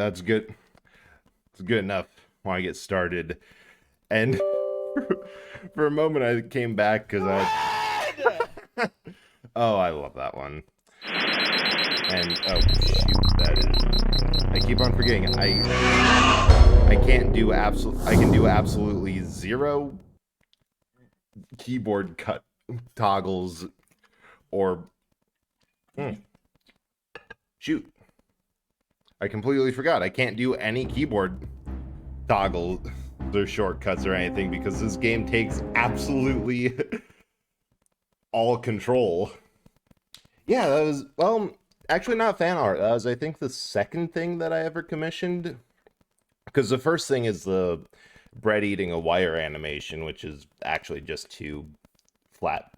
That's good. It's good enough when I get started. And for a moment, I came back because oh, I love that one. And oh shoot, that is. I keep on forgetting. I can't do I can do absolutely zero keyboard cut toggles or. Shoot. I completely forgot. I can't do any keyboard toggle or shortcuts or anything because this game takes absolutely all control. Yeah, that was, well, actually not fan art. That was, I think, the second thing that I ever commissioned. Because the first thing is the bread eating a wire animation, which is actually just two flat,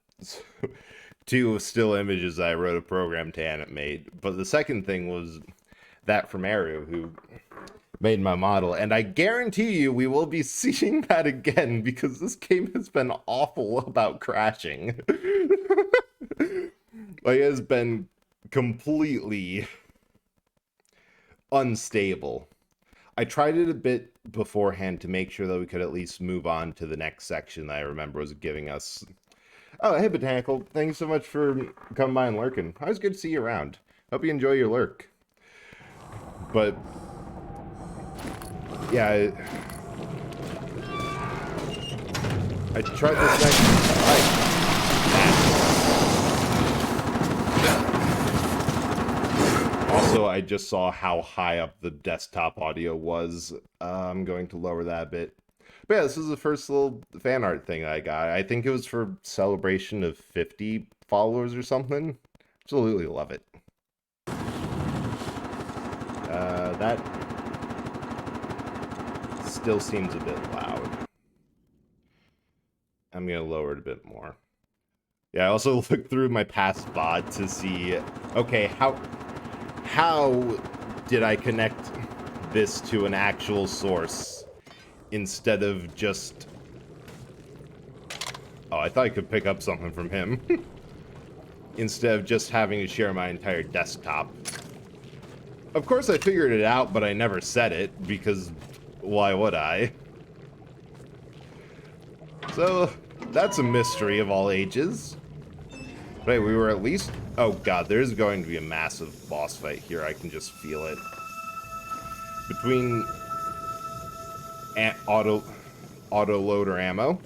two still images that I wrote a program to animate. But the second thing was that from Aru, who made my model, and I guarantee you we will be seeing that again because this game has been awful about crashing. Like, it has been completely unstable. I tried it a bit beforehand to make sure that we could at least move on to the next section that I remember was giving us. Oh, hey, Botanical. Thanks so much for coming by and lurking. Always good to see you around. Hope you enjoy your lurk. But yeah, I tried this next. Also, I just saw how high up the desktop audio was. I'm going to lower that a bit. But yeah, this is the first little fan art thing I got. I think it was for celebration of 50 followers or something. Absolutely love it. That still seems a bit loud. I'm gonna lower it a bit more. Yeah, I also looked through my past VOD to see, okay, how did I connect this to an actual source instead of just... Oh, I thought I could pick up something from him. Instead of just having to share my entire desktop. Of course I figured it out, but I never said it, because why would I? So, that's a mystery of all ages. But we were at least... Oh god, there's going to be a massive boss fight here. I can just feel it. Between auto loader ammo,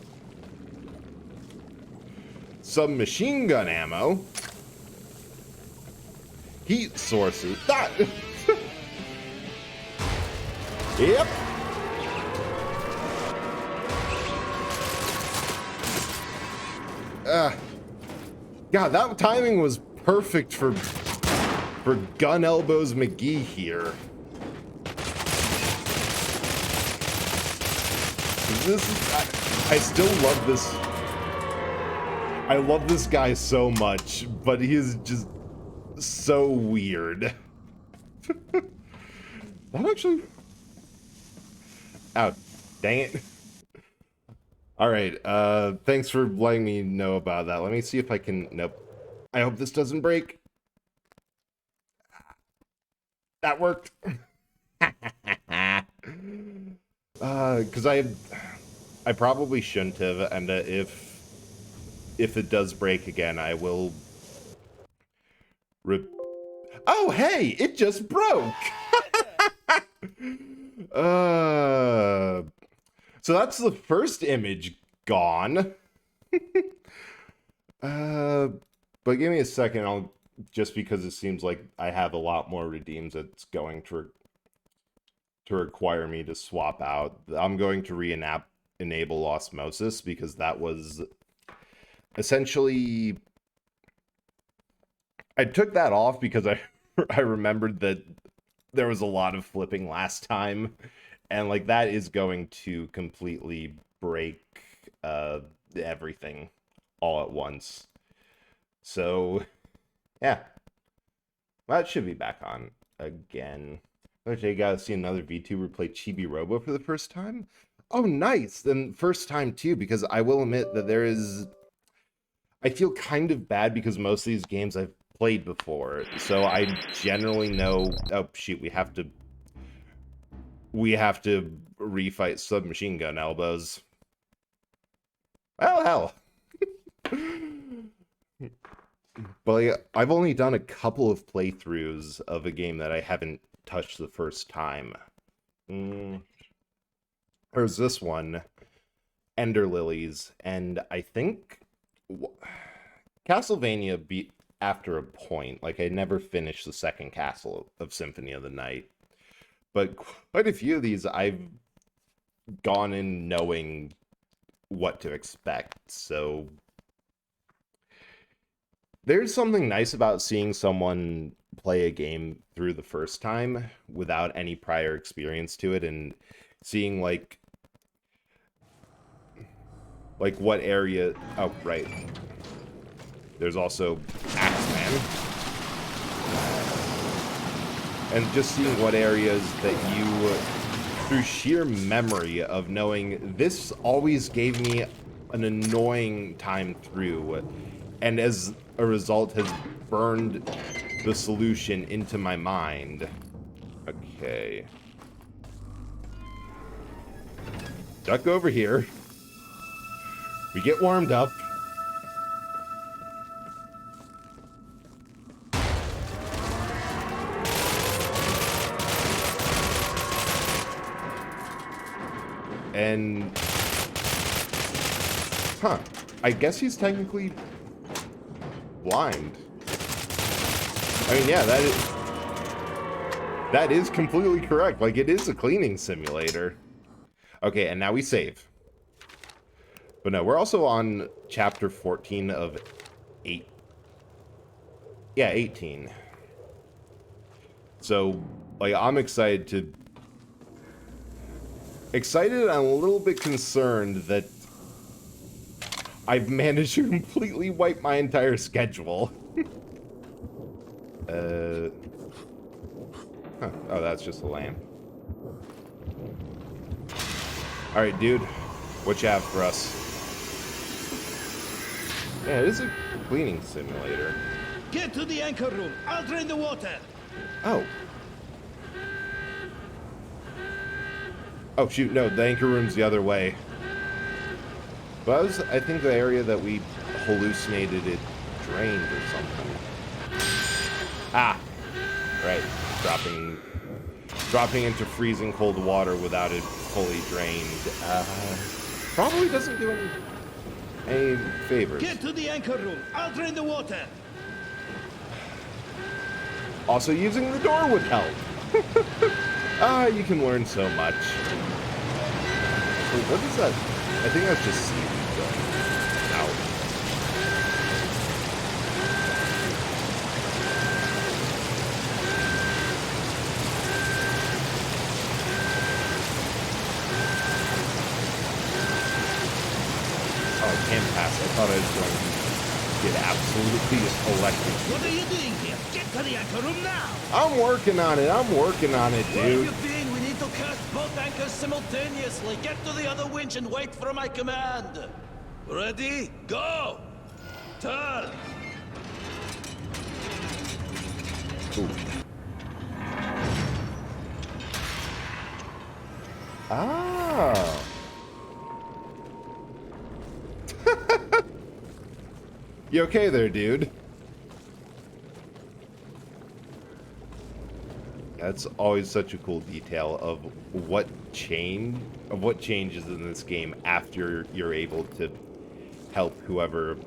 submachine gun ammo, heat sources. That. Yep. God, that timing was perfect for Gun Elbows McGee here. This is, I still love this. I love this guy so much, but he is just so weird. That actually... Oh, dang it. Alright, thanks for letting me know about that. Let me see if I can... Nope. I hope this doesn't break. That worked. Because I probably shouldn't have, and if it does break again, I will... Oh, hey! It just broke! So that's the first image gone. But give me a second, just because it seems like I have a lot more redeems that's going to require me to swap out. I'm going to enable osmosis because that was essentially... I took that off because I remembered that there was a lot of flipping last time, and like that is going to completely break everything all at once. So yeah, that should be back on again. Okay, you gotta see another VTuber play Chibi Robo for the first time. Oh, nice. Then first time too, because I will admit that there is... I feel kind of bad because most of these games I've played before, so I generally know... Oh, shoot, we have to we have to refight submachine gun elbows. Well, hell. But like, I've only done a couple of playthroughs of a game that I haven't touched the first time. There's this one, Ender Lilies, and I think Castlevania beat after a point. Like, I never finished the second Castle of Symphony of the Night. But quite a few of these, I've gone in knowing what to expect, so there's something nice about seeing someone play a game through the first time without any prior experience to it, and seeing like what area. Oh, right. There's also Axeman. And just seeing what areas that you, through sheer memory of knowing, this always gave me an annoying time through, and as a result has burned the solution into my mind. Okay. Duck over here. We get warmed up. And... Huh. I guess he's technically blind. I mean, yeah, that is completely correct. Like, it is a cleaning simulator. Okay, and now we save. But no, we're also on chapter 14 of 8. Yeah, 18. So, like, I'm excited and a little bit concerned that I've managed to completely wipe my entire schedule. Huh. Oh, that's just a lamp. Alright, dude. What you have for us? Yeah, it is a cleaning simulator. Get to the anchor room. I'll drain the water. Oh. Oh, shoot. No, the anchor room's the other way. But that was, I think, the area that we hallucinated it drained or something. Ah! Right. Dropping into freezing cold water without it fully drained. Probably doesn't do any favors. Get to the anchor room. I'll drain the water. Also, using the door would help. You can learn so much. Wait, what is that? I think that's just seaweed going out. Oh, I can't pass. I thought I was going to get absolutely electrocuted. What are you doing here? Get to the anchor room now. I'm working on it, Where dude. have you been? We need to cast both anchors simultaneously. Get to the other winch and wait for my command. Ready? Go! Turn! Ooh. Ah. You okay there, dude? That's always such a cool detail of what changes in this game after you're able to help whoever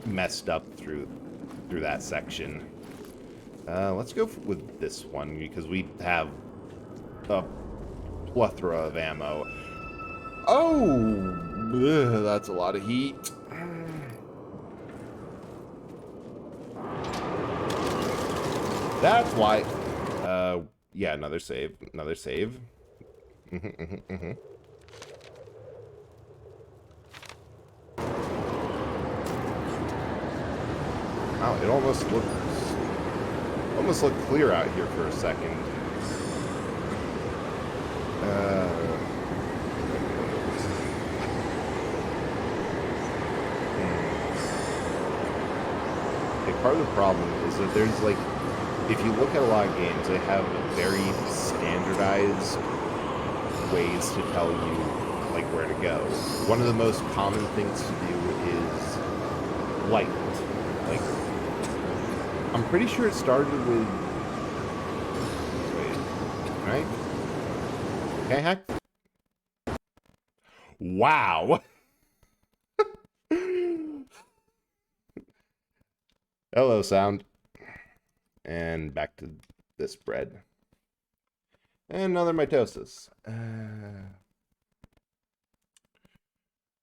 messed up through that section. Let's go with this one because we have a plethora of ammo. Oh, that's a lot of heat. That's why. Yeah, another save. Oh, it almost looked clear out here for a second. Okay, part of the problem is that there's like, if you look at a lot of games, they have very standardized ways to tell you, like, where to go. One of the most common things to do is light. Like, I'm pretty sure it started with... Wait, right? Okay, heck. Wow! Hello, sound. And back to this bread. And another mitosis.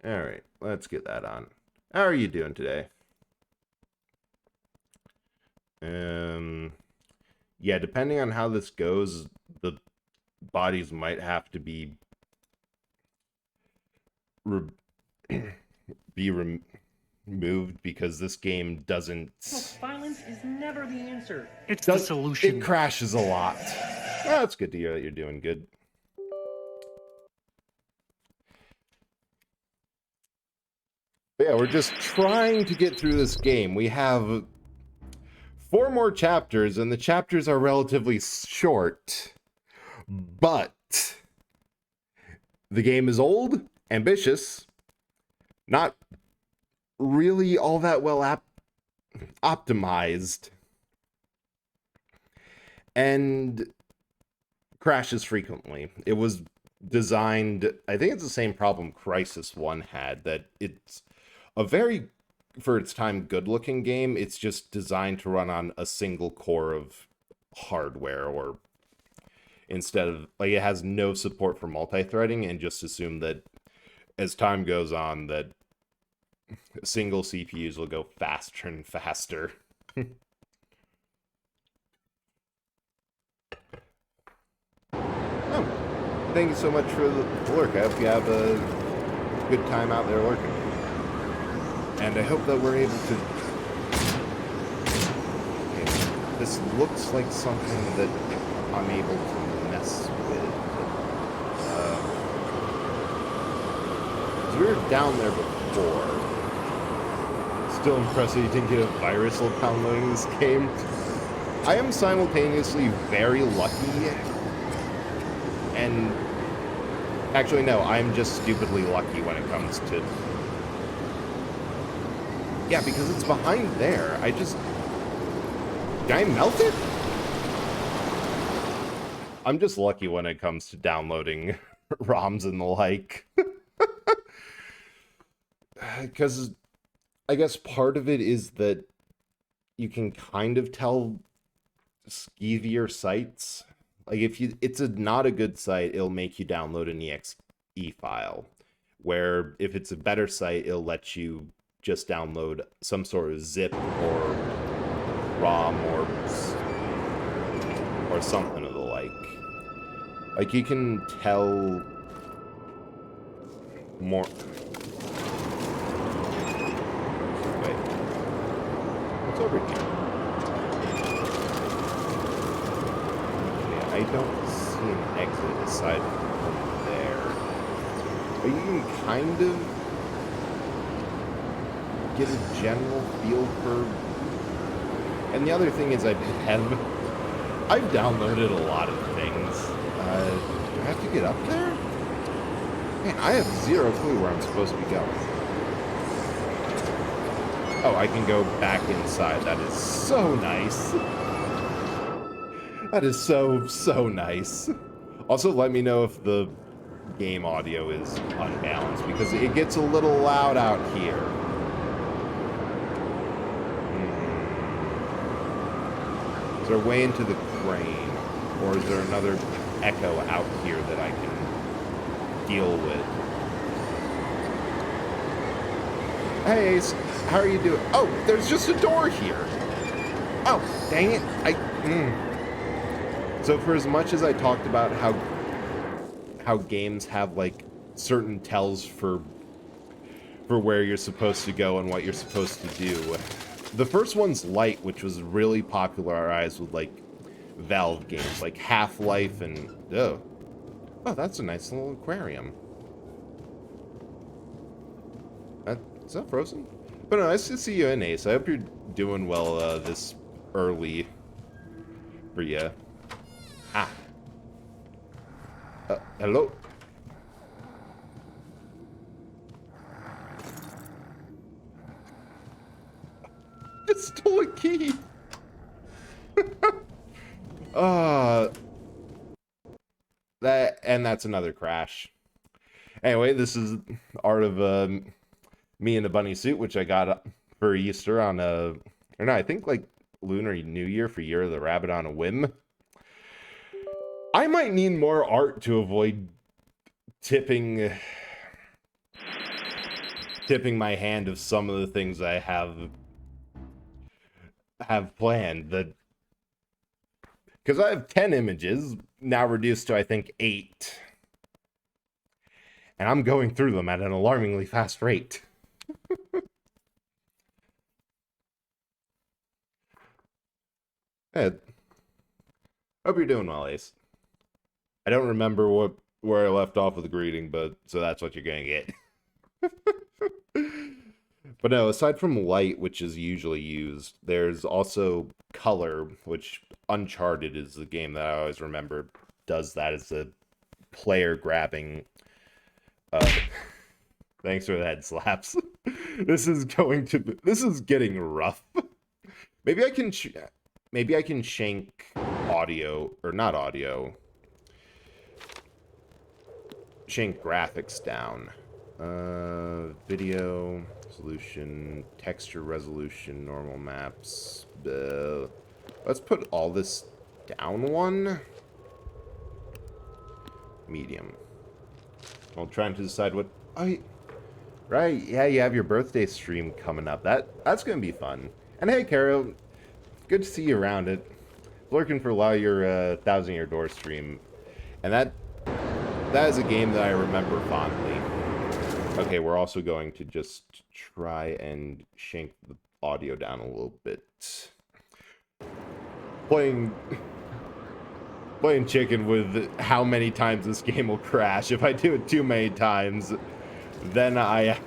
Alright, let's get that on. How are you doing today? Yeah, depending on how this goes, the bodies might have to be removed because this game doesn't... Violence is never the answer. It's the solution. It crashes a lot. Well, it's good to hear that you're doing good. But yeah, we're just trying to get through this game. We have 4 more chapters, and the chapters are relatively short. But the game is old, ambitious, not really all that well optimized, and crashes frequently. It was designed, I think it's the same problem Crysis 1 had, that it's a very, for its time, good-looking game. It's just designed to run on a single core of hardware, or instead of, like, it has no support for multi-threading, and just assume that as time goes on, that single CPUs will go faster and faster. Oh, thank you so much for the lurk. I hope you have a good time out there lurking. And I hope that we're able to... Okay, this looks like something that I'm able to mess with. We were down there before. Still impressed that you didn't get a virus while downloading this game. I am simultaneously very lucky, and actually no, I'm just stupidly lucky when it comes to... Yeah, because it's behind there. Can I melt it? I'm just lucky when it comes to downloading ROMs and the like. Because I guess part of it is that you can kind of tell skeevier sites. Like, if it's not a good site, it'll make you download an exe file. Where if it's a better site, it'll let you just download some sort of zip or ROM or something of the like. Like, you can tell more... Wait. What's over here? Okay, I don't see an exit aside from there. But you can kind of get a general feel for... And the other thing is I've downloaded a lot of things. Do I have to get up there? Man, I have zero clue where I'm supposed to be going. Oh, I can go back inside. That is so nice. That is so nice. Also, let me know if the game audio is unbalanced, because it gets a little loud out here. Is there a way into the crane? Or is there another echo out here that I can deal with? Hey, Ace, how are you doing? Oh, there's just a door here. Oh, dang it. So for as much as I talked about how games have, like, certain tells for where you're supposed to go and what you're supposed to do, the first one's Light, which was really popularized with, like, Valve games, like Half-Life and... Oh, that's a nice little aquarium. Is that frozen? But no, nice to see you in, Ace. I hope you're doing well this early for you. Ah. Hello? Stole a key. uh that's another crash. Anyway, this is art of me in a bunny suit, which I got for Easter on or no, I think like Lunar New Year for Year of the Rabbit on a whim. I might need more art to avoid tipping my hand of some of the things I have planned, that because I have 10 images now, reduced to I think 8, and I'm going through them at an alarmingly fast rate. Hey, hope you're doing well, Ace. I don't remember where I left off with the greeting, but so that's what you're gonna get. But no, aside from light, which is usually used, there's also color, which Uncharted is the game that I always remember does that as a player grabbing. Thanks for the head slaps. This is getting rough. Maybe I can shank audio, or not audio. Shank graphics down. Video solution, texture resolution, normal maps. Let's put all this down one. Medium. I'm trying to decide what right, yeah, you have your birthday stream coming up. That's gonna be fun. And hey, Carol, good to see you around it. Lurking for a lot of your Thousand Year Door stream, and that is a game that I remember fondly. Okay, we're also going to just try and shank the audio down a little bit. Playing chicken with how many times this game will crash. If I do it too many times, then I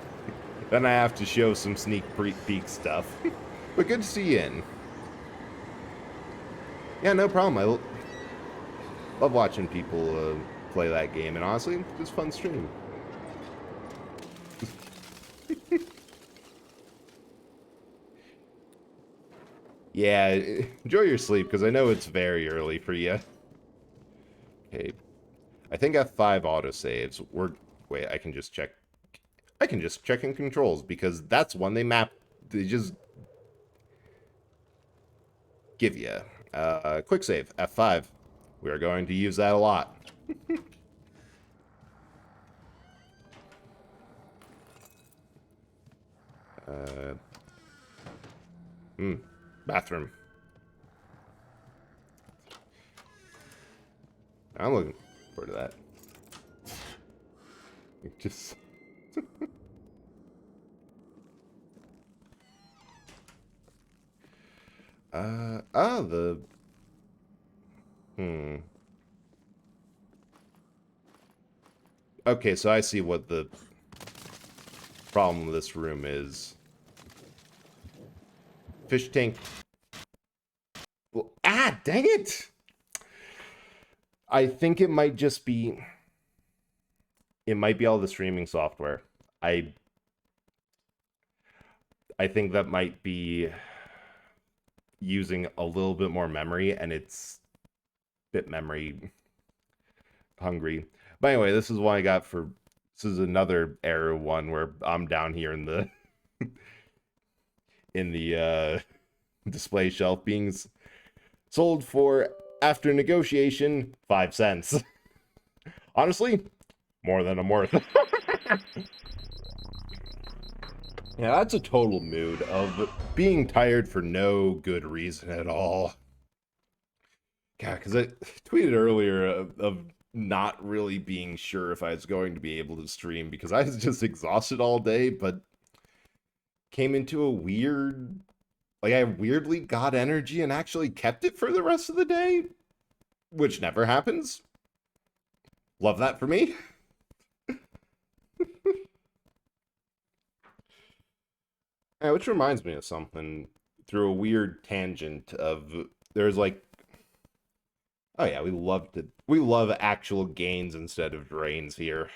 have to show some sneak peek stuff. But good to see you in. Yeah, no problem. I love watching people play that game, and honestly, it's a fun stream. Yeah, enjoy your sleep, because I know it's very early for you. Okay, I think F5 autosaves. Wait, I can just check in controls, because that's one they just give you. Quick save, F5. We are going to use that a lot. Bathroom. I'm looking forward to that. Just... Okay, so I see what the problem with this room is. Fish tank. Well, dang it! I think it might just be... It might be all the streaming software. I think that might be using a little bit more memory, and it's a bit memory hungry. But anyway, this is what I got for... This is another error one where I'm down here in the... in the display shelf being sold for, after negotiation, 5 cents. Honestly, more than I'm worth. Yeah, that's a total mood of being tired for no good reason at all. God, because I tweeted earlier of not really being sure if I was going to be able to stream because I was just exhausted all day, but came into a weird... Like, I weirdly got energy and actually kept it for the rest of the day, which never happens. Love that for me. Yeah, which reminds me of something through a weird tangent of... There's like... Oh yeah, we love actual gains instead of drains here.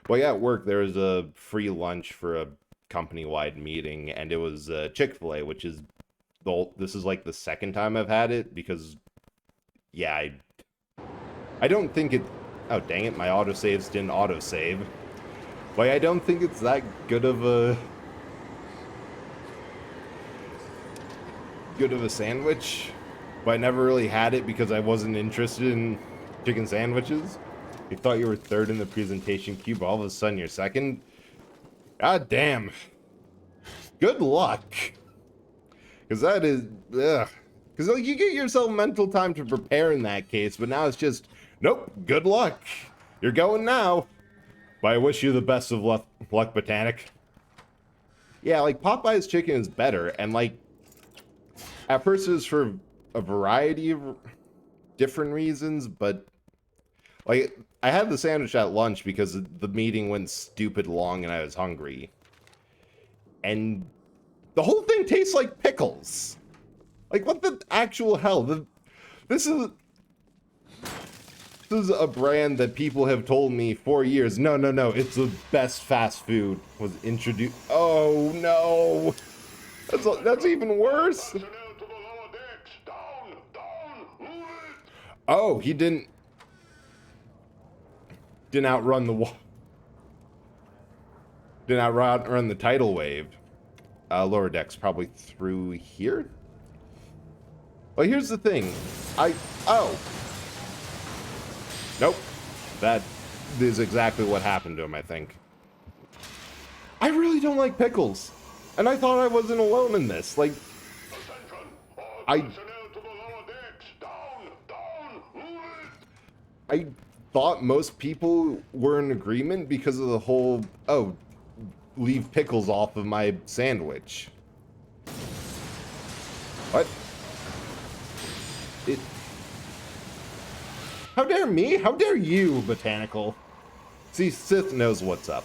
Well, yeah, at work there was a free lunch for a company-wide meeting, and it was Chick-fil-A, which is this is like the second time I've had it, because yeah, I don't think it, oh dang it, my autosaves didn't autosave. Like, I don't think it's that good of a sandwich, but I never really had it because I wasn't interested in chicken sandwiches. You thought you were third in the presentation queue, but all of a sudden you're second. God damn. Good luck. Because that is, ugh. Because like, you get yourself mental time to prepare in that case, but now it's just, nope, good luck. You're going now. But I wish you the best of luck, Botanic. Yeah, like, Popeye's chicken is better, and like, at first it was for a variety of different reasons, but like, I had the sandwich at lunch because the meeting went stupid long and I was hungry. And the whole thing tastes like pickles. Like, what the actual hell? This is a brand that people have told me for years. No, it's the best fast food. Was introduced. Oh no, that's even worse. Oh, he didn't outrun the outrun the tidal wave. Lower decks probably through here. Well, here's the thing. Oh. Nope. That is exactly what happened to him, I think. I really don't like pickles. And I thought I wasn't alone in this. Like, I thought most people were in agreement because of the whole, oh, leave pickles off of my sandwich. What? How dare me? How dare you, Botanical? See, Sith knows what's up.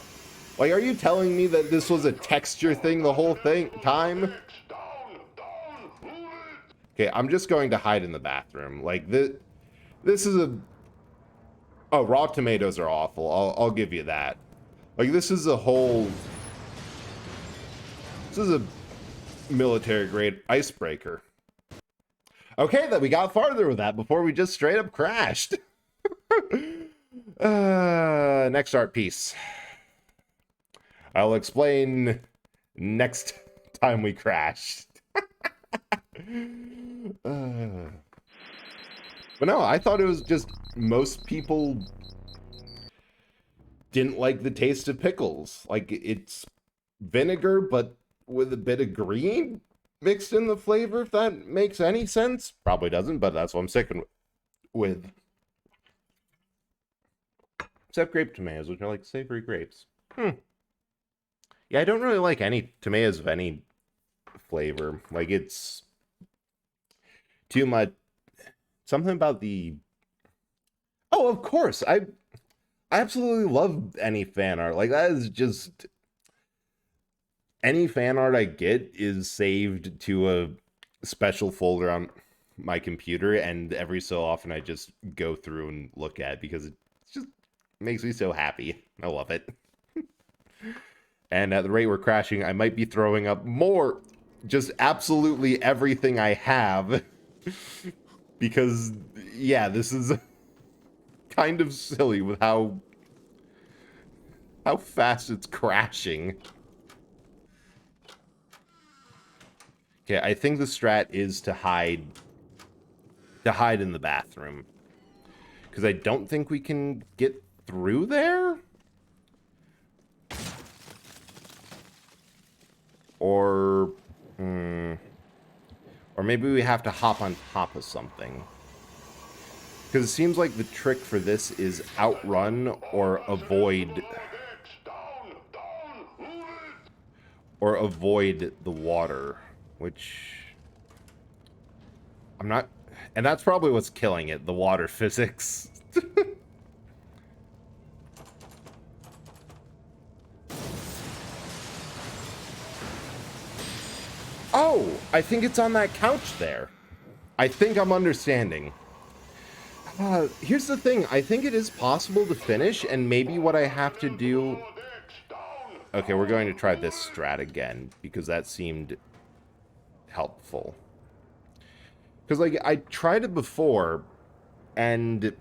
Like, are you telling me that this was a texture thing the whole time? Okay, I'm just going to hide in the bathroom. Like, this is a... Oh, raw tomatoes are awful. I'll give you that. Like, this is a whole... This is a military-grade icebreaker. Okay, that we got farther with that before we just straight up crashed. Next art piece. I'll explain next time we crash. But no, I thought it was just most people didn't like the taste of pickles. Like, it's vinegar, but with a bit of green mixed in the flavor, if that makes any sense. Probably doesn't, but that's what I'm sticking with. Except grape tomatoes, which are like savory grapes. Yeah, I don't really like any tomatoes of any flavor. Like, it's too much. Something about the... Oh, of course. I absolutely love any fan art. Like, that is just... Any fan art I get is saved to a special folder on my computer, and every so often I just go through and look at it because it just makes me so happy. I love it. And at the rate we're crashing, I might be throwing up more, just absolutely everything I have. Because, yeah, this is kind of silly with how fast it's crashing. Okay, I think the strat is to hide in the bathroom. Because I don't think we can get through there? Or maybe we have to hop on top of something. Because it seems like the trick for this is outrun or avoid... Or avoid the water. Which... I'm not... And that's probably what's killing it, the water physics. Oh, I think it's on that couch there. I think I'm understanding. Here's the thing. I think it is possible to finish, and maybe what I have to do... Okay, we're going to try this strat again, because that seemed helpful. Because, like, I tried it before, and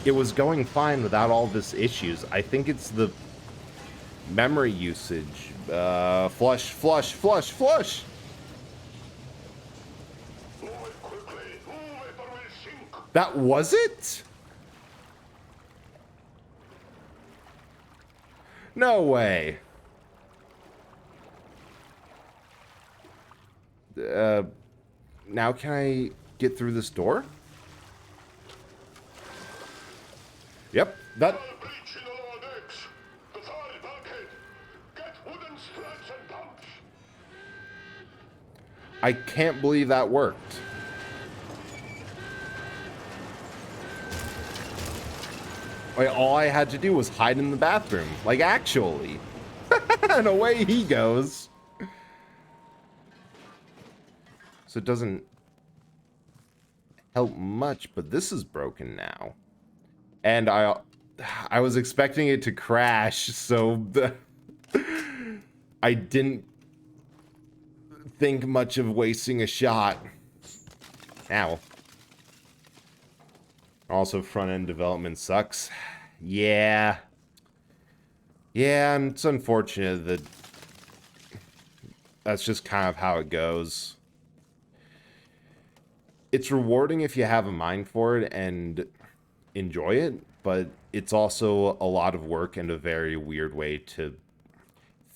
it was going fine without all this issues. I think it's the memory usage. Flush, flush, flush, flush! That was it? No way. Now can I get through this door? Yep, that... I can't believe that worked. Like, all I had to do was hide in the bathroom. Like, actually. And away he goes. So it doesn't help much, but this is broken now. And I was expecting it to crash, so I didn't think much of wasting a shot. Ow. Also, front-end development sucks. Yeah. Yeah, and it's unfortunate that that's just kind of how it goes. It's rewarding if you have a mind for it and enjoy it, but it's also a lot of work and a very weird way to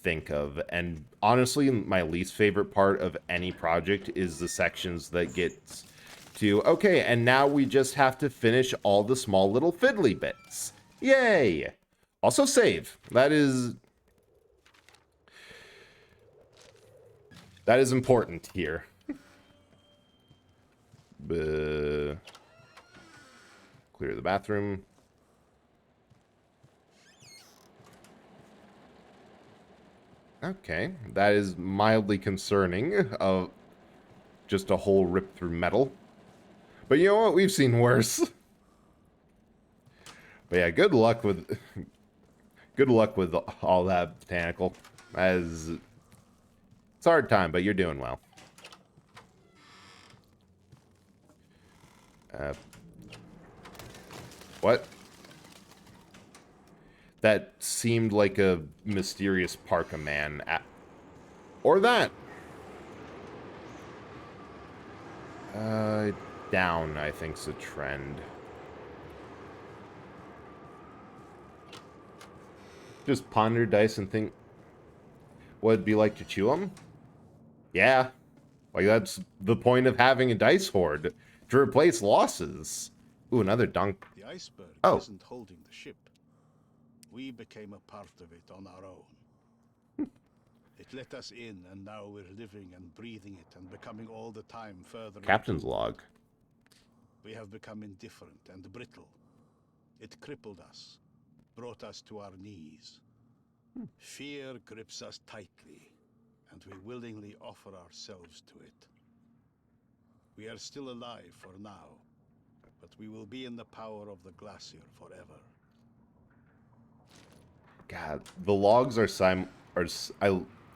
think of. And honestly, my least favorite part of any project is the sections that get to, okay, and now we just have to finish all the small little fiddly bits. Yay! Also save. That is important here. Clear the bathroom. Okay, that is mildly concerning. Just a hole ripped through metal. But you know what? We've seen worse. But yeah, good luck with all that botanical. As it's a hard time, but you're doing well. What? That seemed like a mysterious parka man. Or that. Down, I think's a trend. Just ponder dice and think what it'd be like to chew them? Yeah. Like, that's the point of having a dice hoard. To replace losses. Ooh, another dunk. The iceberg isn't holding the ship. We became a part of it on our own. It let us in, and now we're living and breathing it and becoming all the time further. Captain's log. We have become indifferent and brittle. It crippled us, brought us to our knees. Fear grips us tightly, and we willingly offer ourselves to it. We are still alive for now, but we will be in the power of the glacier forever. God, the logs are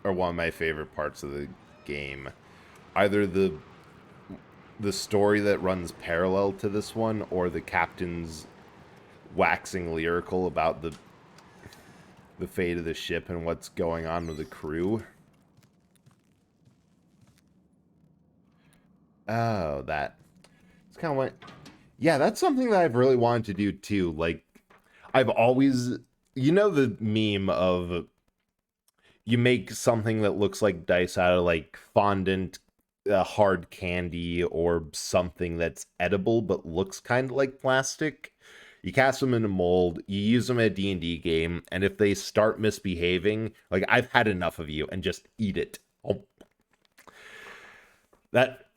one of my favorite parts of the game. Either the story that runs parallel to this one, or the captain's waxing lyrical about the fate of the ship and what's going on with the crew. Oh, that. It's kind of what... Yeah, that's something that I've really wanted to do, too. Like, I've always... You know the meme of... You make something that looks like dice out of, like, fondant, hard candy, or something that's edible but looks kind of like plastic. You cast them in a mold, you use them at a D&D game, and if they start misbehaving, like, I've had enough of you, and just eat it. Oh. That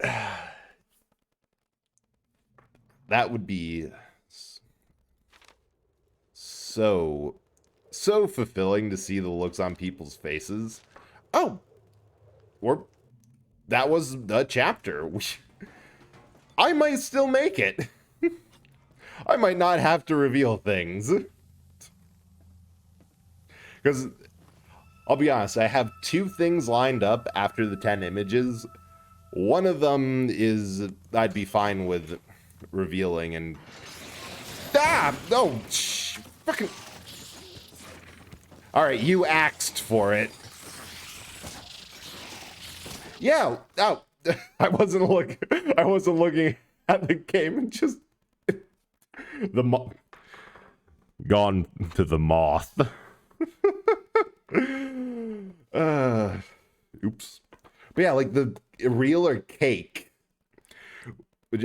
would be so fulfilling to see the looks on people's faces. Oh, that was the chapter. I might still make it. I might not have to reveal things. Because I'll be honest, I have 2 things lined up after the 10 images. One of them is I'd be fine with revealing and... Ah! No! Shh! Fucking... Alright, you axed for it. Yeah! Oh! I wasn't looking at the game and just... Gone to the moth. Oops. But yeah, like the real or cake.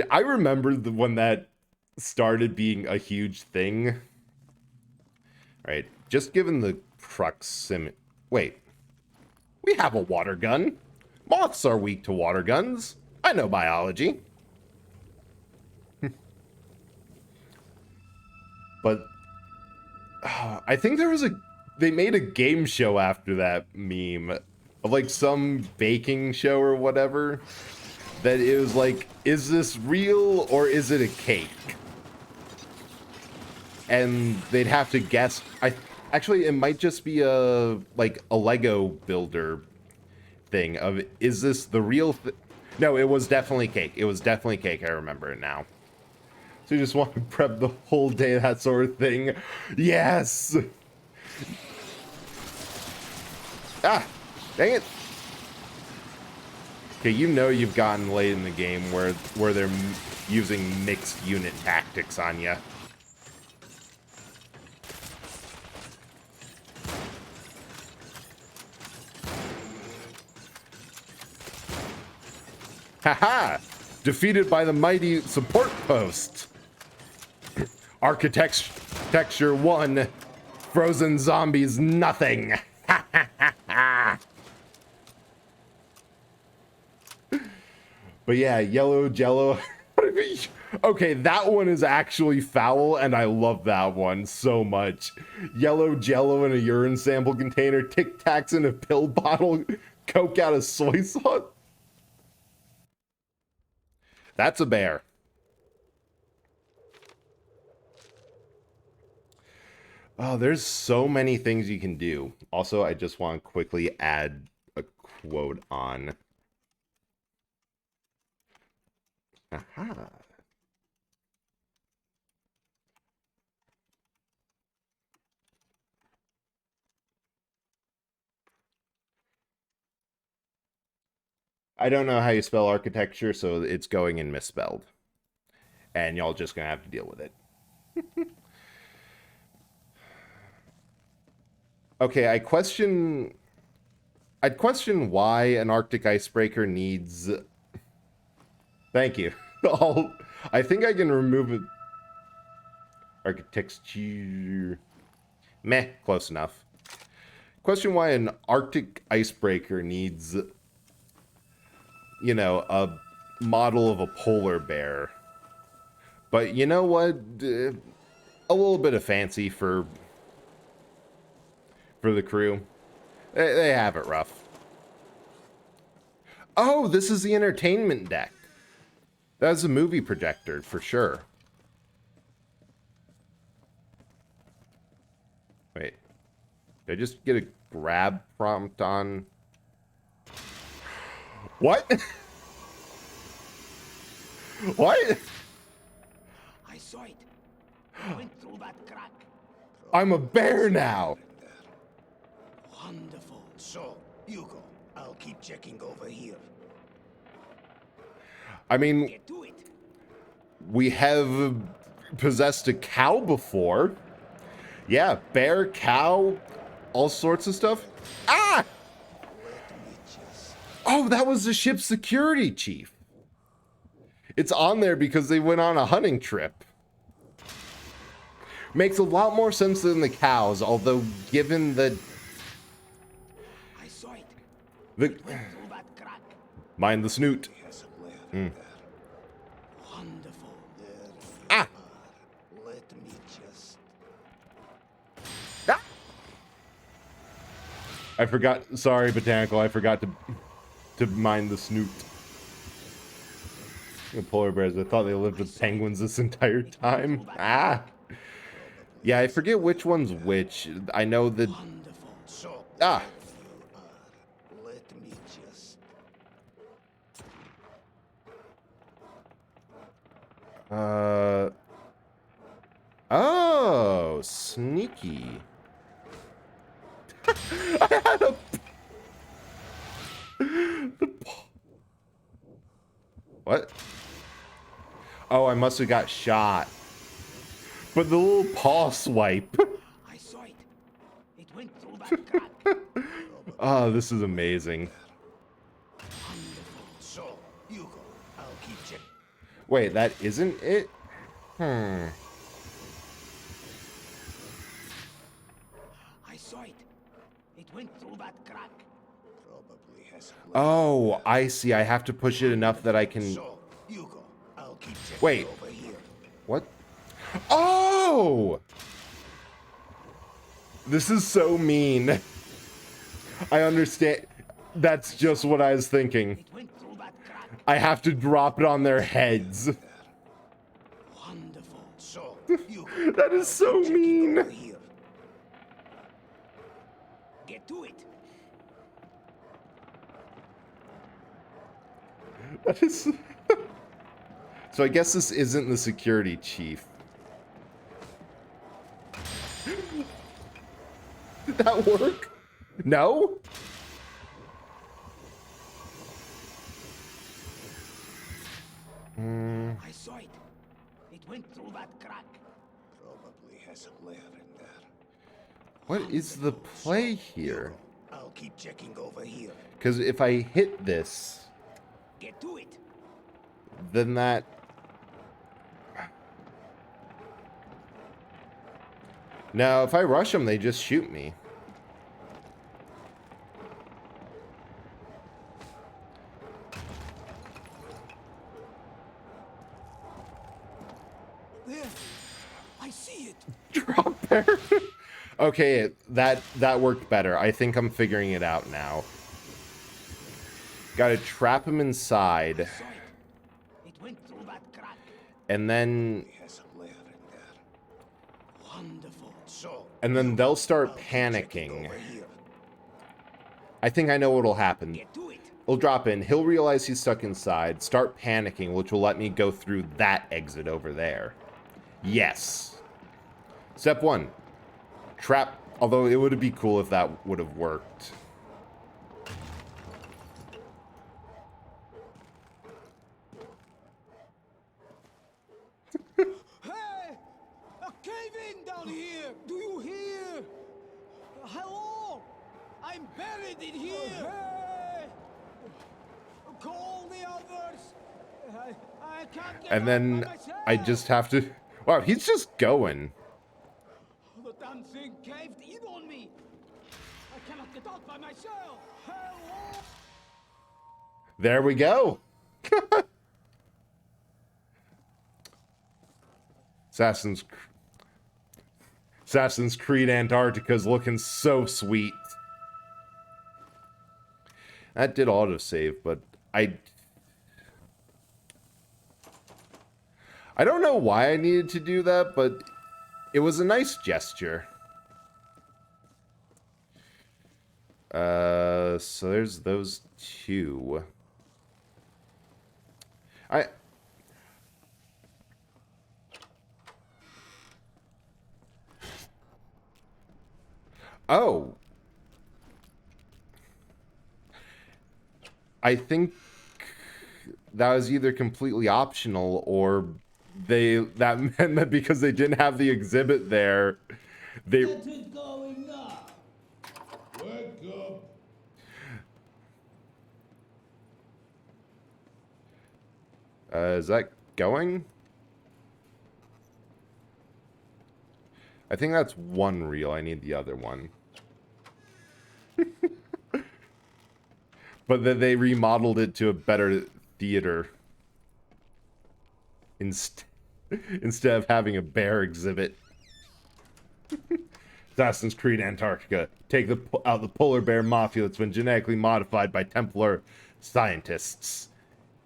I remember when that started being a huge thing. Alright, just given the proximity... Wait. We have a water gun. Moths are weak to water guns. I know biology. But... I think there was they made a game show after that meme of like some baking show or whatever that it was like, is this real or is it a cake? And they'd have to guess. Actually, it might just be a Lego builder thing of, is this the real No, it was definitely cake. It was definitely cake. I remember it now. So you just want to prep the whole day, that sort of thing. Yes! Ah! Dang it! Okay, you know you've gotten late in the game where they're using mixed unit tactics on you. Haha! Defeated by the mighty support post. Architecture 1. Frozen zombies nothing. But yeah, yellow jello. Okay, that one is actually foul, and I love that one so much. Yellow jello in a urine sample container, Tic Tacs in a pill bottle, Coke out of soy sauce. That's a bear. Oh, there's so many things you can do. Also, I just want to quickly add a quote on. Aha. I don't know how you spell architecture, so it's going in misspelled. And y'all just gonna have to deal with it. Okay, I'd question why an Arctic icebreaker needs... Thank you. I think I can remove it. Architecture... Meh, close enough. Question why an Arctic icebreaker needs, you know, a model of a polar bear. But you know what? A little bit of fancy for the crew. They have it rough. Oh, this is the entertainment deck. That's a movie projector for sure. Wait. Did I just get a grab prompt on? What? What? I saw it. Went through that crack. I'm a bear now. Wonderful. So, you go. I'll keep checking over here. I mean, Get to it. we have possessed a cow before. Yeah, bear, cow, all sorts of stuff. Ah! Oh, that was the ship's security chief. It's on there because they went on a hunting trip. Makes a lot more sense than the cows, although given the... I saw it. the Went through that crack. mind the snoot. Wonderful. Ah! Let me just... Ah! I forgot. Sorry, Botanical. I forgot to mind the snoot. The polar bears. I thought they lived with penguins this entire time. Ah! Yeah, I forget which one's which. I know that... Wonderful. So, Ah! me just... Oh, sneaky. I had a... What? Oh, I must have got shot. But the little paw swipe. I saw it. It went through that crack. Oh, this is amazing. So, you go. I'll keep checking. Wait, that isn't it? Hmm. I saw it. It went through that crack. Probably has... Oh, I see. I have to push it enough that I can... So, you go. I'll keep checking Wait. over here. What? Oh! This is so mean. I understand. That's just what I was thinking. It went through that crack. I have to drop it on their heads. Wonderful. So, you go. That is so mean. Over here. Get to it. That is... So I guess this isn't the security chief. Did that work? No? I saw it. It went through that crack. Probably has a lair in there. What is the play here? I'll keep checking over here. Because if I hit this, Get to it. then that... Now, if I rush them, they just shoot me. There. I see it. Drop bear. Okay, that worked better. I think I'm figuring it out now. Gotta trap him inside, Saw it. It went through that crack. and then Has a lair in there. Wonderful. So, then they'll start I'll keep checking panicking. over here. I think I know what'll happen. Get to it. He'll drop in, he'll realize he's stuck inside, start panicking, which will let me go through that exit over there. Yes. Step 1. Trap, although it would be cool if that would have worked. Hey! A cave-in down here! Do you hear? Hello? I'm buried in here! Hey! Call the others! I can't get And out then by myself. I just have to... Wow, he's just going. The damn thing caved in on me! I cannot get out by myself! Hello? There we go. Assassin's Creed Antarctica's looking so sweet. That did autosave, but I don't know why I needed to do that, but it was a nice gesture. So there's those two. Oh. I think that was either completely optional or that meant that because they didn't have the exhibit there, they... Get it going now! Wake up! Is that going? I think that's one reel. I need the other one. But then they remodeled it to a better theater. Instead of having a bear exhibit. Assassin's Creed Antarctica. Take out the polar bear mafia that's been genetically modified by Templar scientists.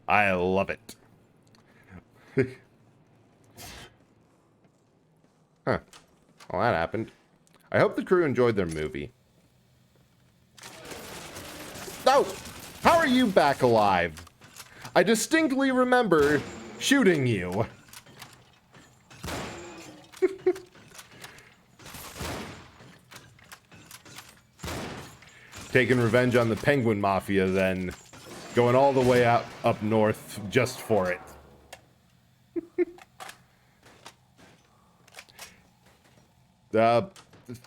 I love it. Huh. Well, that happened. I hope the crew enjoyed their movie. Oh! How are you back alive? I distinctly remember shooting you. Taking revenge on the Penguin Mafia, then. Going all the way out up north just for it.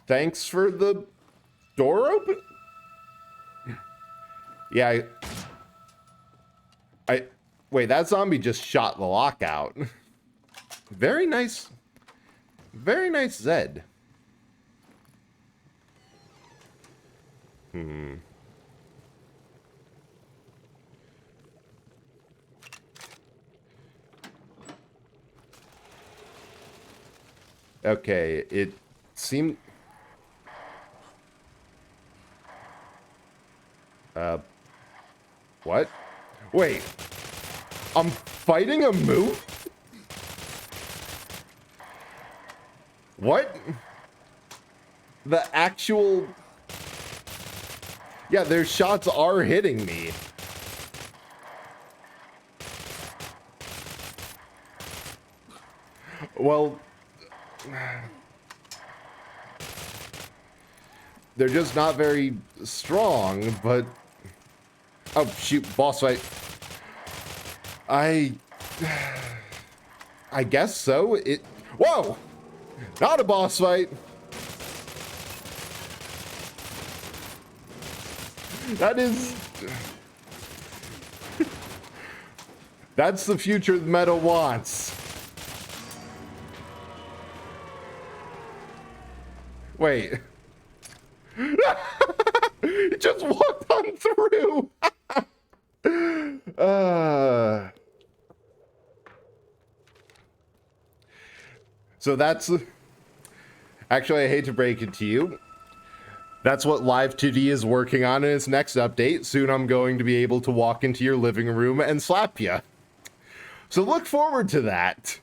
Thanks for the door open? Yeah, wait, that zombie just shot the lockout. Very nice Zed. Okay, it seemed... What? Wait. I'm fighting a move? What? The actual... Yeah, their shots are hitting me. Well... They're just not very strong, but... Oh, shoot, boss fight. I guess so. Whoa! Not a boss fight! That is... That's the future the meta wants. Wait. It just walked on through! So that's... Actually, I hate to break it to you. That's what Live 2D is working on in its next update. Soon I'm going to be able to walk into your living room and slap you. So look forward to that.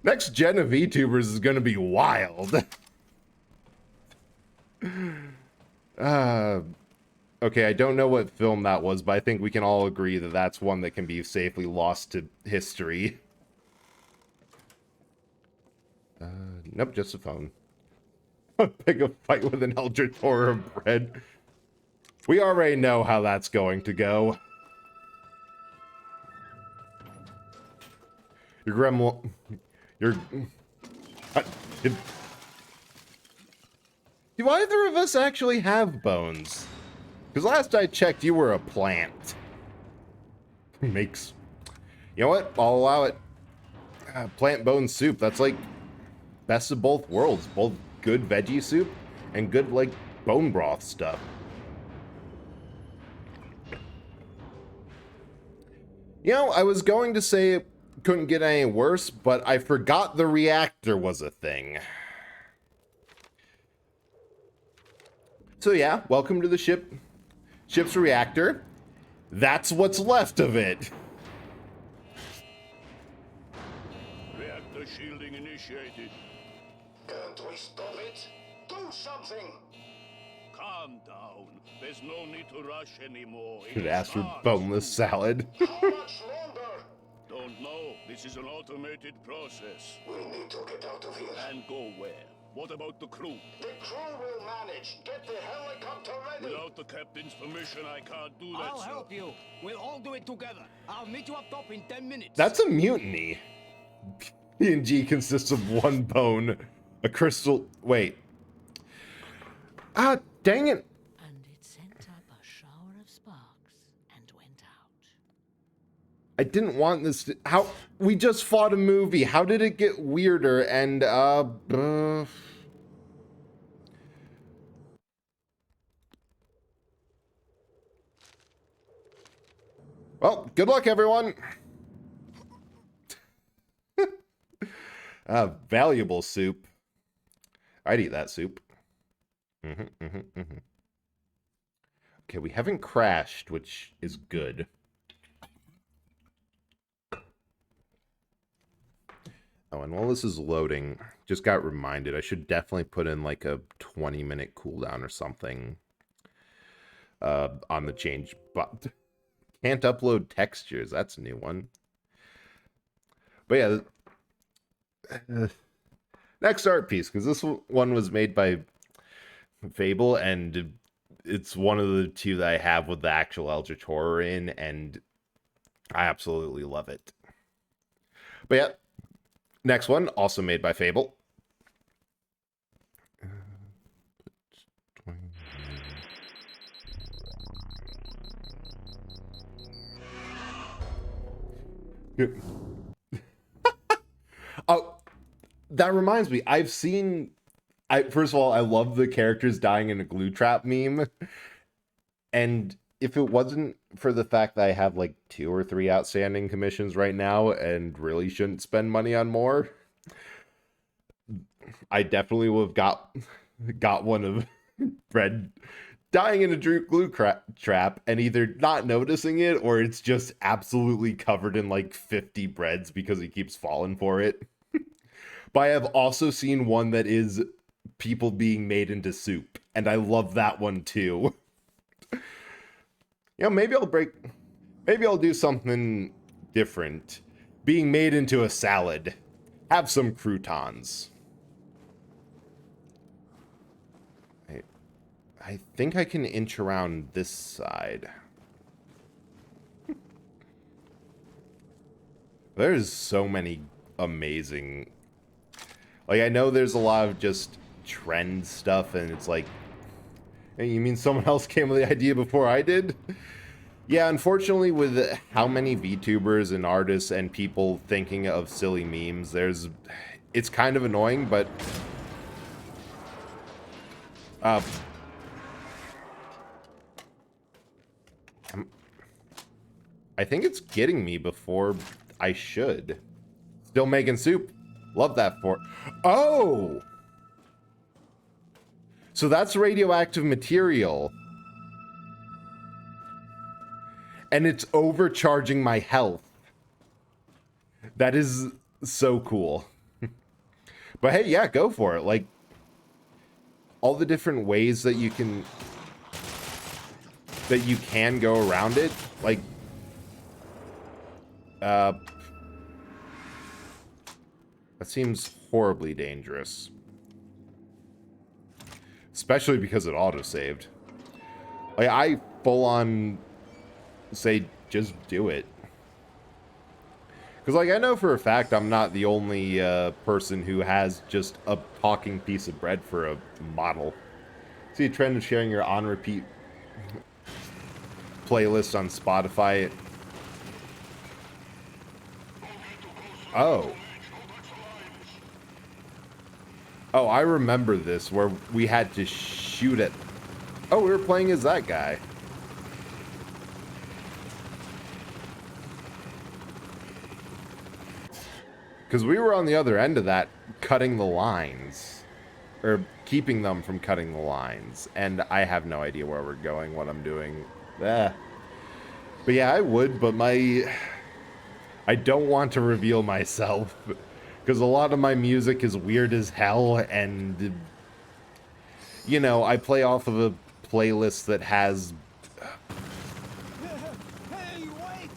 Next gen of VTubers is going to be wild. Okay, I don't know what film that was, but I think we can all agree that that's one that can be safely lost to history. Nope, just a phone. Pick a fight with an Eldritch Horror of bread. We already know how that's going to go. Your gremlin... Your... Do either of us actually have bones? Because last I checked, you were a plant. Makes... You know what? I'll allow it. Plant bone soup. That's like... Best of both worlds. Both good veggie soup and good, like, bone broth stuff. You know, I was going to say it couldn't get any worse, but I forgot the reactor was a thing. So yeah, welcome to the ship's reactor. That's what's left of it. Reactor shielding initiated. Can't we stop it? Do something! Calm down. There's no need to rush anymore. Should ask for boneless salad. How much longer? Don't know. This is an automated process. We need to get out of here. And go where? What about the crew? The crew will manage. Get the helicopter ready. Without the captain's permission, I can't do that, I'll sir. help you. We'll all do it together. I'll meet you up top in 10 minutes. That's a mutiny. PNG consists of one bone, a crystal... Wait. Ah, dang it. And it sent up a shower of sparks and went out. I didn't want this to... How... We just fought a movie. How did it get weirder and, Well, good luck, everyone. Valuable soup. I'd eat that soup. Okay, we haven't crashed, which is good. Oh, and while this is loading, just got reminded I should definitely put in like a 20-minute cooldown or something. on the change, but can't upload textures. That's a new one. But yeah, next art piece, because this one was made by Fable, and it's one of the two that I have with the actual Eldritch Horror in, and I absolutely love it. But yeah, next one, also made by Fable. Oh, that reminds me. First of all, I love the characters dying in a glue trap meme. And if it wasn't for the fact that I have like 2 or 3 outstanding commissions right now and really shouldn't spend money on more, I definitely would have got one of Bread dying in a glue trap and either not noticing it or it's just absolutely covered in like 50 breads because he keeps falling for it. But I have also seen one that is people being made into soup, and I love that one too. Maybe I'll do something different. Being made into a salad. Have some croutons. I think I can inch around this side. There's so many amazing... Like, I know there's a lot of just trend stuff, and it's like... Hey, you mean someone else came with the idea before I did? Yeah, unfortunately, with how many VTubers and artists and people thinking of silly memes, it's kind of annoying, but... I think it's getting me before I should. Still making soup. Love that for... Oh! So that's radioactive material. And it's overcharging my health. That is so cool. But hey, yeah, go for it. Like, all the different ways that you can go around it. Like, that seems horribly dangerous. Especially because it auto-saved. Like, I full on say, just do it. Because, like, I know for a fact I'm not the only person who has just a talking piece of bread for a model. See a trend of sharing your on-repeat playlist on Spotify. Oh. Oh, I remember this, where we had to shoot at... Oh, we were playing as that guy. Because we were on the other end of that, cutting the lines. Or keeping them from cutting the lines. And I have no idea where we're going, what I'm doing. But yeah, I would, but I don't want to reveal myself. Because a lot of my music is weird as hell, and... You know, I play off of a playlist that has... Hey, wait!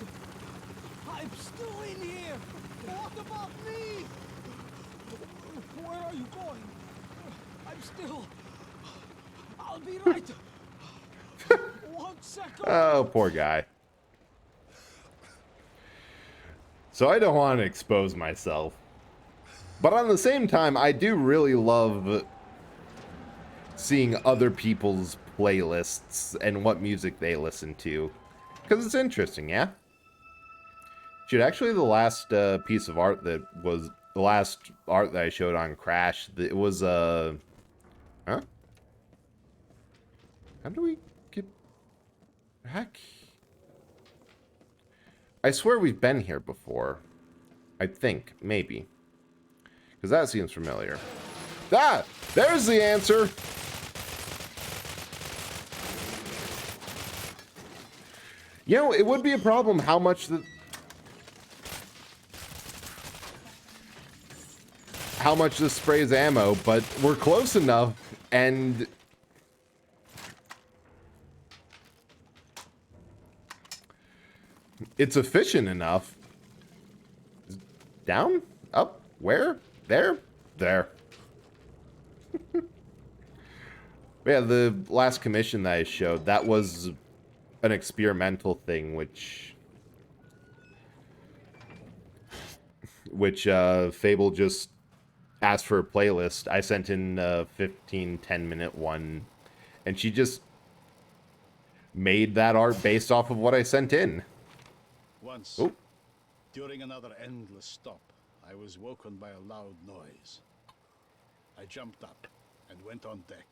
I'm still in here! What about me? Where are you going? I'm still... I'll be right. 1 second. Oh, poor guy. So I don't want to expose myself. But on the same time, I do really love seeing other people's playlists and what music they listen to. Because it's interesting, yeah? Dude, actually the last piece of art that was... The last art that I showed on Crash, it was, Huh? How do we get... Heck? I swear we've been here before. I think, maybe. Because that seems familiar. Ah! There's the answer! You know, it would be a problem how much this sprays ammo, but we're close enough, and it's efficient enough. Down? Up? Where? There? There. Yeah, the last commission that I showed, that was an experimental thing, which Fable just asked for a playlist. I sent in a 15, 10-minute one, and she just made that art based off of what I sent in. Once, Oh, during another endless stop, I was woken by a loud noise. I jumped up and went on deck.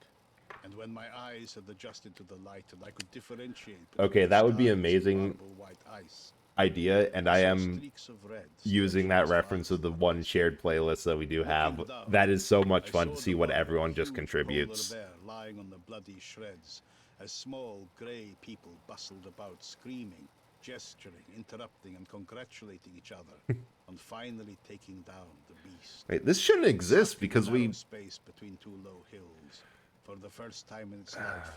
And when my eyes had adjusted to the light and I could differentiate between okay, the that would be stars and amazing marble white ice, idea, and I saw am streaks of red using stretching that as reference far of the as one shared playlist that we do have. Looking down, That is so much I fun saw to see the what body of a everyone just huge contributes. polar bear lying on the bloody shreds, as small grey people bustled about, screaming, gesturing, interrupting, and congratulating each other on finally taking down the beast. Wait, this shouldn't exist because Narrow we... space between two low hills. For the first time in its life,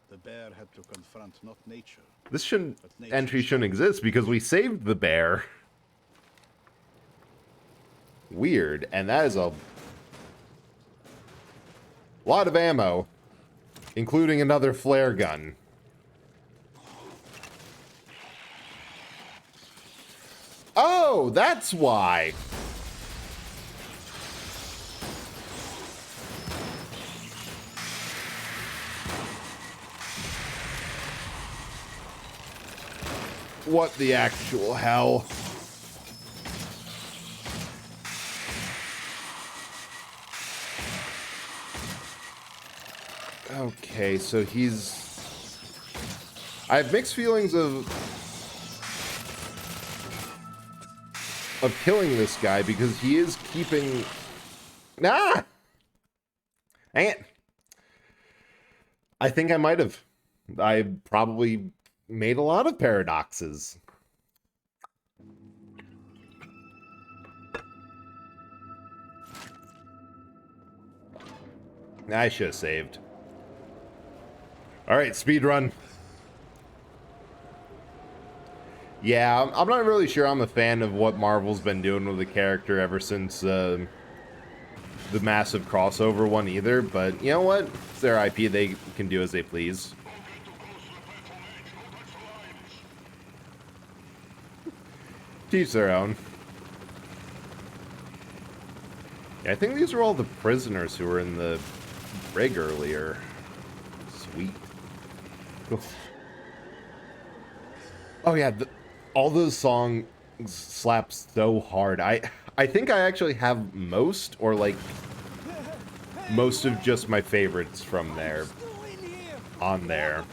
the bear had to confront not nature. This shouldn't... But nature's entry shouldn't own. exist because we saved the bear. Weird, and that is a lot of ammo, including another flare gun. Oh, that's why. What the actual hell? Okay, so he's... I have mixed feelings of killing this guy because he is keeping... Ah! Dang it. I think I might have. I probably made a lot of paradoxes. I should have saved. Alright, speedrun. Yeah, I'm not really sure I'm a fan of what Marvel's been doing with the character ever since the massive crossover one either, but you know what? It's their IP, they can do as they please. Teach their own. Yeah, I think these are all the prisoners who were in the rig earlier. Sweet. Cool. Oh yeah, all those songs slap so hard. I think I actually have most, or like most of just my favorites from there on there,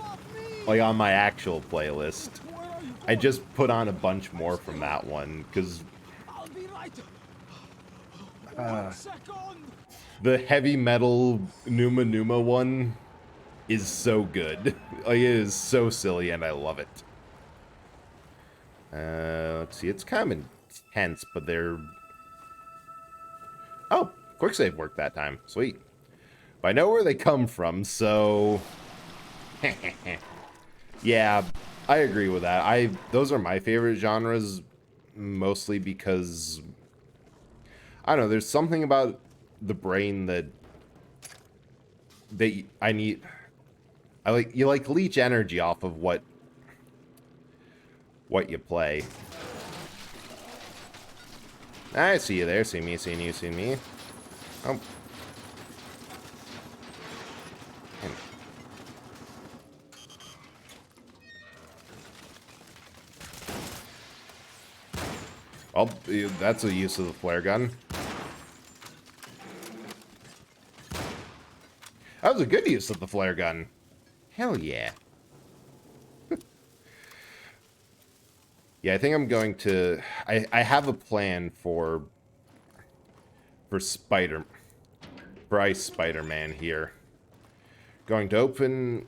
like on my actual playlist. I just put on a bunch more from that one because the heavy metal Numa Numa one is so good. Like, it is so silly and I love it. Let's see, it's kind of intense, but they're... Oh, quick save worked that time. Sweet. But I know where they come from, so... Yeah, I agree with that. Those are my favorite genres, mostly because... I don't know, there's something about the brain that I need... you like leech energy off of what you play. I see you there. See me, seeing you, seeing me. Oh. Oh, that's a use of the flare gun. That was a good use of the flare gun. Hell yeah. Yeah, I think I'm going to... I have a plan for Ice Spider-Man here. Going to open...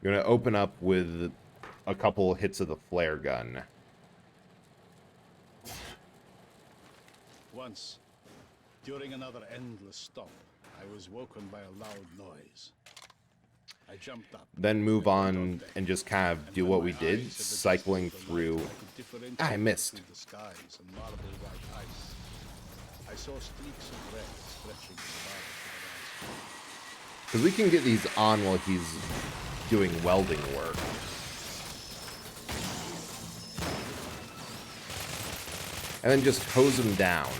going to open up with a couple hits of the flare gun. Once, during another endless stop, I was woken by a loud noise. I jumped up. then move on and just kind of do what we did, cycling through. I missed. The skies and marble white ice. I saw streaks of red stretching in the horizon. Because we can get these on while he's doing welding work. And then just hose him down.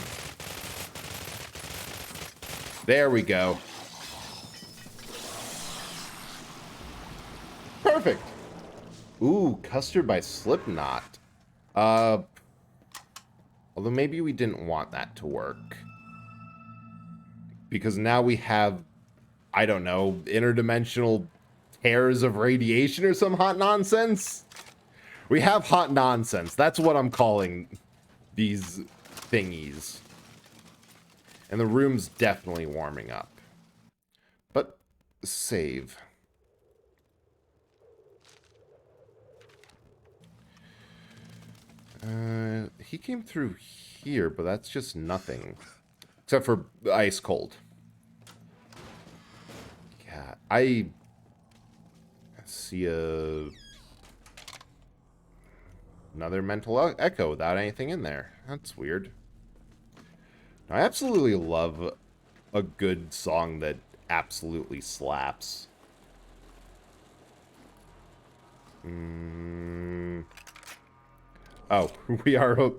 There we go. Perfect. Ooh, custard by Slipknot. Although maybe we didn't want that to work. Because now we have, I don't know, interdimensional tears of radiation or some hot nonsense? We have hot nonsense. That's what I'm calling these thingies. And the room's definitely warming up. But save. He came through here, but that's just nothing. Except for ice cold. Yeah, I see another mental echo without anything in there. That's weird. I absolutely love a good song that absolutely slaps. Oh, we are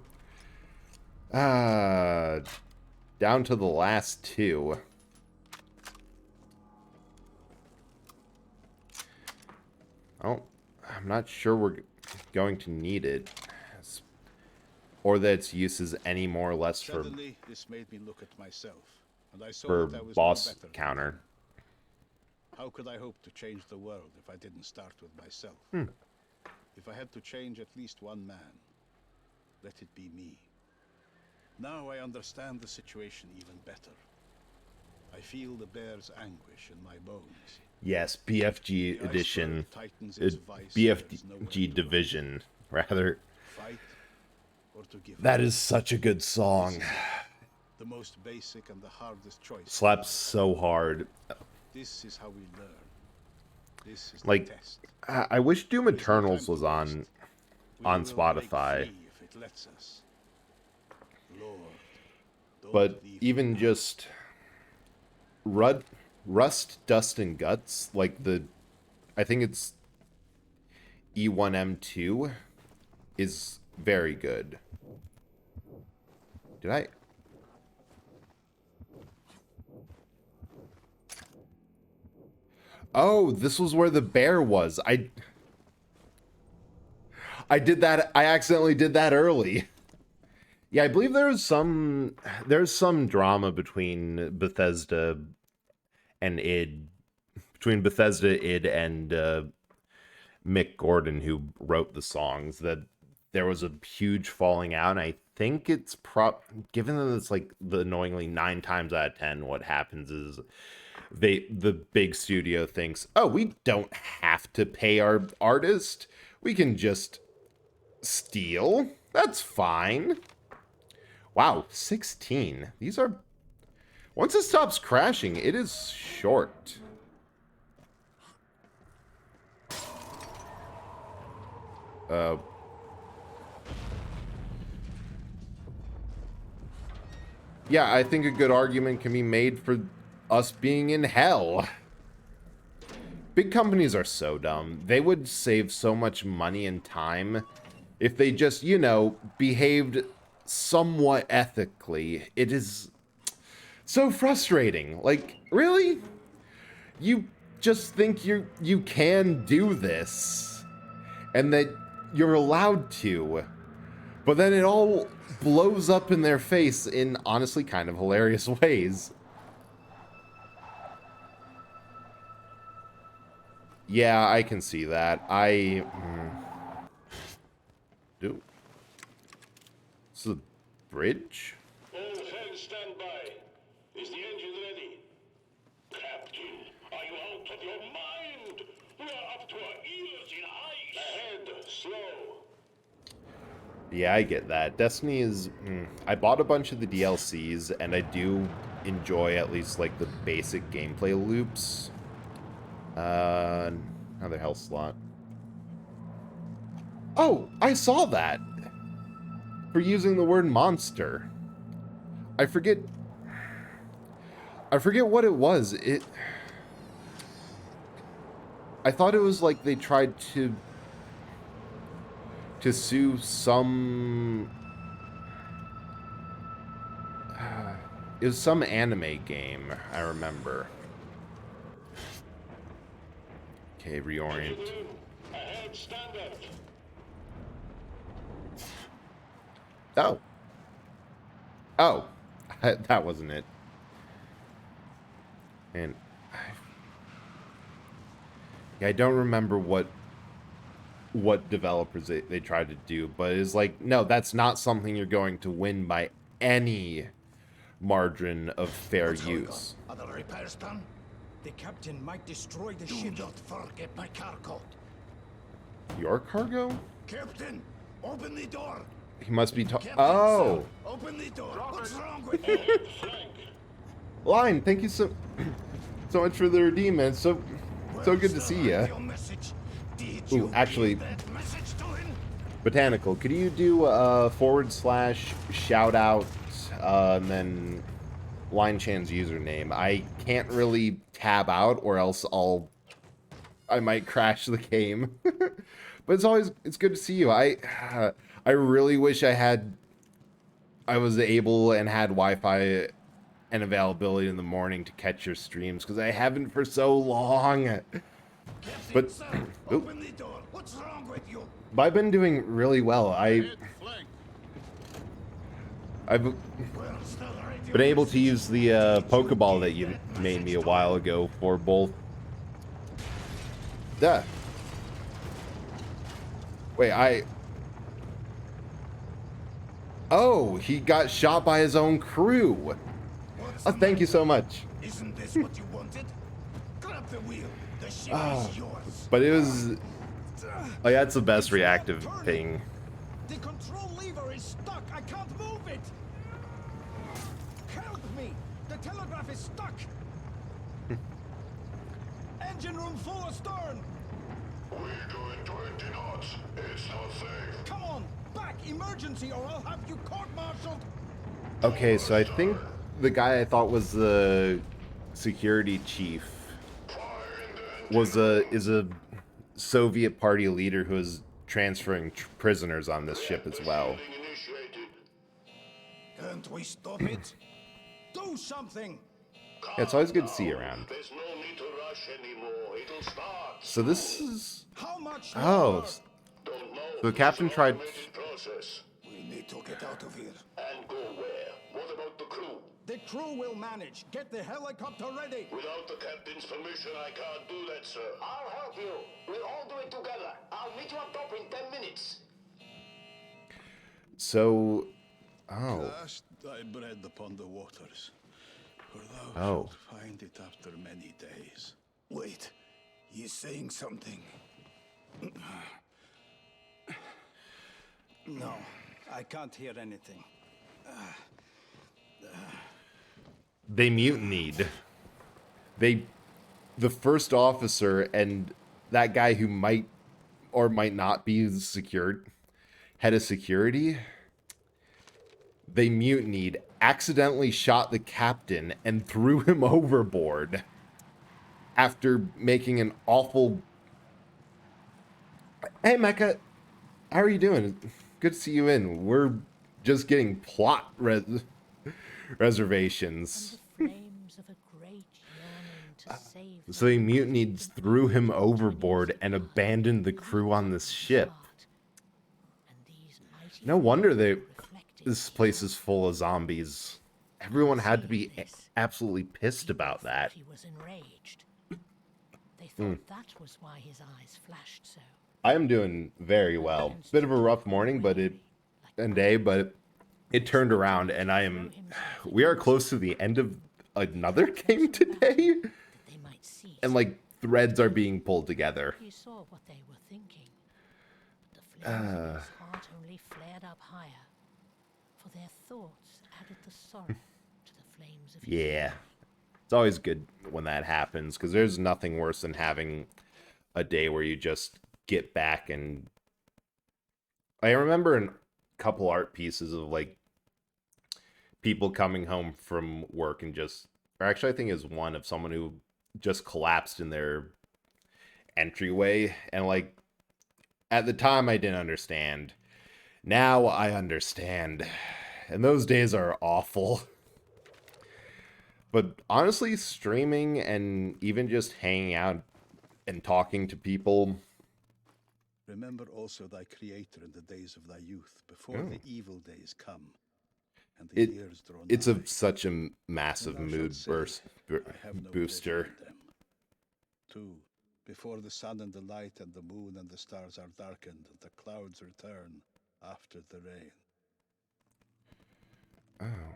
down to the last two. Oh, I'm not sure we're going to need it. Or that its use is any more or less for, Suddenly, this made me look at myself, and I saw for that I was no boss better. counter. How could I hope to change the world if I didn't start with myself? If I had to change at least one man, let it be me. Now I understand the situation even better. I feel the bear's anguish in my bones. Yes, BFG The edition. iceberg tightens its vice, there's nowhere to BFG run. division, rather. Fight or to give That up. is such a good song. The most basic and the hardest choice. Slaps so hard. This is how we learn. This is Like, the test. I wish Doom There is no Eternals time was to on waste. We on will break Spotify. free if it lets us. Lord, don't But leave even me. just Rust, Dust, and Guts, like I think it's E1M2, is very good. Did I? Oh, this was where the bear was. I did that. I accidentally did that early. Yeah, I believe there's some drama between Bethesda and id, between Bethesda, id, and Mick Gordon, who wrote the songs, that there was a huge falling out. And I think it's given that it's like the annoyingly 9 times out of 10, what happens is the big studio thinks, oh, we don't have to pay our artist. We can just steal. That's fine. Wow, 16. These are... Once it stops crashing, it is short. Yeah, I think a good argument can be made for us being in hell. Big companies are so dumb. They would save so much money and time if they just, you know, behaved somewhat ethically. It is so frustrating. Like, really? You just think you can do this and that you're allowed to, but then it all blows up in their face in honestly kind of hilarious ways. Yeah, I can see that. Do. This is a bridge? All hands stand by. Is the engine ready? Captain, are you out of your mind? We are up to our ears in ice. Ahead, slow. Yeah, I get that. Destiny is... I bought a bunch of the DLCs, and I do enjoy at least, like, the basic gameplay loops. Another health slot. Oh, I saw that! For using the word monster. I forget what it was. I thought it was like they tried to sue some... it was some anime game, I remember. Okay, reorient. Ahead, standard. Oh. Oh. That wasn't it. And yeah, I don't remember what developers they tried to do, but it's like, no, that's not something you're going to win by any margin of fair use. Are the repairs done? The captain might destroy the ship. Do not forget my cargo. Your cargo? Captain, open the door. He must be Captain, oh! sir, open the door. What's wrong with Ahead, you? flank. Line, thank you so much for the redeem, man. So good to see ya. Ooh, actually, Botanical, could you do / shout out and then Line Chan's username? I can't really tab out, or else I might crash the game. But it's good to see you. I really wish I was able and had Wi-Fi and availability in the morning to catch your streams, because I haven't for so long. But Open the door. What's wrong with you? I've been doing really well. I've been able to use the Pokeball that you made me a while ago for both. Duh. Wait, oh, he got shot by his own crew. Oh, thank you so much. Isn't this what you wanted? Grab the wheel. The ship is yours. But it was... Oh, yeah, that's the best reactive thing. The control lever is stuck. I can't move it. Help me. The telegraph is stuck. Engine room full astern. We're doing 20 knots. It's not safe. Come on, back. Emergency, or I'll have you court-martialed. Okay, so I think the guy I thought was the security chief is a Soviet party leader who is transferring prisoners on this ship as well. Can't we stop it? Do something. Yeah, it's always good to see you around. There's no need to rush anymore. It'll start. So this is... How much Oh, longer? Don't know. so the captain tried... Process. We need to get out of here. And go where? What about the crew? The crew will manage. Get the helicopter ready. Without the captain's permission, I can't do that, sir. I'll help you. We'll all do it together. I'll meet you up top in 10 minutes. So... Oh. Cast thy bread upon the waters, for thou Oh. shalt find it after many days. Wait. He's saying something. No, I can't hear anything. They mutinied. The first officer and that guy who might or might not be head of security, they mutinied, accidentally shot the captain, and threw him overboard after making an awful... Hey, Mecca, how are you doing? Good to see you in. We're just getting plot reservations. And the flames of a great yearning to save So they mutinied, threw him overboard, and abandoned the crew on this ship. and these mighty No wonder reflecting this place is full of zombies. Everyone had to be absolutely pissed about that. He was enraged. They thought that was why his eyes flashed so. I am doing very well. Bit of a rough morning, but it turned around, and we are close to the end of another game today, They might cease. and like threads are being pulled together. He saw what they were thinking. But the flames in his heart only flared up higher, for their thoughts added the sorrow to the flames of his Yeah. It's always good when that happens, because there's nothing worse than having a day where you just get back and... I remember a couple art pieces of, like, people coming home from work and just... Or actually, I think it was one of someone who just collapsed in their entryway. And, like, at the time, I didn't understand. Now I understand. And those days are awful. But honestly, streaming and even just hanging out and talking to people... Remember also thy creator in the days of thy youth, before the evil days come, and the years draw nigh. It's such a massive mood booster. 2. Before the sun and the light and the moon and the stars are darkened, and the clouds return after the rain. Oh.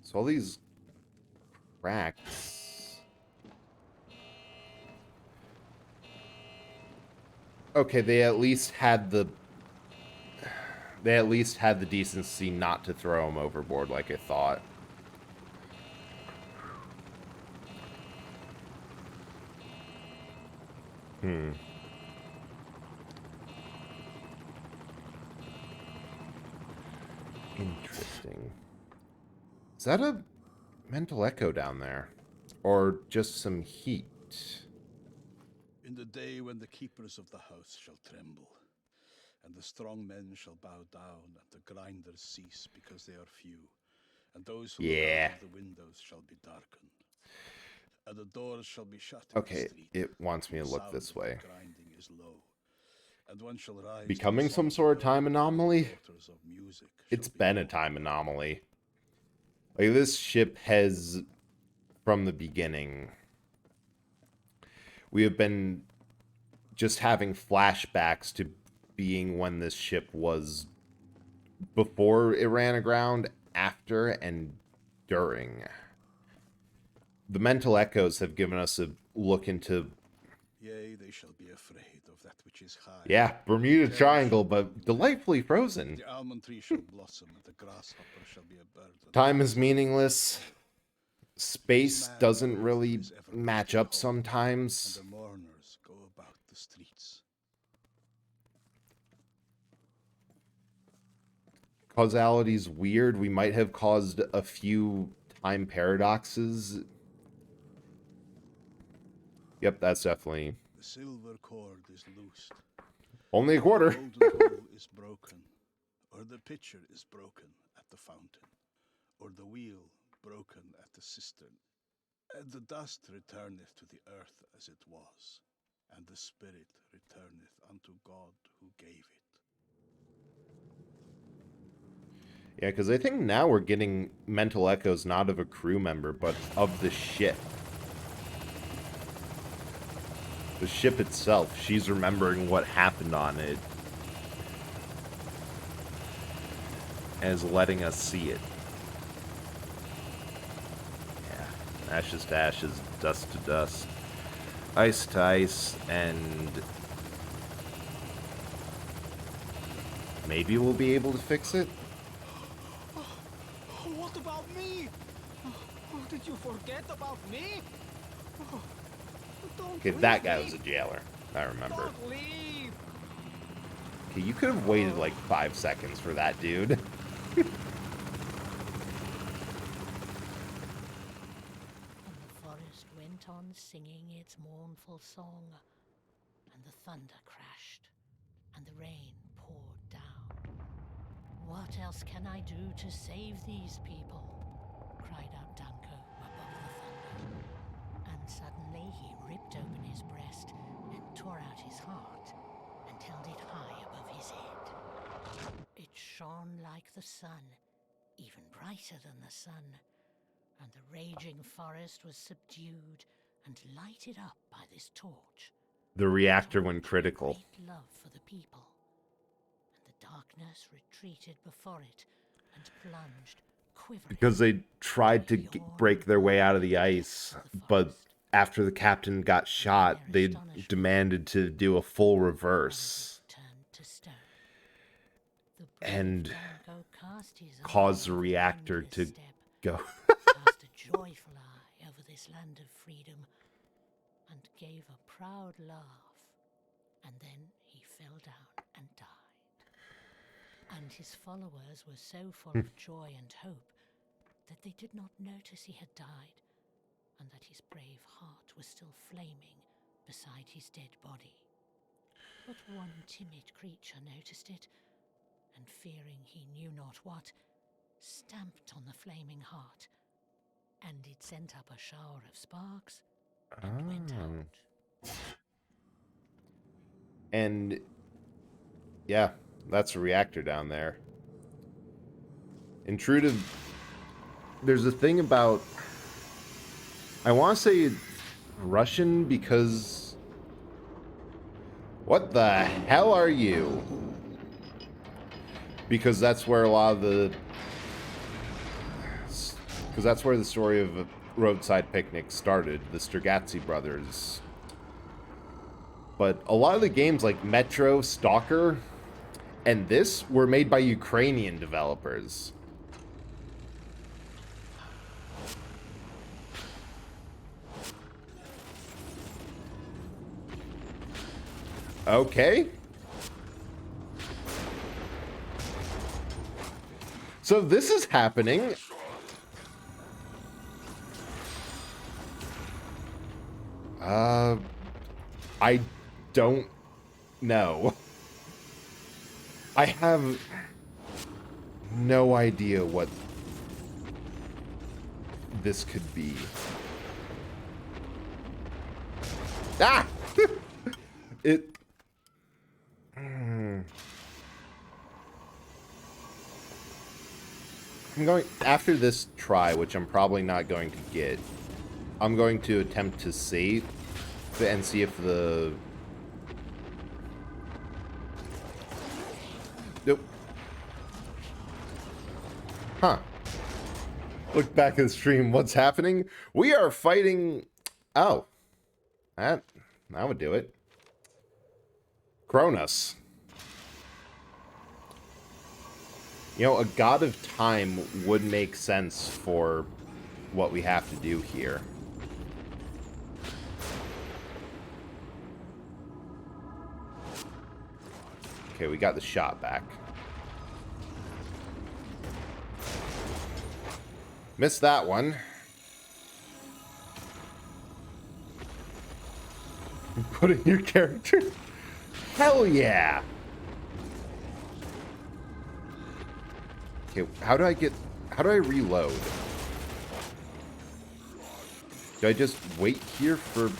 So all these cracks... Okay, they at least had the decency not to throw him overboard like I thought. Interesting. Is that a mental echo down there? Or just some heat? In the day when the keepers of the house shall tremble, and the strong men shall bow down, and the grinders cease because they are few, and those who look out of the windows shall be darkened, and the doors shall be shut. Okay, it wants me to look this way. Grinding is low, and one shall rise. Becoming some sort of time anomaly? It's been a time anomaly. Like, this ship has, from the beginning, we have been just having flashbacks to being when this ship was before it ran aground, after, and during. The mental echoes have given us a look into... Yea, they shall be afraid of that which is high. Yeah, Bermuda Triangle, but delightfully frozen. The almond tree shall blossom, and the grasshopper shall be a bird. Time is meaningless. Space doesn't really match up sometimes. And the mourners go about the streets. Causality's weird. We might have caused a few time paradoxes. Yep, that's definitely... The silver cord is loosed. Only a quarter. The golden hole is broken, or the pitcher is broken at the fountain, or the wheel broken at the cistern, and the dust returneth to the earth as it was, and the spirit returneth unto God who gave it. Yeah, because I think now we're getting mental echoes not of a crew member, but of the ship. The ship itself. She's remembering what happened on it. And is letting us see it. Yeah. Ashes to ashes, dust to dust. Ice to ice, and... maybe we'll be able to fix it? What about me? Did you forget about me? Okay, that guy was a jailer. I remember. Don't leave. Okay, you could have waited like 5 seconds for that, dude. And the forest went on singing its mournful song, and the thunder crashed, and the rain poured down. What else can I do to save these people? Cried out Danko above the thunder. And suddenly he ripped open his breast and tore out his heart and held it high above his head. It shone like the sun, even brighter than the sun, and the raging forest was subdued and lighted up by this torch. The reactor went critical. Great love for the people, and the darkness retreated before it and plunged, quivering. Because they tried to break their way out of the ice, but after the captain got shot, they demanded to do a full reverse and cause the reactor to go. joyful eye over this land of freedom and gave a proud laugh. And then he fell down and died. And his followers were so full of joy and hope that they did not notice he had died, and that his brave heart was still flaming beside his dead body. But one timid creature noticed it, and fearing he knew not what, stamped on the flaming heart, and it sent up a shower of sparks and went out. And yeah, that's a reactor down there. Intrusive. There's a thing about, I want to say Russian because what the hell are you? Because that's where a lot of the, because that's where the story of Roadside Picnic started, the Strgazzi brothers. But a lot of the games like Metro, Stalker, and this were made by Ukrainian developers. Okay. So this is happening. I don't know. I have no idea what this could be. Ah! It... I'm going, after this try, which I'm probably not going to get, I'm going to attempt to save and see if the... Nope. Huh. Look back at the stream. What's happening? We are fighting... Oh. That would do it. Kronos. You know, a god of time would make sense for what we have to do here. Okay, we got the shot back. Missed that one. Put in your character. Hell yeah! Okay, how do I reload? Do I just wait here for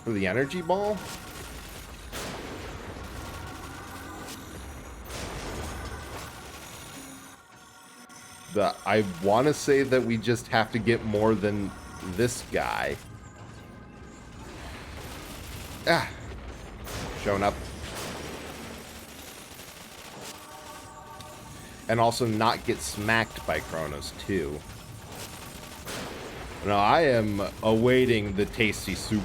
the energy ball? I want to say that we just have to get more than this guy. Ah, showing up. And also not get smacked by Kronos, too. No, I am awaiting the tasty soup.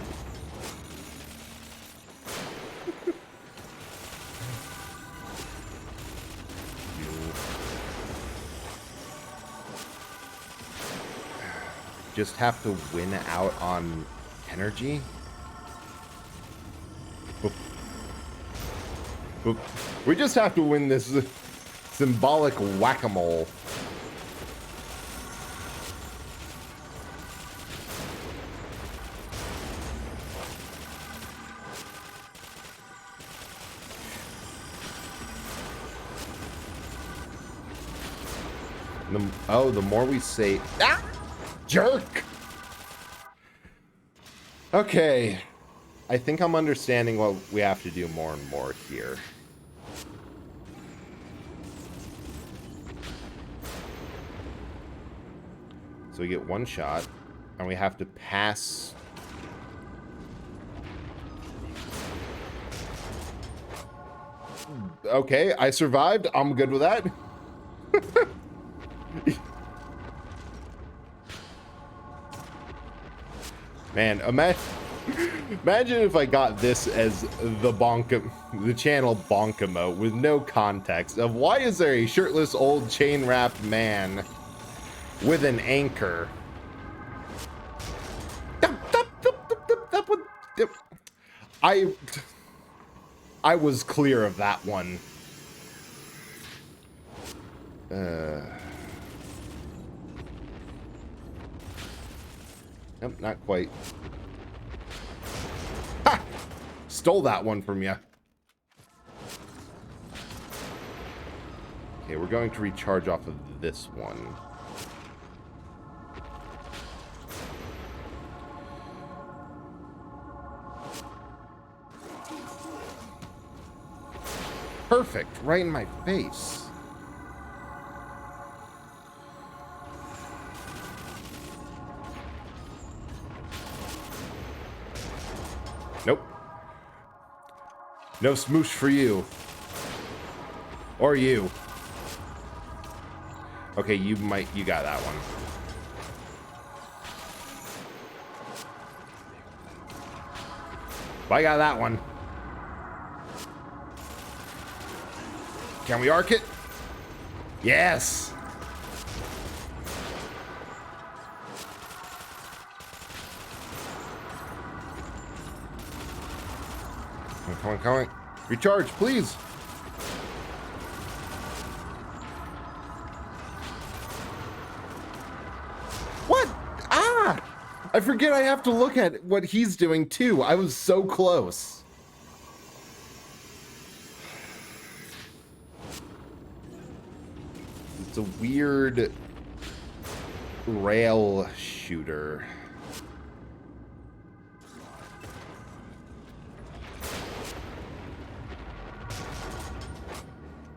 Just have to win out on energy? Boop. Boop. We just have to win this symbolic whack-a-mole. The more we say... Ah! Jerk! Okay. I think I'm understanding what we have to do more and more here. So we get one shot, and we have to pass... Okay, I survived. I'm good with that. Man, Imagine if I got this as the channel bonk emote with no context of why is there a shirtless old chain wrapped man with an anchor. I was clear of that one. Nope, not quite. Ha! Stole that one from you. Okay, we're going to recharge off of this one. Perfect, right in my face. Nope. No smoosh for you. Or you. Okay, you got that one. I got that one. Can we arc it? Yes. Come on, come on. Recharge, please. What? Ah! I forget I have to look at what he's doing too. I was so close. It's a weird rail shooter.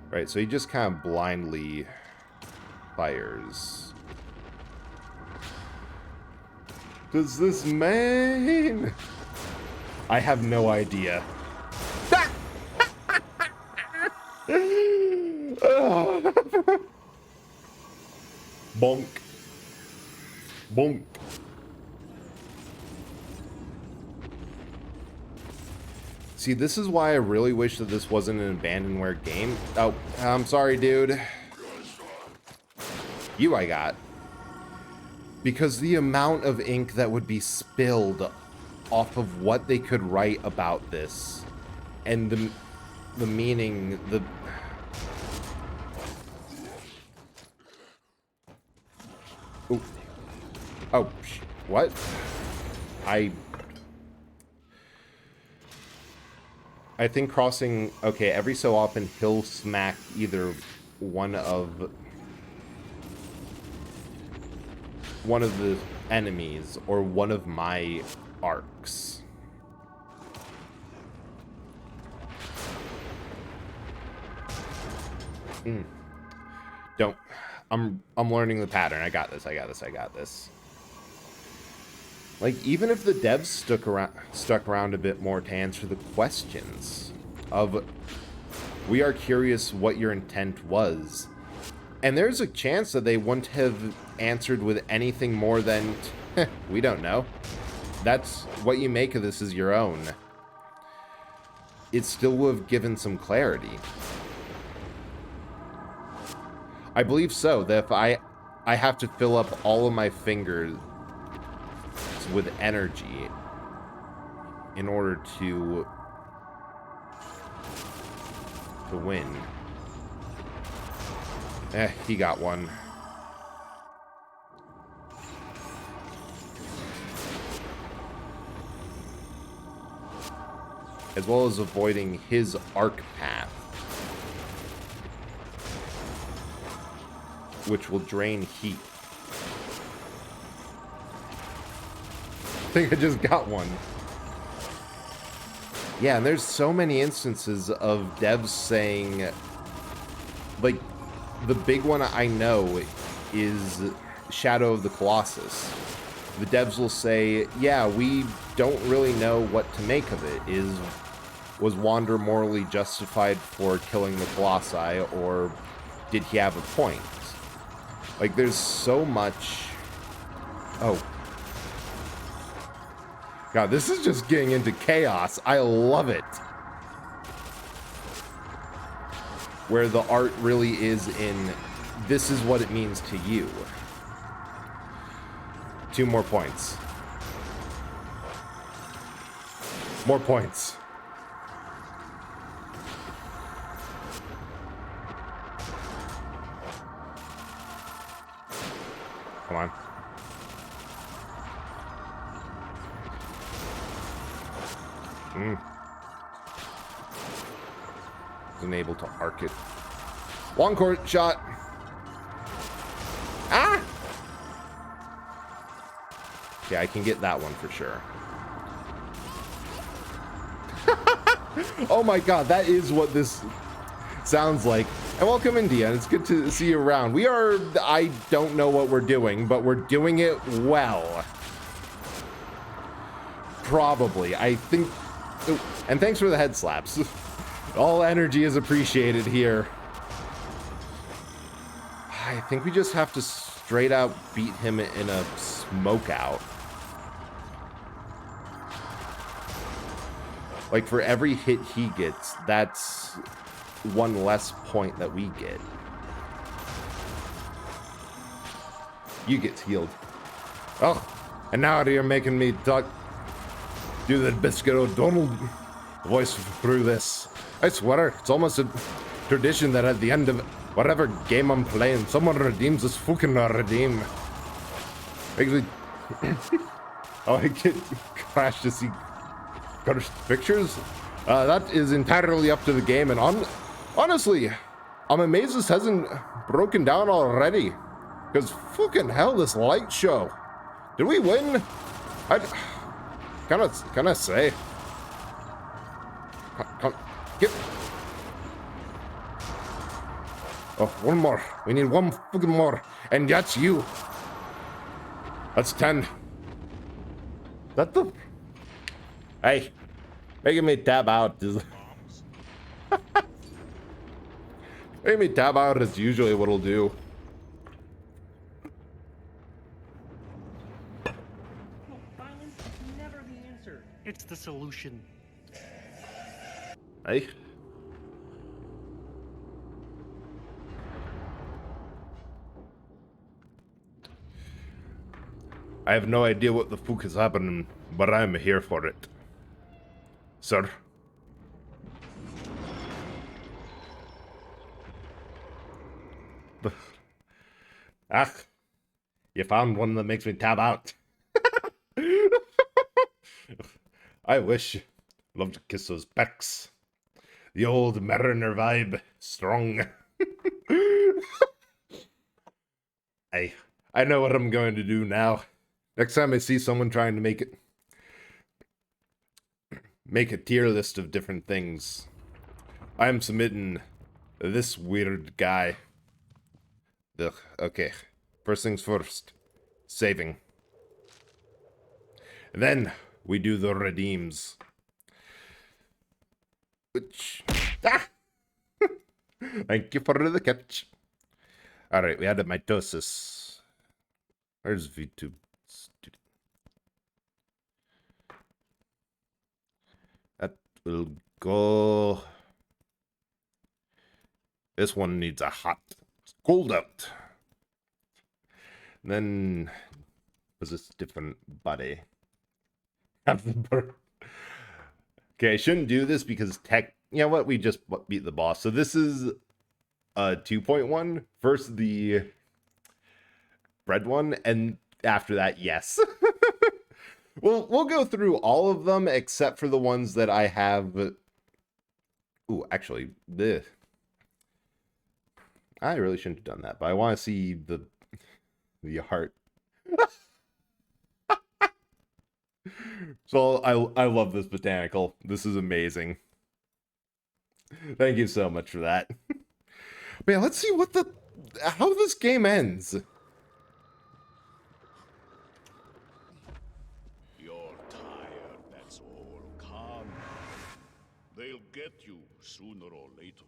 Right, so he just kind of blindly fires. Does this mean? I have no idea. Bonk. Bonk. See, this is why I really wish that this wasn't an abandonware game. Oh, I'm sorry, dude. You I got. Because the amount of ink that would be spilled off of what they could write about this. And the meaning, the... Ooh. Oh, what? I think crossing... Okay, every so often he'll smack either one of the enemies or one of my arcs. Don't... I'm learning the pattern. I got this. I got this. I got this. Like, even if the devs stuck around a bit more to answer the questions of, we are curious what your intent was. And there's a chance that they wouldn't have answered with anything more than, we don't know. That's what you make of this is your own. It still would have given some clarity. I believe so, that if I have to fill up all of my fingers with energy in order to win. He got one. As well as avoiding his arc path, which will drain heat. I think I just got one. Yeah, and there's so many instances of devs saying, like, the big one I know is Shadow of the Colossus. The devs will say, yeah, we don't really know what to make of it. Was Wander morally justified for killing the Colossi, or did he have a point? Like, there's so much... Oh. God, this is just getting into chaos. I love it. Where the art really is in, this is what it means to you. 2 more points. More points. Come on. Wasn't able to arc it. Long court shot. Ah! Yeah, I can get that one for sure. Oh my god, that is what this sounds like. And welcome, India. It's good to see you around. We are, I don't know what we're doing, but we're doing it well. Probably. I think, and thanks for the head slaps. All energy is appreciated here. I think we just have to straight out beat him in a smoke out. Like, for every hit he gets, that's 1 less point that we get. You get healed. Oh, and now you're making me talk, do the Biscuit O'Donnell voice through this. I swear, it's almost a tradition that at the end of whatever game I'm playing, someone redeems this fucking redeem. Actually, oh, I get crashed to see cursed pictures. That is entirely up to the game, and honestly, I'm amazed this hasn't broken down already. Because fucking hell, this light show. Did we win? Can I say? Get. Oh, 1 more. We need 1 fucking more. And that's you. That's 10. That the... Hey. Making me tab out is... Making me tab out is usually what it'll do. No, violence is never the answer. It's the solution. Hey. I have no idea what the fuck is happening, but I'm here for it. Sir. Ah, you found one that makes me tab out. I wish. Love to kiss those pecs. The old mariner vibe. Strong. I know what I'm going to do now. Next time I see someone trying to make a tier list of different things, I am submitting this weird guy. Ugh, okay. First things first. Saving. Then we do the redeems. Which... Ah! Thank you for the catch. Alright, we had a mitosis. Where's V2? That will go... This one needs a hot... It's cold out. Then... Was this different body? Have the bird. Okay, I shouldn't do this because you know what? We just beat the boss. So this is 2.1. First the bread one, and after that, yes. We'll go through all of them except for the ones that I have. Ooh, actually, I really shouldn't have done that, but I want to see the heart. So I love this botanical. This is amazing. Thank you so much for that. But yeah, let's see how this game ends. You're tired, that's all. Calm. They'll get you sooner or later.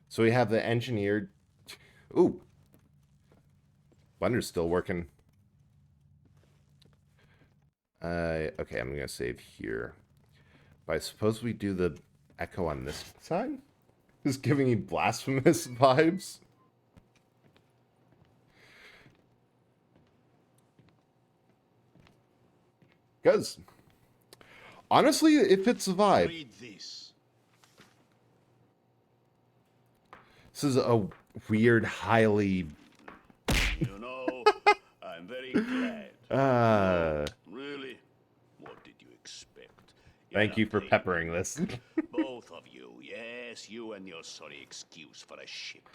So we have the engineered. Ooh. Blender's still working. Okay, I'm gonna save here. But I suppose we do the echo on this side? Just giving you blasphemous vibes. Because, honestly, it fits the vibe. Read this. This is a weird, highly... You know, I'm very glad. Really? What did you expect? Thank you for peppering this. Both of you. Yes, you and your sorry excuse for a ship.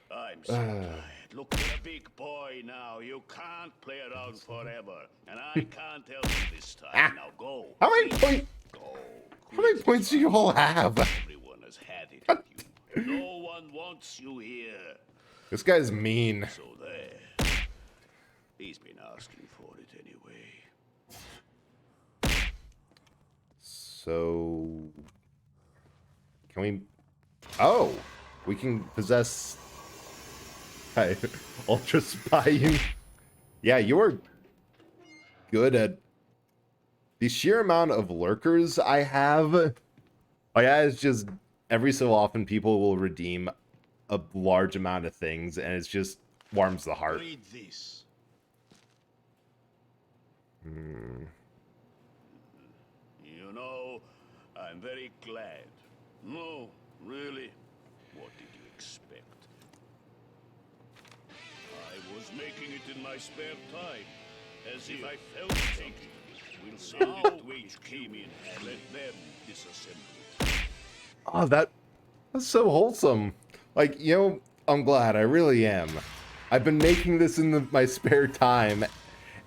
I'm so tired. Look, you're a big boy now. You can't play around forever. And I can't help you this time. Now go. How many points? Go. How many points do you all have? Everyone has had it with you. No one wants you here. This guy's mean. So there. He's been asking for it anyway. So... Can we... Oh! We can possess... Hi. Ultra spying. Yeah, you're good at... The sheer amount of lurkers I have... Oh yeah, it's just... Every so often people will redeem a large amount of things, and it's just warms the heart. Read this. You know, I'm very glad. No, really. What did you expect? I was making it in my spare time, as if I felt something. We'll send it to HQ and let them disassemble it. Oh, that's so wholesome. Like, you know, I'm glad. I really am. I've been making this in my spare time,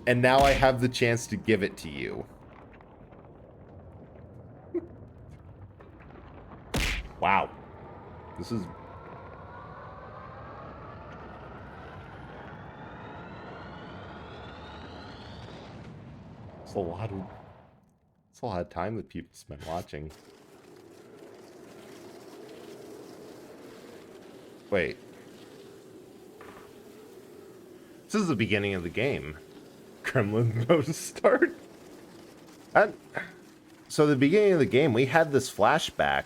and now I have the chance to give it to you. Wow. This is... It's a lot of time that people spend watching. Wait. This is the beginning of the game. Gremlin mode start. So the beginning of the game, we had this flashback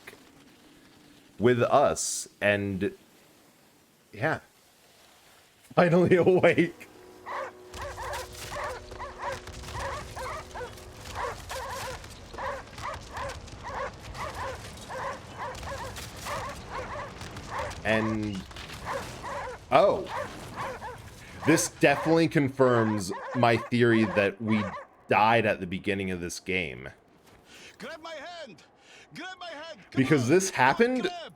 with us, and yeah, finally awake. And oh, this definitely confirms my theory that we died at the beginning of this game. Grab my hand. Grab my hand. Come Because on. this happened, Grab.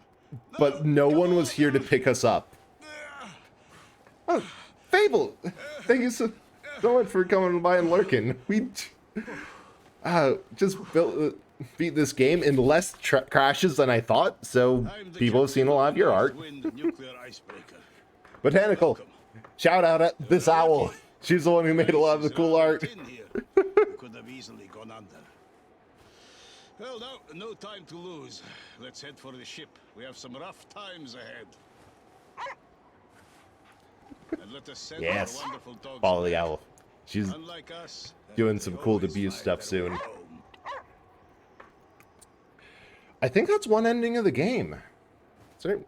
but no one was here to pick us up. Oh, Fable! Thank you so much for coming by and lurking. We just beat this game in less crashes than I thought, so people have seen a lot of your art. Nuclear icebreaker. Botanical, shout out at this owl. She's the one who made a lot of the cool art. Could have easily gone under. Well, now, no time to lose. Let's head for the ship. We have some rough times ahead. And let us send Yes, our wonderful dogs follow the back. owl. She's Unlike us, doing they some cool always debut find stuff their way soon. home. I think that's one ending of the game. So,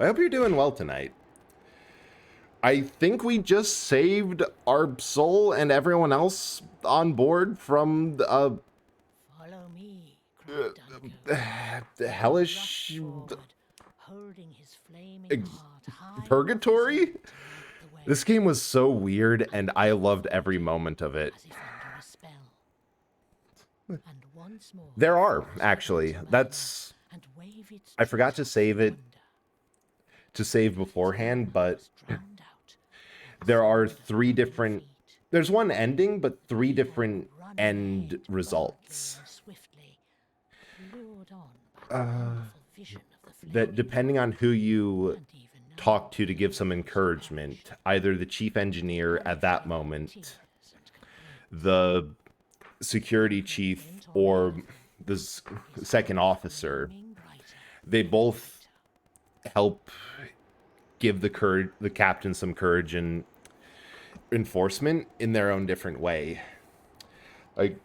I hope you're doing well tonight. I think we just saved our soul and everyone else on board from Follow me, cried Duncan. the hellish Rushed forward, holding his flaming heart high purgatory. above his head, the way This game was so weird, and I loved every moment of it. as if under a spell. And once more, There are, it was actually. to That's... and wave its I forgot to tree save it, thunder. to save beforehand, but Was drowned out, and there are sound of 3 human different... feet. There's one ending, but 3 different Run end ahead, results. boldly and swiftly, lured on by the wonderful vision of the That flaming depending on who you and even now, talk to give some encouragement, either the chief engineer at that moment, tears and complaints, the security chief, or the second officer, gleaming brighter, they both help give the captain some courage and enforcement in their own different way. Like,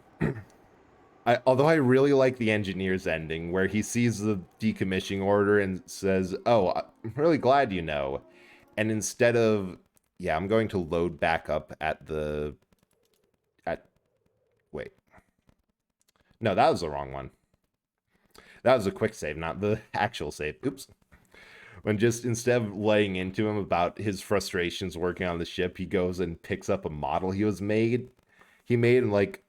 although I really like the engineer's ending, where he sees the decommissioning order and says, "Oh, I'm really glad you know," and instead of, yeah, I'm going to load back up wait, no, that was the wrong one. That was a quick save, not the actual save. Oops. When just instead of laying into him about his frustrations working on the ship, he goes and picks up a model he made and like,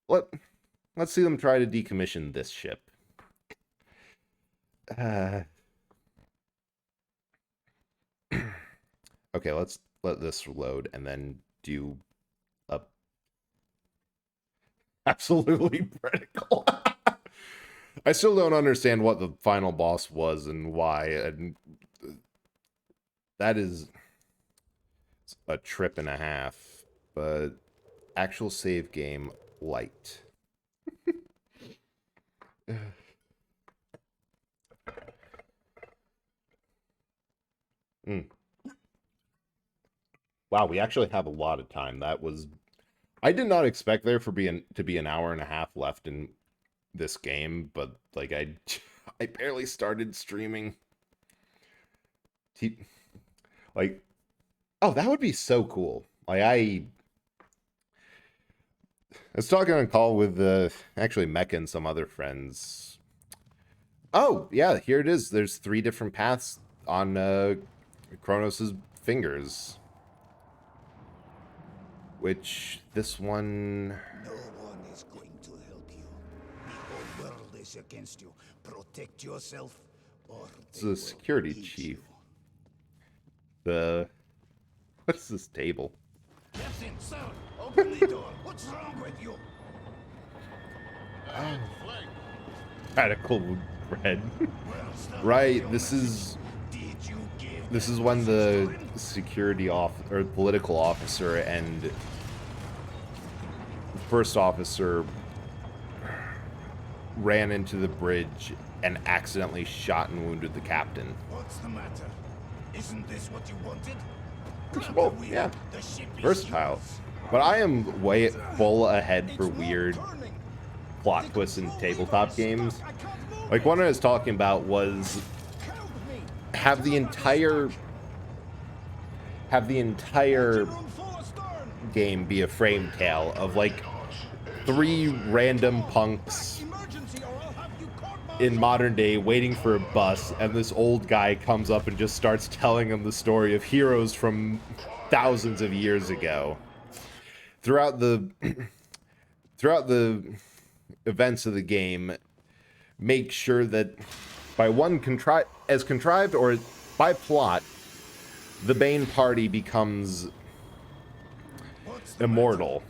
let's see them try to decommission this ship. Okay, let's let this load and then do a absolutely critical. I still don't understand what the final boss was and why, and that is a trip and a half, but actual save game light. Wow, we actually have a lot of time. I did not expect there to be an hour and a half left in this game, but like I barely started streaming. Like, oh, that would be so cool. Like I was talking on call with actually Mecca and some other friends. Oh, yeah, here it is. There's 3 different paths on Kronos's fingers. Which this one, No one is going to help you. The whole world is against you. Protect yourself, or it's the security chief. What is this table? Captain, sir, open the door. What's wrong with you? Radical red. Right, this is when the security or political officer and first officer ran into the bridge and accidentally shot and wounded the captain. What's the matter? Isn't this what you wanted? Well, yeah, versatile. But I am way full ahead for weird plot twists in tabletop games. Like, one I was talking about was have the entire game be a frame tale of like 3 random punks in modern day waiting for a bus, and this old guy comes up and just starts telling them the story of heroes from thousands of years ago. Throughout the events of the game, make sure that by contrived or by plot, the main party becomes immortal.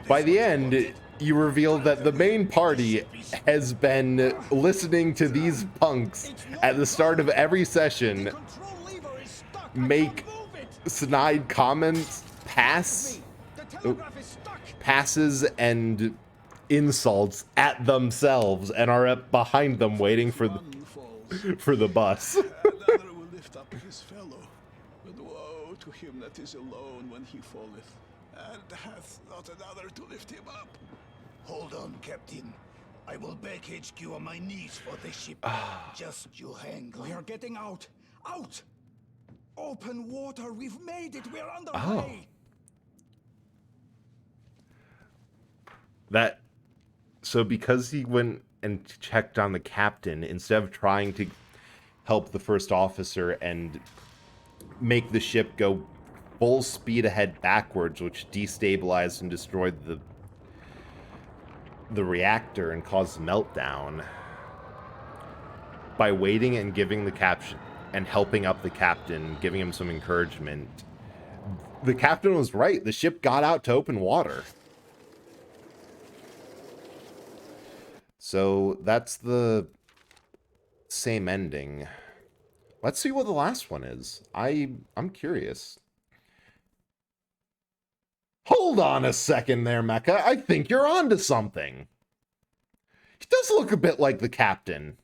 By the end, you reveal that the main party has been listening to these punks at the start of every session make snide comments, passes and insults at themselves, and are up behind them waiting for the bus. Another will lift up his fellow, but woe to him that is alone when he falleth, and hath not another to lift him up. Hold on, Captain. I will beg HQ on my knees for this ship. Just you hang on. We are getting out. Out! Open water. We've made it. We're underway. So because he went and checked on the captain, instead of trying to help the first officer and make the ship go full speed ahead backwards, which destabilized and destroyed the reactor and caused meltdown, by waiting and giving the captain and helping up the captain, giving him some encouragement, the captain was right. The ship got out to open water. So that's the same ending. Let's see what the last one is. I'm curious. Hold on a second there, Mecca. I think you're onto something. He does look a bit like the captain.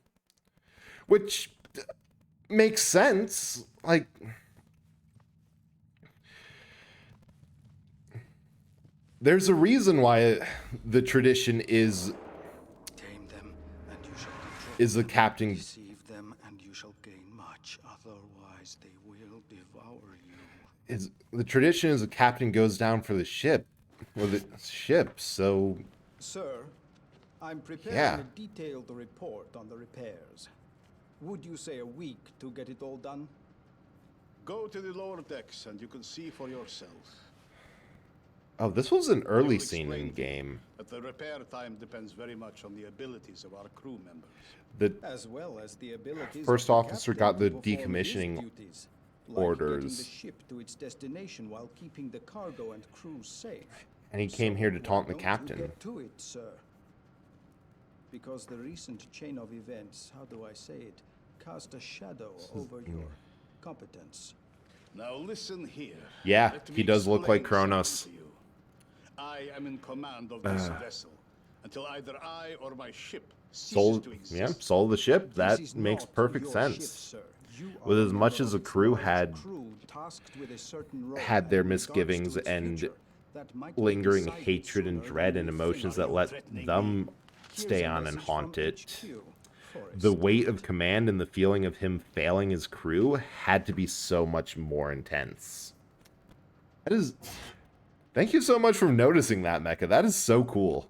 Which makes sense. Like, there's a reason why the tradition is Tame them, and you shall control the them. captain Deceive them, and you shall gain much. Otherwise, they will devour you. is the tradition is the captain goes down for the ship or the ship. So Sir, I'm preparing Yeah. a detailed report on the repairs. Would you say a week to get it all done? Go to the lower decks and you can see for yourself. oh, this was an early will scene in explain game. But the repair time depends very much on the abilities of our crew members. The As well as the abilities First of the officer got captain the to perform his decommissioning duties, like getting orders. the ship to its destination while keeping the cargo and crew safe. And he came here to why taunt the don't you captain. Get to it, sir. Because the recent chain of events, how do I say it, cast a shadow over your competence. Now listen here. Yeah, Let he me does look like explain Kronos. something to you. I am in command of this vessel until either I or my ship ceases Sold, to exist. yeah, sold the ship. That This is makes not perfect your sense. ship, sir. You With are as a much member as of the its crew large had crew tasked with a certain role, had their and in regards to misgivings its and future, that might be lingering decided hatred and sooner dread than and you emotions think. that let threatening them Here's stay a on and message from haunt it. HQ, Forrest. The weight of command and the feeling of him failing his crew had to be so much more intense. That is... Thank you so much for noticing that, Mecha. That is so cool.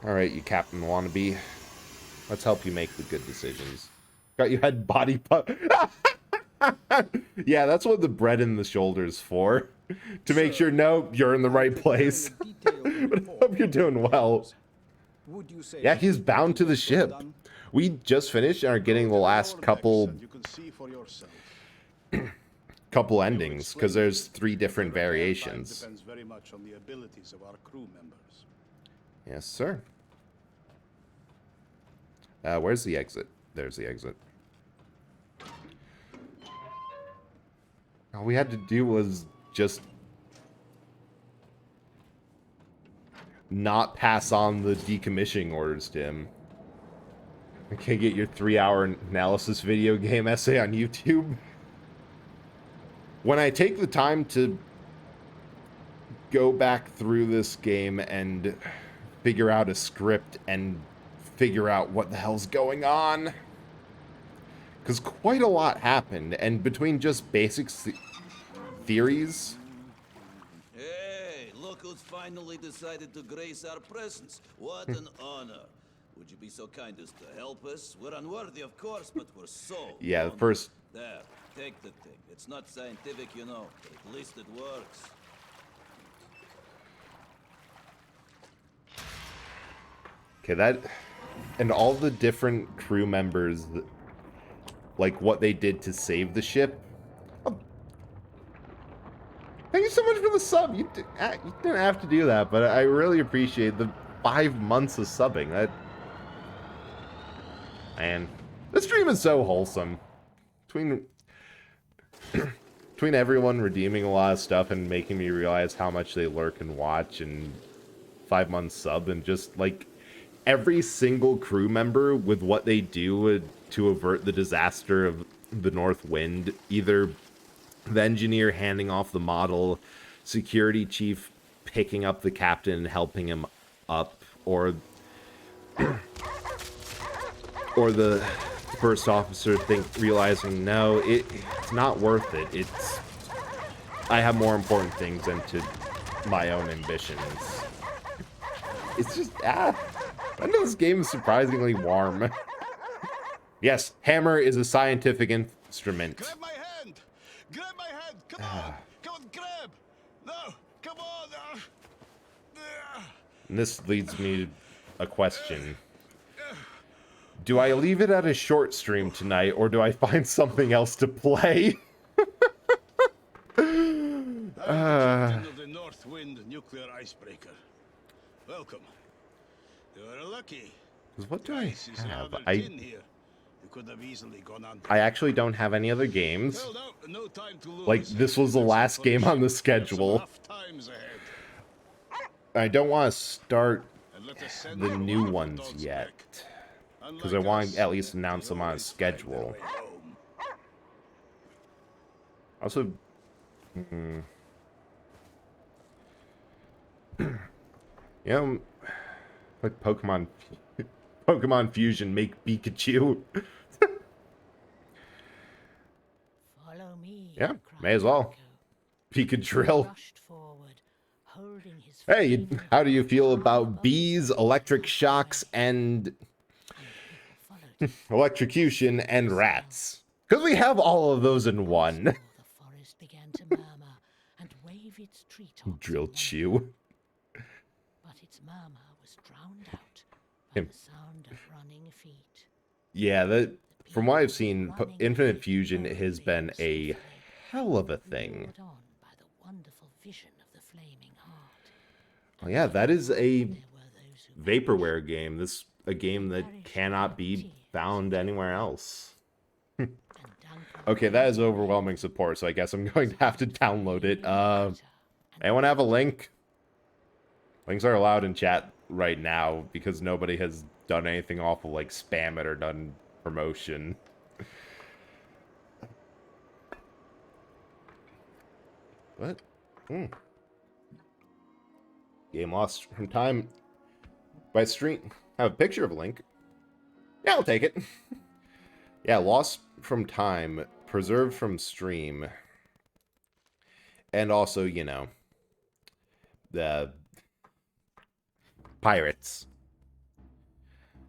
Alright, you Captain Wannabe. Let's help you make the good decisions. Got you had body yeah, that's what the bread in the shoulder's for. To make sure, no, you're in the right place. But I hope you're doing well. Would you say Yeah, a he's week bound to the get it all ship. done? We just finished and are getting the Go to last lower decks couple and you can see for yourself. endings, because there's 3 different The repair time variations. depends very much on the abilities of our crew members. Yes, sir. Where's the exit? There's the exit. All we had to do was just not pass on the decommissioning orders to him. Okay, get your 3-hour analysis video game essay on YouTube. When I take the time to go back through this game and figure out a script and figure out what the hell's going on, because quite a lot happened, and between just basic theories... Hey, look who's finally decided to grace our presence. What an honor. Would you be so kind as to help us? We're unworthy, of course, but we're so Yeah, the honored. first... There, take the thing. It's not scientific, you know, but at least it works. Okay, that... And all the different crew members, like, what they did to save the ship. Oh. Thank you so much for the sub. You didn't have to do that, but I really appreciate the 5 months of subbing. That... Man, this stream is so wholesome. Between everyone redeeming a lot of stuff and making me realize how much they lurk and watch, and 5 months sub, and just, like, every single crew member with what they do to avert the disaster of the North Wind, either the engineer handing off the model, security chief picking up the captain and helping him up, or the first officer realizing, no, it's not worth it. I have more important things than my own ambitions. It's just, I know this game is surprisingly warm. Yes, hammer is a scientific instrument. Grab my hand! Grab my hand! Come on! Come on, grab! No! Come on! And this leads me to a question. Do I leave it at a short stream tonight, or do I find something else to play? I'm the captain of the North Wind nuclear icebreaker. Welcome. You are lucky. 'Cause what do I Ice is have? rather thin here. You could have easily gone on. I actually don't have any other games. Well, no time to lose. Like, this was the last game on the schedule. Rough times ahead. I don't want to start And let us send the you new one of ones those yet. back. because I want to at least announce them on a schedule. Also, you know, like Pokemon Fusion make Pikachu. Follow me, Yeah, cried may as well. Draco. Pika Rushed forward, holding his Hey, flaming how do you hand feel high about above his bees, head electric like a shocks, ray. and And people followed him. electrocution and rats? Because we have all of those in Once one. more the forest began to murmur and wave its treetops Drill in wonder. chew. But its murmur was drowned out by Him. the sound of running feet. Yeah, that from what I've seen, Running Infinite feet Fusion followed has the been imp a swiftly, hell of a thing. lured on by the wonderful vision of the flaming heart. Oh yeah, that is a There were those who vaporware game. This a game that cannot be found anywhere else. and Duncan Okay, that is ran overwhelming support, so I guess I'm going to have to download it. and Anyone have a link? Links are allowed in chat right now because nobody has done anything awful like spam it or done promotion. What? Game lost from time by stream. Have a picture of a link. Yeah, I'll take it. Yeah, lost from time, preserved from stream. And also, you know, the pirates.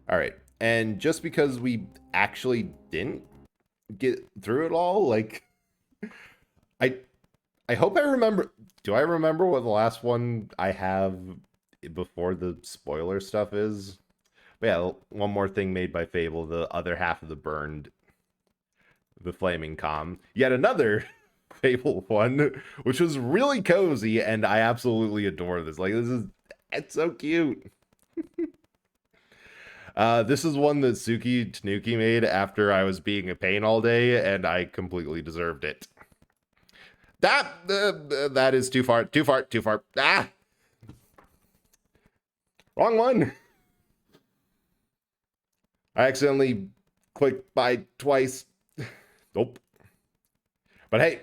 All right. And just because we actually didn't get through it all, like I hope I remember. Do I remember what the last one I have before the spoiler stuff is? But yeah, one more thing made by Fable, the other half of the burned, the flaming calm. Yet another Fable one, which was really cozy, and I absolutely adore this. Like, it's so cute. This is one that Suki Tanuki made after I was being a pain all day, and I completely deserved it. That is too far. Ah! Wrong one. I accidentally clicked buy twice. Nope. But hey,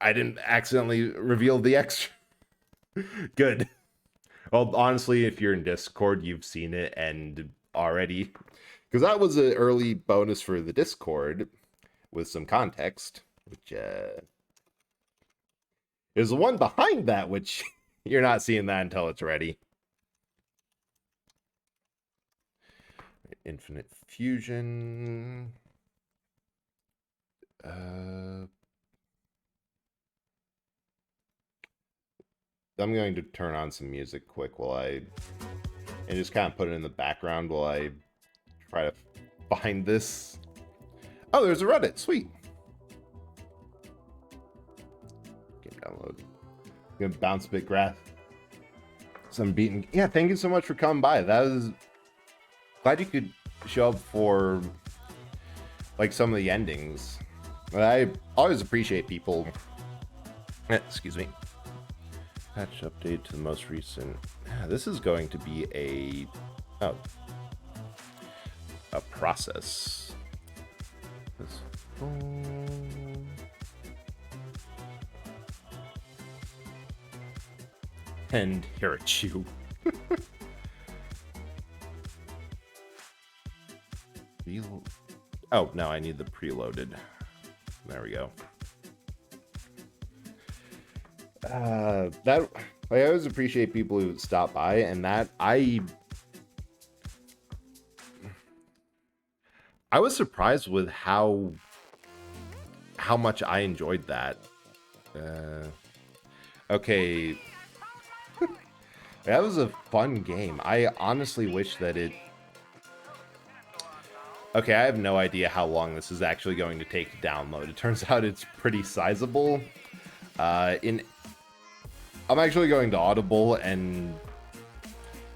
I didn't accidentally reveal the extra. Good. Well, honestly, if you're in Discord, you've seen it and already. Because that was an early bonus for the Discord with some context, which is the one behind that, which you're not seeing that until it's ready. Infinite Fusion. I'm going to turn on some music quick and just kind of put it in the background while I try to find this. Oh, there's a Reddit. Sweet. Game download. I'm gonna bounce a bit grass. Some beaten. Yeah, thank you so much for coming by. That was glad you could show up for like some of the endings. I always appreciate people. Excuse me. Patch update to the most recent. This is going to be a process. And Hirachu. Oh, no, I need the preloaded. There we go. That I always appreciate people who stop by, and that I was surprised with how much I enjoyed that. Okay. That was a fun game. I honestly wish that it... Okay, I have no idea how long this is actually going to take to download. It turns out it's pretty sizable. I'm actually going to Audible and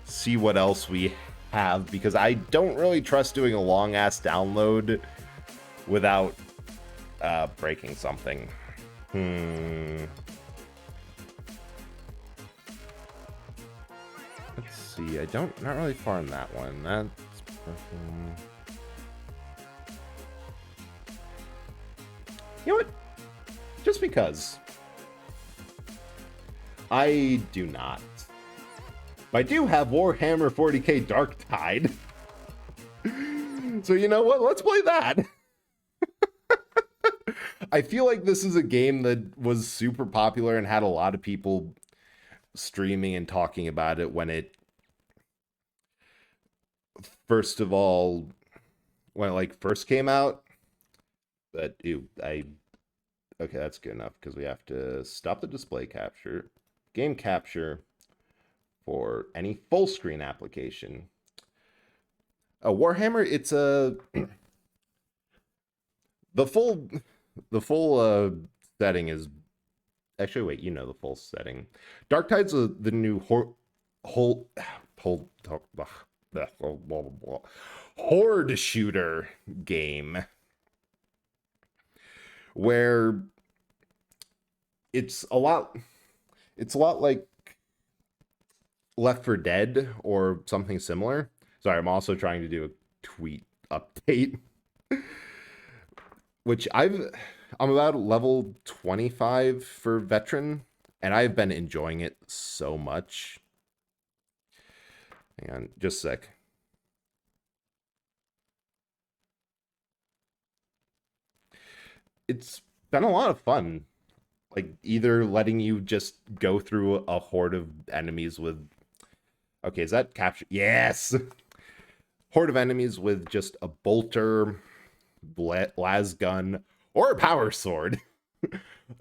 see what else we have, because I don't really trust doing a long-ass download without breaking something. Let's see. Not really far in that one. That's You know what? Just because. I do not. But I do have Warhammer 40k Dark Tide. So you know what? Let's play that. I feel like this is a game that was super popular and had a lot of people streaming and talking about it when it first came out. But okay, that's good enough because we have to stop the display capture, game capture for any full screen application. Warhammer, it's a the full setting is actually, wait, you know the full setting. Dark Tide's the new horde shooter game where it's a lot like Left 4 Dead or something similar. Sorry, I'm also trying to do a tweet update. Which I'm about level 25 for veteran, and I've been enjoying it so much. Hang on, just a sec. It's been a lot of fun. Like, either letting you just go through a horde of enemies with... Okay, is that capture? Yes! Horde of enemies with just a bolter, las gun, or a power sword.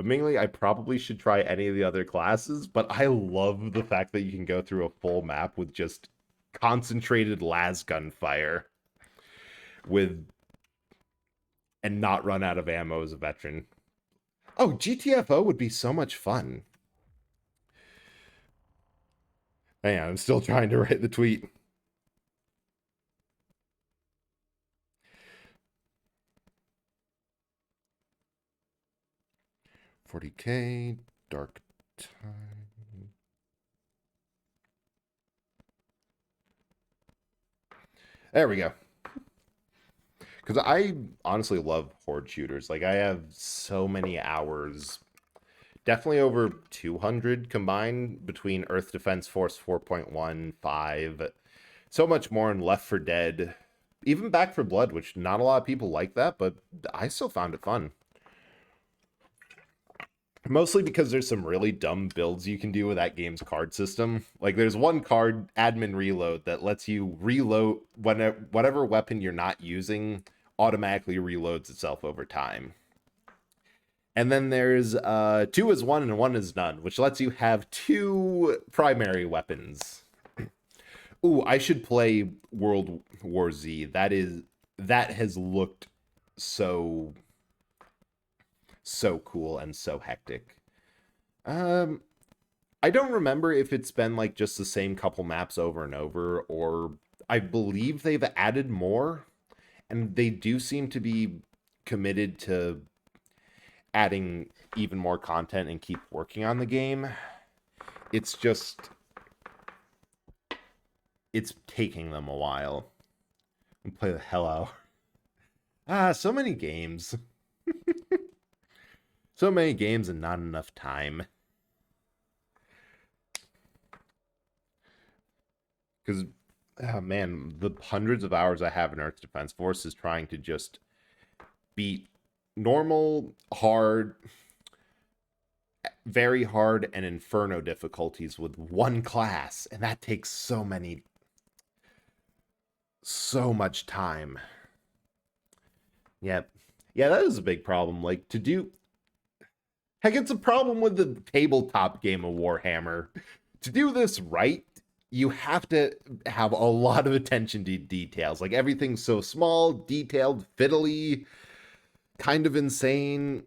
Mainly, I probably should try any of the other classes, but I love the fact that you can go through a full map with just concentrated las gun fire and not run out of ammo as a veteran. Oh, GTFO would be so much fun. Hang on, I'm still trying to write the tweet. $40K, Dark Time. There we go. Because I honestly love horde shooters. Like, I have so many hours, definitely over 200 combined between Earth Defense Force 4.1, 5, so much more in Left 4 Dead, even Back 4 Blood, which not a lot of people like that, but I still found it fun. Mostly because there's some really dumb builds you can do with that game's card system. Like, there's one card, Admin Reload, that lets you reload whatever weapon you're not using automatically reloads itself over time. And then there's 2 is 1 and 1 is none, which lets you have 2 primary weapons. Ooh, I should play World War Z. That has looked so cool and so hectic. I don't remember if it's been like just the same couple maps over and over, or I believe they've added more, and they do seem to be committed to adding even more content and keep working on the game. It's just, it's taking them a while. And play the hell out. So many games. So many games and not enough time. Because, oh man, the hundreds of hours I have in Earth Defense Force is trying to just beat normal, hard, very hard, and Inferno difficulties with one class. And that takes so much time. Yep. Yeah, that is a big problem. Like, to do... Heck, it's a problem with the tabletop game of Warhammer. To do this right, you have to have a lot of attention to details. Like, everything's so small, detailed, fiddly, kind of insane.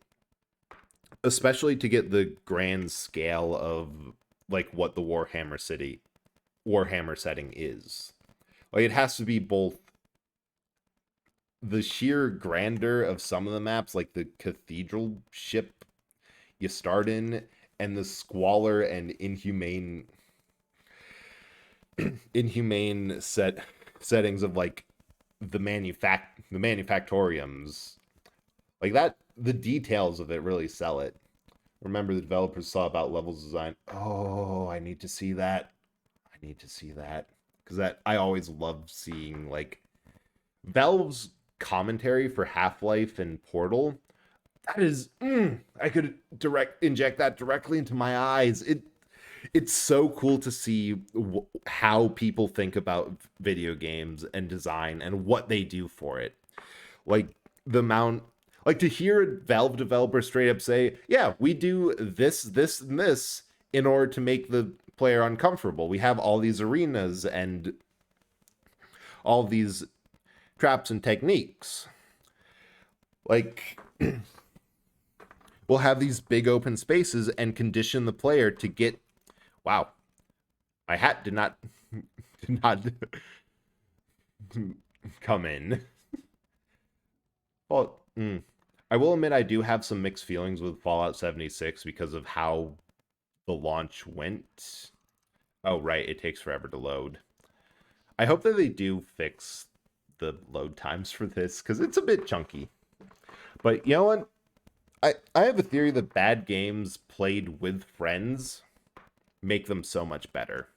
Especially to get the grand scale of, like, what the Warhammer setting is. Like, it has to be both the sheer grandeur of some of the maps, like the cathedral ship you start in, and the squalor and inhumane settings of, like, the manufactoriums. Like that, the details of it really sell it. Remember, the developers saw about levels design. Oh, I need to see that. I need to see that. Because I always love seeing, like, Valve's commentary for Half-Life and Portal. That is, I could inject that directly into my eyes. It's so cool to see how people think about video games and design and what they do for it. Like, the amount... Like, to hear a Valve developer straight up say, yeah, we do this, this, and this in order to make the player uncomfortable. We have all these arenas and all these traps and techniques. Like, we'll have these big open spaces and condition the player to get... Wow. My hat did not come in. Well, I will admit I do have some mixed feelings with Fallout 76 because of how the launch went. Oh, right, it takes forever to load. I hope that they do fix the load times for this, because it's a bit chunky. But you know what? I have a theory that bad games played with friends make them so much better.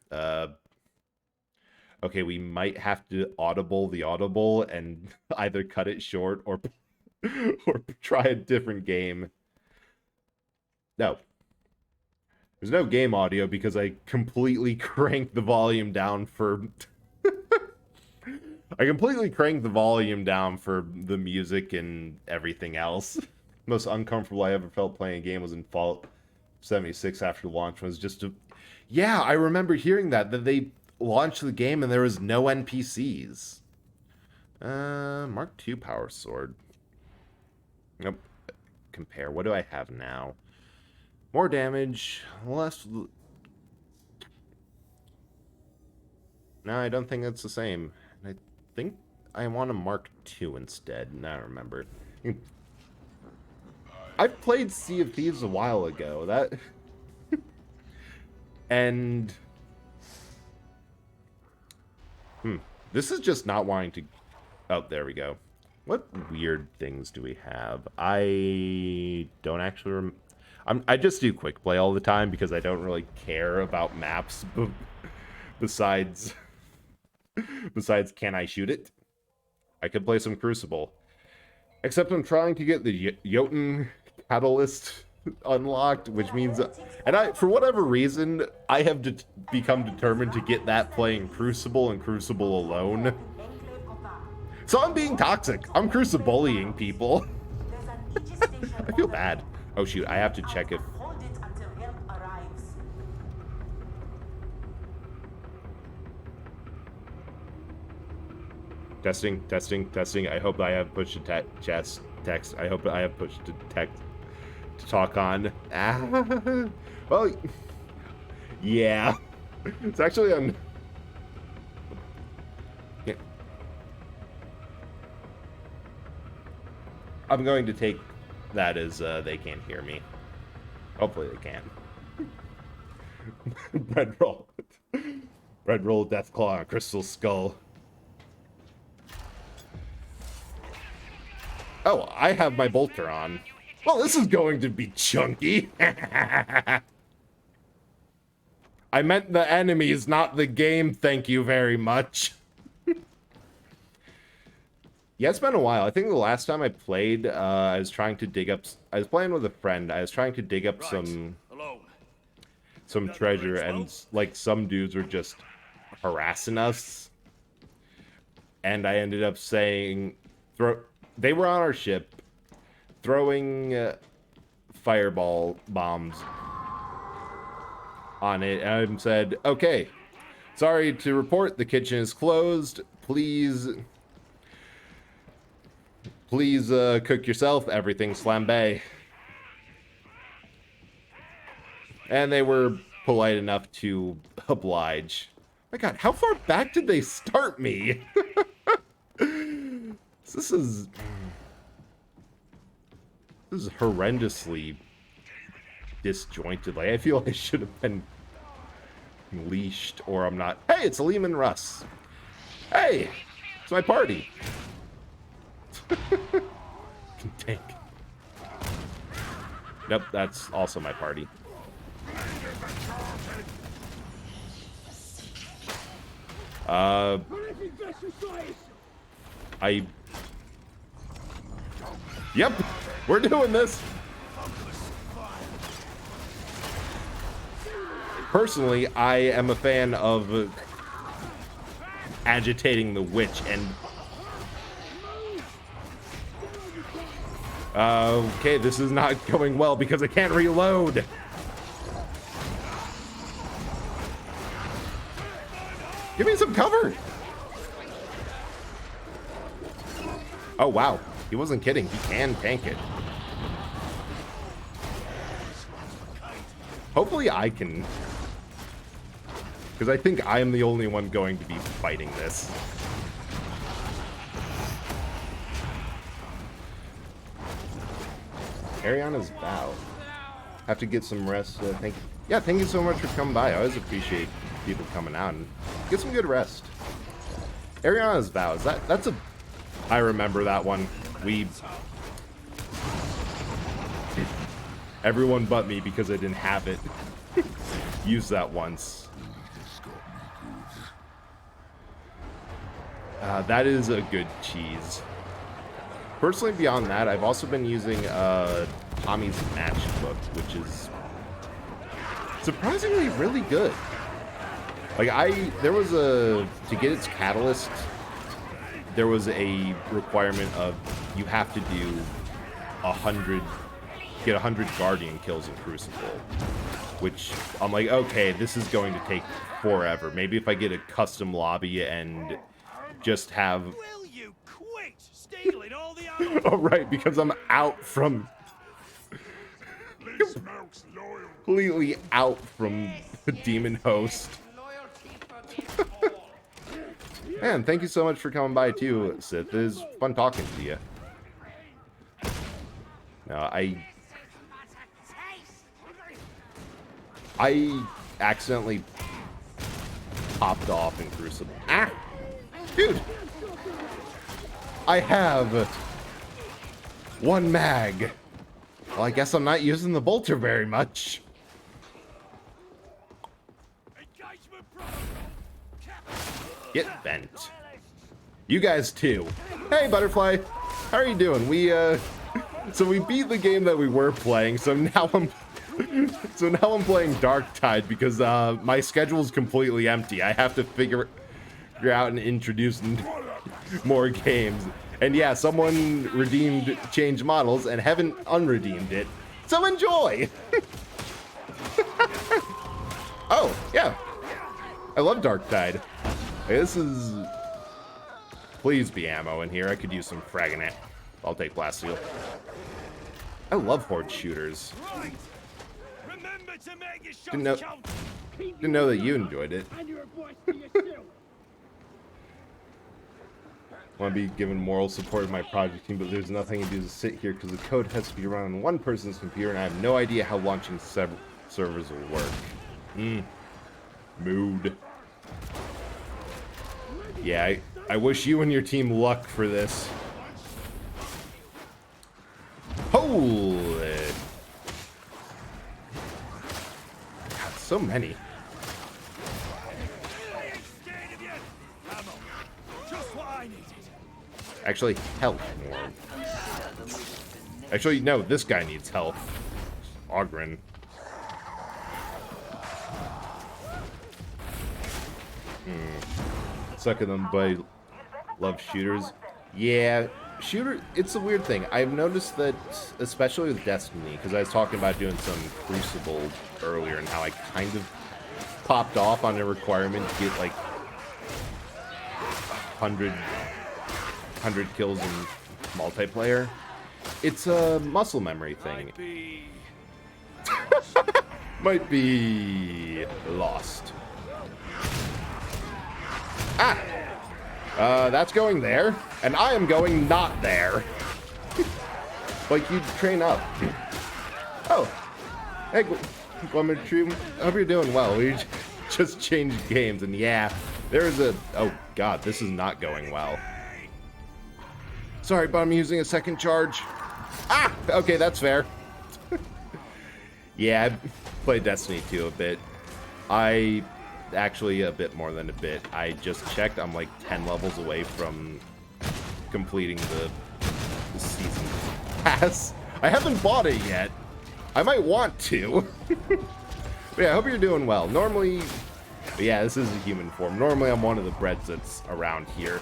Okay, we might have to audible the audible and either cut it short or try a different game. No. There's no game audio because I completely cranked the volume down for... I completely cranked the volume down for the music and everything else. Most uncomfortable I ever felt playing a game was in Fallout 76 after launch. Was just a... Yeah, I remember hearing that they launched the game and there was no NPCs. Mark II power sword. Nope. Compare. What do I have now? More damage, less... No, I don't think that's the same. I think I want a Mark II instead. Now I remember. I played Sea of Thieves a while ago. That... and... This is just not wanting to... Oh, there we go. What weird things do we have? I don't actually... I just do quick play all the time because I don't really care about maps besides can I shoot it? I could play some Crucible. Except I'm trying to get the Jotun Catalyst unlocked, which means... And for whatever reason, I have become determined to get that playing Crucible and Crucible alone. So I'm being toxic. I'm Crucibullying people. I feel bad. Oh shoot, I have to check if... Testing, testing, testing. I hope I have pushed to text. I hope I have pushed to text to talk on. Well, yeah. It's actually on... Yeah. I'm going to take that as they can't hear me. Hopefully they can. Bread roll. Bread roll, Deathclaw, Crystal Skull. Oh, I have my bolter on. Well, this is going to be chunky. I meant the enemies, not the game, thank you very much. Yeah, it's been a while. I think the last time I played, I was trying to dig up... I was playing with a friend. I was trying to dig up some treasure, and, like, some dudes were just harassing us. And I ended up saying... They were on our ship, throwing fireball bombs on it, and I said, okay, sorry to report, the kitchen is closed. Please cook yourself. Everything's flambe. And they were polite enough to oblige. My God, how far back did they start me? This is horrendously disjointed. Like, I feel I should have been leashed, or I'm not. Hey, it's Lehman Russ. Hey, It's my party. Tank. Nope, that's also my party. Yep, we're doing this. Personally, I am a fan of agitating the witch and... okay, this is not going well because I can't reload. Give me some cover. Oh, wow. He wasn't kidding. He can tank it. Hopefully I can... because I think I am the only one going to be fighting this. Ariana's vow. Have to get some rest. Thank you so much for coming by. I always appreciate people coming out and get some good rest. Ariana's vows. That's a... I remember that one. Everyone but me, because I didn't have it. Used that once. That is a good cheese. Personally, beyond that, I've also been using Tommy's Matchbook, which is surprisingly really good. Like, there was to get its catalyst, there was a requirement of you have to do 100 Guardian kills in Crucible, which I'm like, okay, this is going to take forever. Maybe if I get a custom lobby and just have... Will you quit stealing all the ammo? Oh, right, because I'm out from... completely out from the Demon Host. Man, thank you so much for coming by, too, Sith. It is fun talking to you. No, I accidentally popped off in Crucible. Ah! Dude! I have 1 mag. Well, I guess I'm not using the bolter very much. Get bent. You guys too. Hey, Butterfly. How are you doing? So we beat the game that we were playing, so now I'm playing Darktide because my schedule is completely empty. I have to figure out and introduce more games. And yeah, someone redeemed Change Models and haven't unredeemed it. So enjoy! Oh, yeah. I love Darktide. Hey, this is... Please be ammo in here. I could use some Fragonite. I'll take Blast Seal. I love Horde shooters. Didn't know that you enjoyed it. Want to be given moral support in my project team, but there's nothing to do to sit here because the code has to be run on one person's computer, and I have no idea how launching servers will work. Mood. Yeah, I wish you and your team luck for this. Holy! God, so many. Actually, health more. Actually, no, this guy needs health. Ogren. Suck at them, but love shooters. Yeah, it's a weird thing. I've noticed that, especially with Destiny, because I was talking about doing some Crucible earlier and how I kind of popped off on a requirement to get like 100 kills in multiplayer. It's a muscle memory thing. Might be lost. Ah! That's going there, and I am going not there. Like, you train up. Oh. Hey, Glimmertree, I hope you're doing well. We just changed games, and yeah, there is a... Oh, God, this is not going well. Sorry, but I'm using a second charge. Ah! Okay, that's fair. Yeah, I played Destiny 2 a bit. Actually, a bit more than a bit. I just checked. I'm like 10 levels away from completing the season pass. I haven't bought it yet. I might want to. But yeah, I hope you're doing well. Normally, but yeah, this is a human form. Normally, I'm one of the breads that's around here.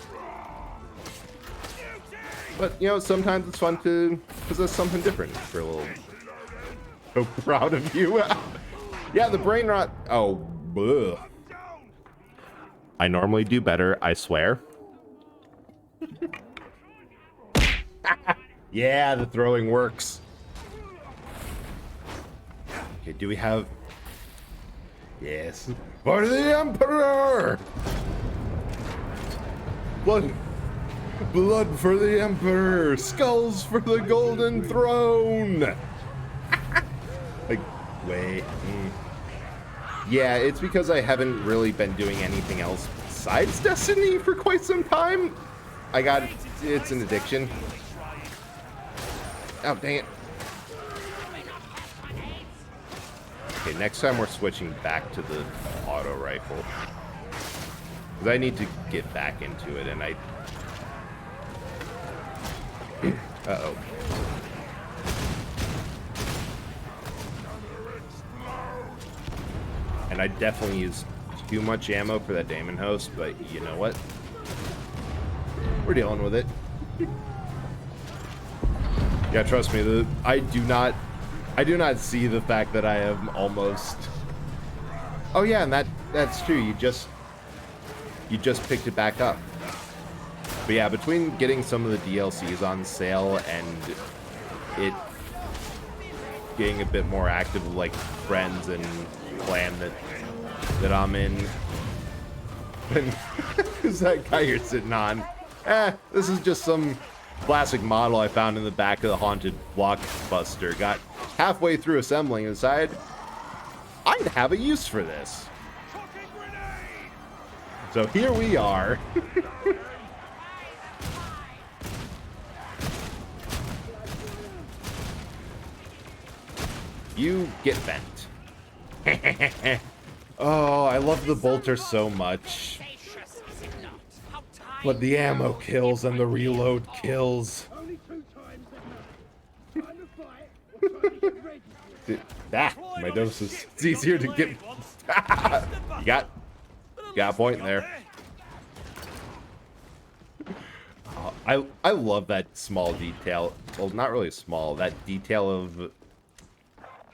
But, you know, sometimes it's fun to possess something different for a little... So proud of you. Yeah, the brain rot... Oh, ugh. I normally do better, I swear. Yeah, the throwing works. Okay, do we have... Yes. For the Emperor! Blood for the Emperor! Skulls for the Golden Throne! Like, wait. Yeah, it's because I haven't really been doing anything else besides Destiny for quite some time. It's an addiction. Oh, dang it. Okay, next time we're switching back to the auto rifle. Because I need to get back into it, and I... Uh-oh. And I definitely use too much ammo for that Daemon host, but you know what? We're dealing with it. Yeah, trust me, I do not see the fact that I am almost... Oh yeah, and that's true, you just picked it back up. But yeah, between getting some of the DLCs on sale and it getting a bit more active with like friends and clan that I'm in. Who's that guy you're sitting on? This is just some classic model I found in the back of the haunted blockbuster. Got halfway through assembling and decided I'd have a use for this. So here we are. You get bent. Oh, I love the bolter so much. But the ammo kills and the reload kills. My dose is... It's easier to get... You got a point there. I love that small detail. Well, not really small. That detail of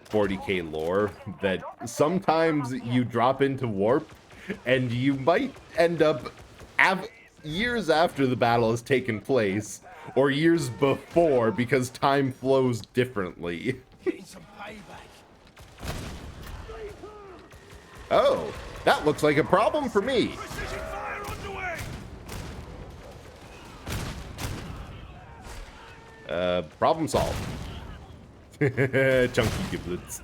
40k lore that sometimes you drop into warp and you might end up years after the battle has taken place or years before because time flows differently. Oh, that looks like a problem for me. Problem solved. Chunky giblets.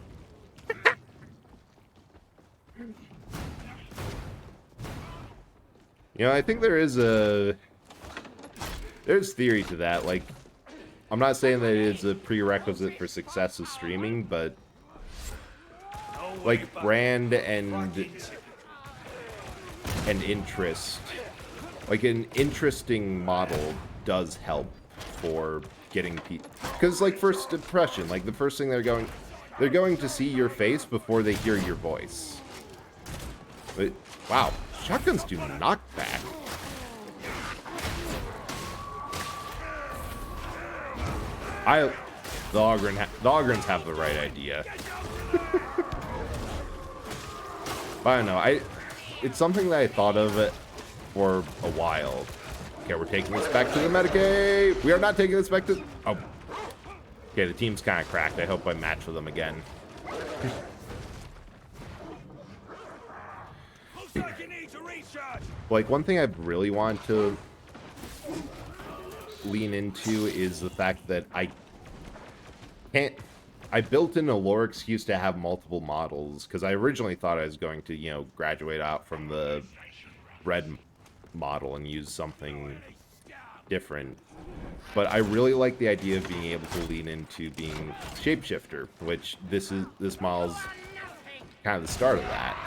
You know, I think there's theory to that. Like, I'm not saying that it's a prerequisite for success of streaming, but like brand and interest, like an interesting model does help for getting people, because like first impression, like the first thing they're going to see your face before they hear your voice. But wow, shotguns do knockback. The Ogrins have the right idea. But I don't know, it's something that I thought of for a while. Okay, we're taking this back to the Medicaid. We are not taking this back to... Oh. Okay, the team's kind of cracked. I hope I match with them again. Like, one thing I've really wanted to lean into is the fact that I built in a lore excuse to have multiple models, because I originally thought I was going to, you know, graduate out from the red model and use something different. But I really like the idea of being able to lean into being shapeshifter, which this model's kind of the start of that.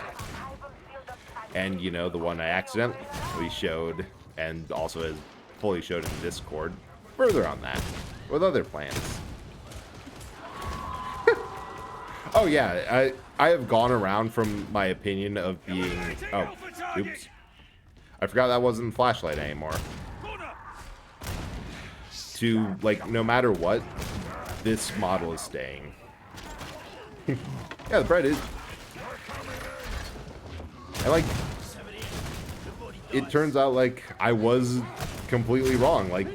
And, you know, the one I accidentally showed, and also has fully showed in Discord, further on that, with other plans. Oh yeah, I have gone around from my opinion of being... Oh, oops. I forgot that wasn't the flashlight anymore. To, like, no matter what, this model is staying. Yeah, the bread is... I like... It turns out, like, I was completely wrong. Like,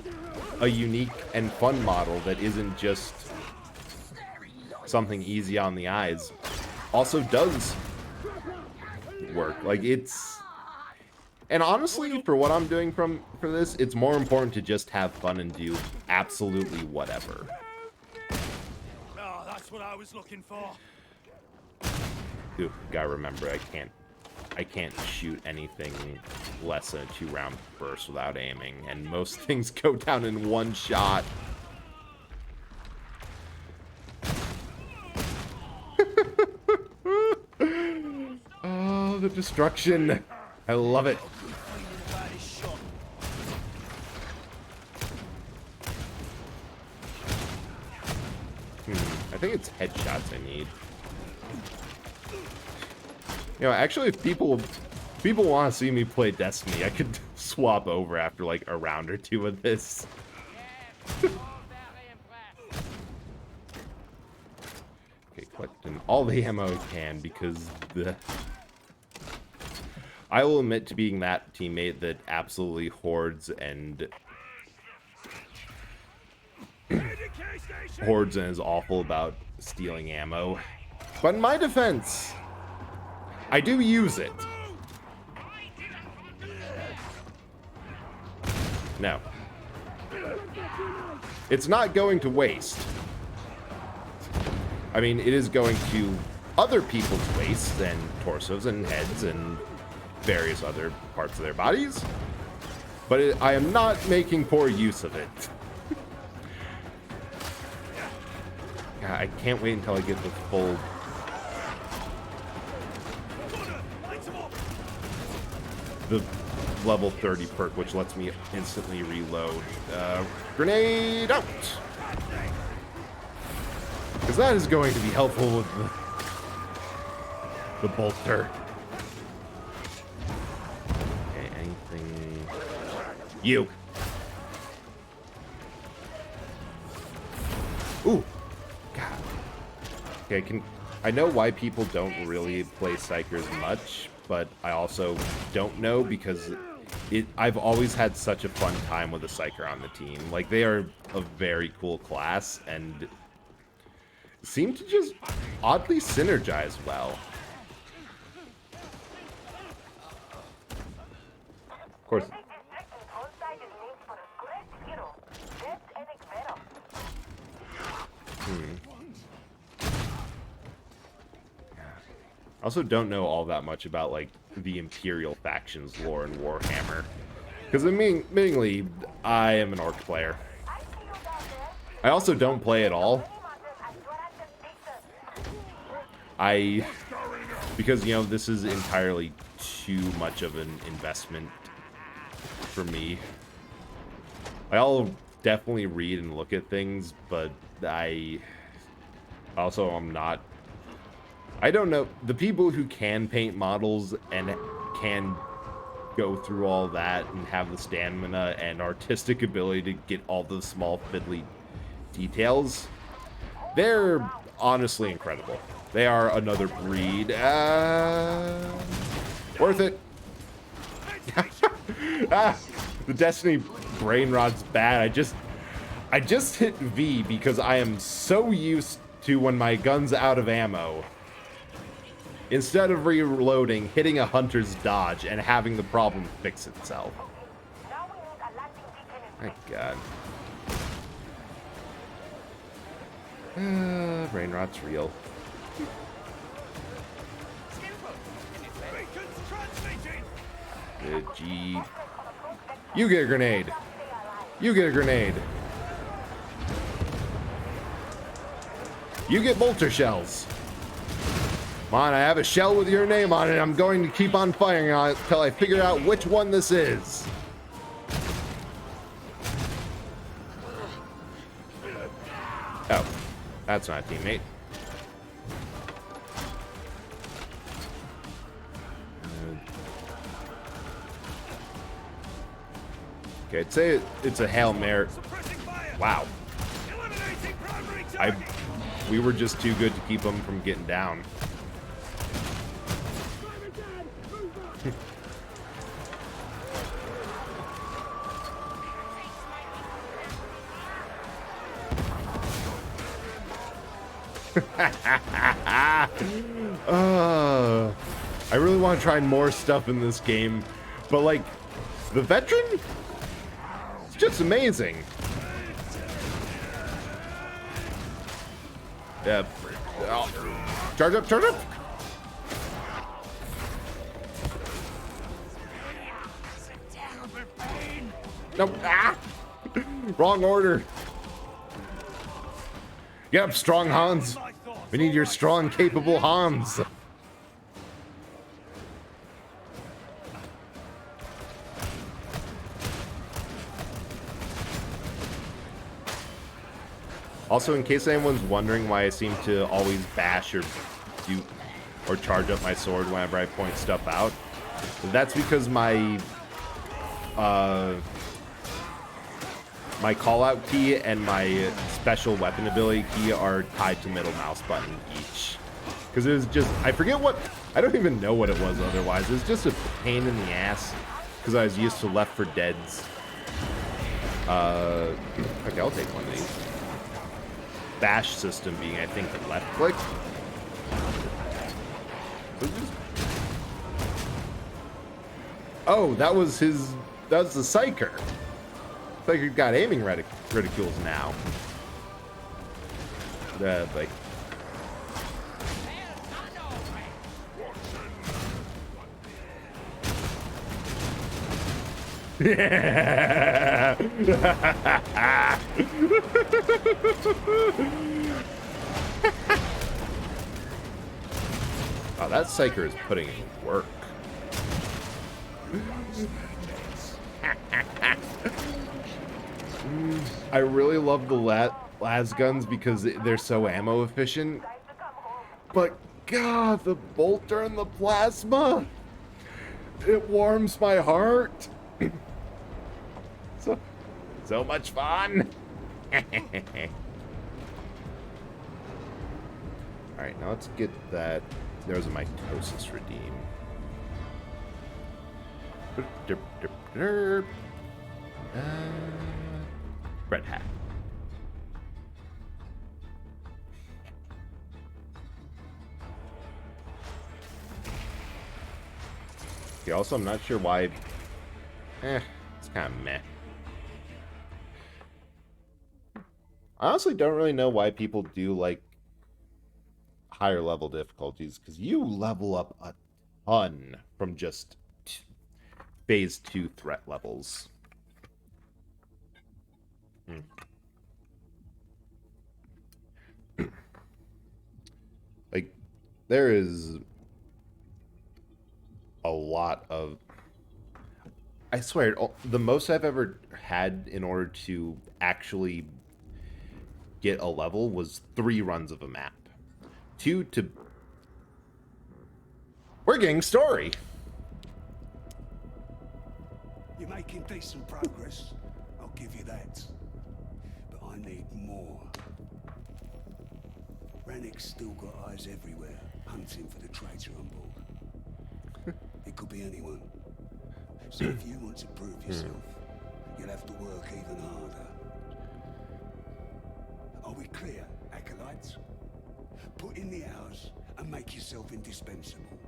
a unique and fun model that isn't just something easy on the eyes also does work. Like, it's... And honestly, for what I'm doing for this, it's more important to just have fun and do absolutely whatever. Oh, that's what I was looking for. Ooh, gotta remember, I can't shoot anything less than a 2-round burst without aiming, and most things go down in one shot. Oh, the destruction. I love it. I think it's headshots I need. You know, actually, if people want to see me play Destiny, I could swap over after like a round or two of this. Okay, collecting all the ammo I can because I will admit to being that teammate that absolutely hoards and is awful about stealing ammo. But in my defense, I do use it. No. It's not going to waste. I mean, it is going to other people's waists and torsos and heads and various other parts of their bodies. But I am not making poor use of it. God, I can't wait until I get the full... the level 30 perk, which lets me instantly reload. Grenade out! Because that is going to be helpful with the bolter. Okay, anything... You! Ooh! God. Okay, I know why people don't really play Psychers much, but I also don't know because I've always had such a fun time with a Psyker on the team. Like, they are a very cool class and seem to just oddly synergize well. Of course. I also don't know all that much about, like, the Imperial factions lore in Warhammer. Because, admittingly, I am an Orc player. I also don't play at all. Because, you know, this is entirely too much of an investment for me. I'll definitely read and look at things, but I don't know. The people who can paint models and can go through all that and have the stamina and artistic ability to get all the small fiddly details, they're honestly incredible. They are another breed. Worth it. The Destiny brain rot's bad. I just hit V because I am so used to when my gun's out of ammo, instead of reloading, hitting a hunter's dodge and having the problem fix itself. My God. Brain rot's real. Good G. You get a grenade. You get a grenade. You get bolter shells. Come on, I have a shell with your name on it. I'm going to keep on firing on it until I figure out which one this is. Oh, that's not a teammate. Okay, I'd say it's a Hail Mary. Wow. We were just too good to keep them from getting down. I really want to try more stuff in this game, but like the veteran, it's just amazing. Yeah. Oh. Charge up, charge up. Nope. Ah! Wrong order. Yep, strong Hans. We need your strong, capable Hans. Also, in case anyone's wondering why I seem to always bash or do or charge up my sword whenever I point stuff out, that's because my my call-out key and my special weapon ability key are tied to middle mouse button each. Because it was just, I forget what, I don't even know what it was otherwise. It was just a pain in the ass because I was used to Left 4 Dead's. Okay, I'll take one of these. Bash system being, I think, the left click. Oh, that was the Psyker. Psyker got aiming reticules now. Like. Yeah. Oh, that Psyker is putting in work. I really love the las guns because they're so ammo efficient. But God, the bolter and the plasma, it warms my heart. So much fun. Alright, now let's get that. There's a mitosis redeem. Red hat. Okay, also I'm not sure why. It's kind of meh. I honestly don't really know why people do like higher level difficulties, because you level up a ton from just phase 2 threat levels. Like, there is a lot of, I swear, the most I've ever had in order to actually get a level was 3 runs of a map. 2 to... We're getting story! You're making decent progress. I'll give you that. But I need more. Rannick's still got eyes everywhere, hunting for the traitor on board. It could be anyone. So if you want to prove yourself, you'll have to work even harder. Are we clear, acolytes? Put in the hours and make yourself indispensable.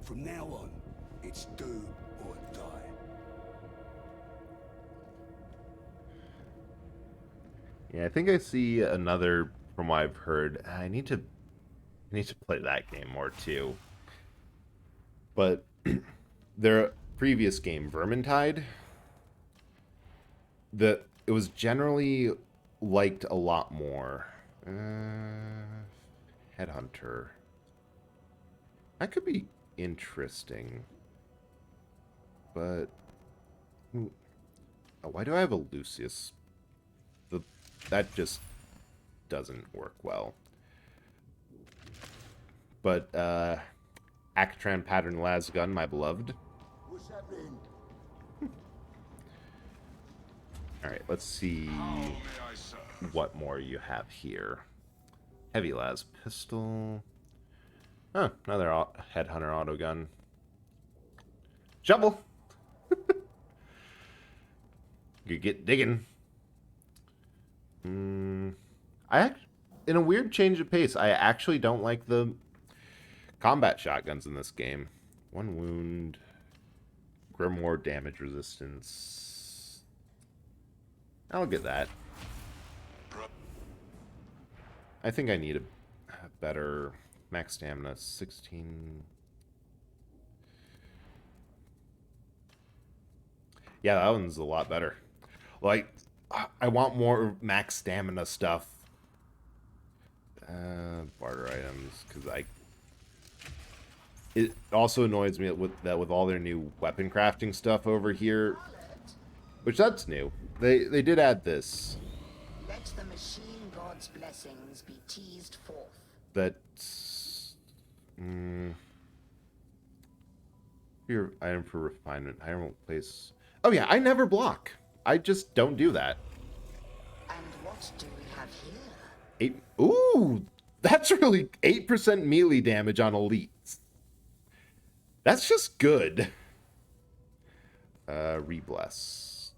From now on, it's do or die. Yeah, I think I see another from what I've heard. I need to play that game more too. But their previous game, Vermintide, it was generally liked a lot more Headhunter. That could be interesting. But... oh, why do I have a Lucius? That just doesn't work well. But, Actran Pattern Lasgun, my beloved. What's happening? Alright, let's see what more you have here. Heavy las pistol. Oh, another headhunter autogun. Shovel! You get digging. In a weird change of pace, I actually don't like the combat shotguns in this game. 1 wound. Grimoire damage resistance. I'll get that. I think I need a better max stamina. 16. Yeah, that one's a lot better. Like, I want more max stamina stuff. Barter items, because it also annoys me with all their new weapon crafting stuff over here, which that's new. They did add this. Let the machine god's blessings be teased forth. That's your item for refinement. I won't place. Oh yeah, I never block. I just don't do that. And what do we have here? 8. Ooh, that's really 8% melee damage on elites. That's just good. Rebless.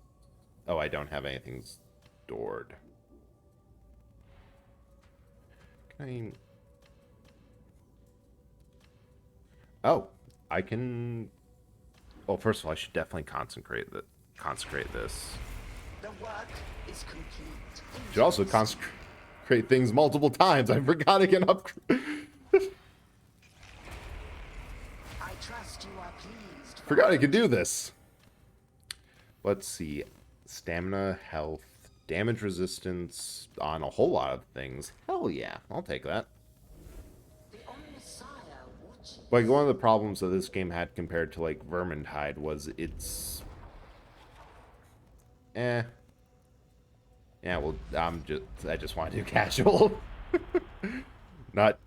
Oh, I don't have anything stored. Can I... oh, I can... well, first of all, I should definitely consecrate this. The work is complete. Should also consecrate things multiple times. I forgot I can upgrade. I trust you are pleased. Forgot I could do this. Let's see. Stamina, health, damage resistance on a whole lot of things. Hell yeah, I'll take that. The Omnissiah watches. Like, one of the problems that this game had compared to, like, Vermintide was it's... yeah, well, I just want to do casual. Not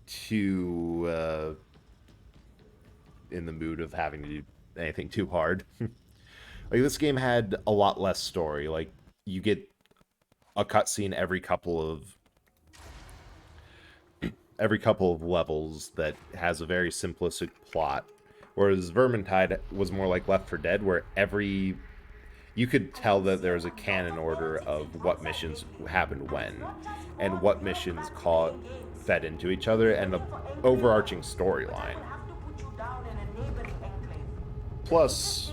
too, in the mood of having to do anything too hard. Like, this game had a lot less story. Like, you get a cutscene every couple of levels that has a very simplistic plot. Whereas Vermintide was more like Left 4 Dead, where you could tell that there was a canon order of what missions happened when, and what missions fed into each other, and an overarching storyline. Plus,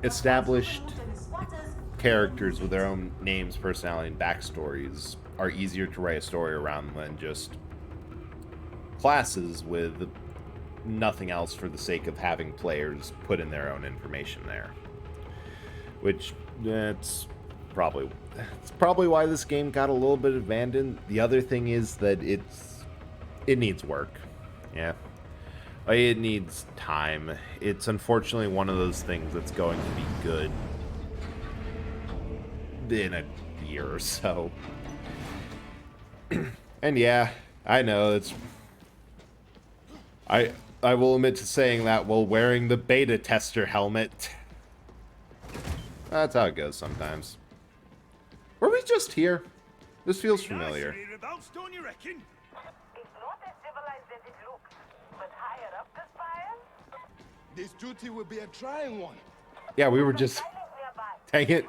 established characters with their own names, personality, and backstories are easier to write a story around than just classes with nothing else for the sake of having players put in their own information there. Which, it's probably why this game got a little bit abandoned. The other thing is that it needs work. Yeah. It needs time. It's unfortunately one of those things that's going to be good in a year or so. And yeah, I know it's... I will admit to saying that while wearing the beta tester helmet. That's how it goes sometimes. Were we just here? This feels familiar. It's not as civilized as it looks, but higher up the spire? This duty will be a trying one. Yeah, we were just... dang it.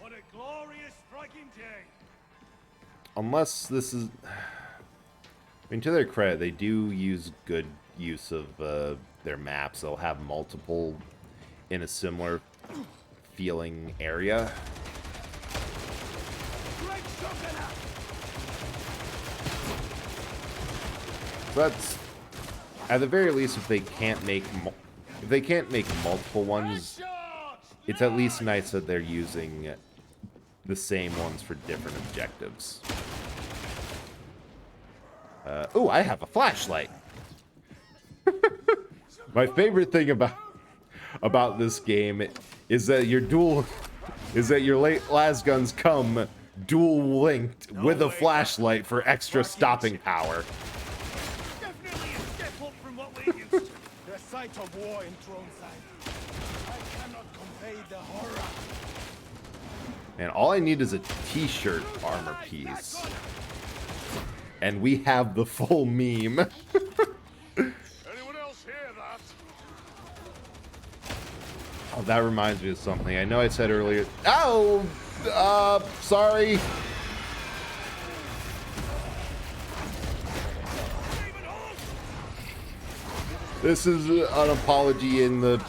What a glorious striking day. Unless this is... I mean, to their credit, they do use good use of their maps. They'll have multiple in a similar feeling area. So that's, at the very least, if they can't make multiple ones, it's at least nice that they're using the same ones for different objectives. Oh, I have a flashlight. My favorite thing about this game is that your las guns come dual linked with a flashlight for extra stopping power. Definitely a step up from what we're used to. The sight of war in Throneside. I cannot convey the horror. And all I need is a t-shirt armor piece. And we have the full meme. Anyone else hear that? Oh, that reminds me of something. I know I said earlier. Oh! Sorry. This is an apology in the...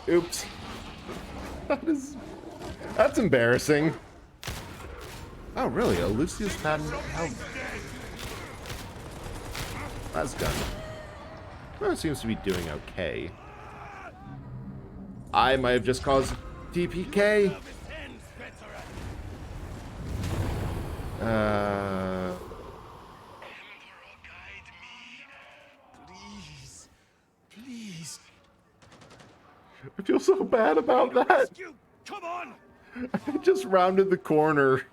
Oops. That's embarrassing. Oh, really? A Lucius patent held. That's gun. Well, it seems to be doing okay. I might have just caused TPK. Please. I feel so bad about that. Come on! I just rounded the corner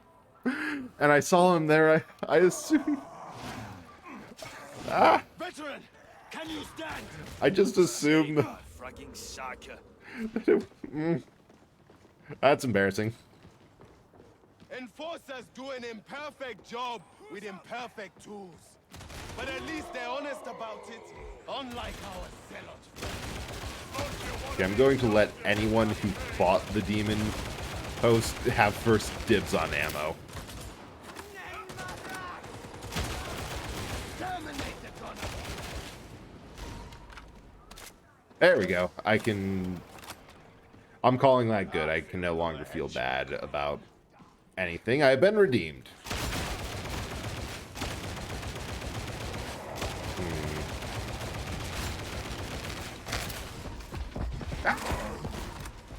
and I saw him there. I assumed. Ah! Veteran, can you stand? I just assumed. Fragging Saka. That's embarrassing. Enforcers do an imperfect job with imperfect tools. But at least they're honest about it, unlike our zealot. Okay, I'm going to let anyone who fought the demon host have first dibs on ammo. There we go. I'm calling that good. I can no longer feel bad about anything. I have been redeemed.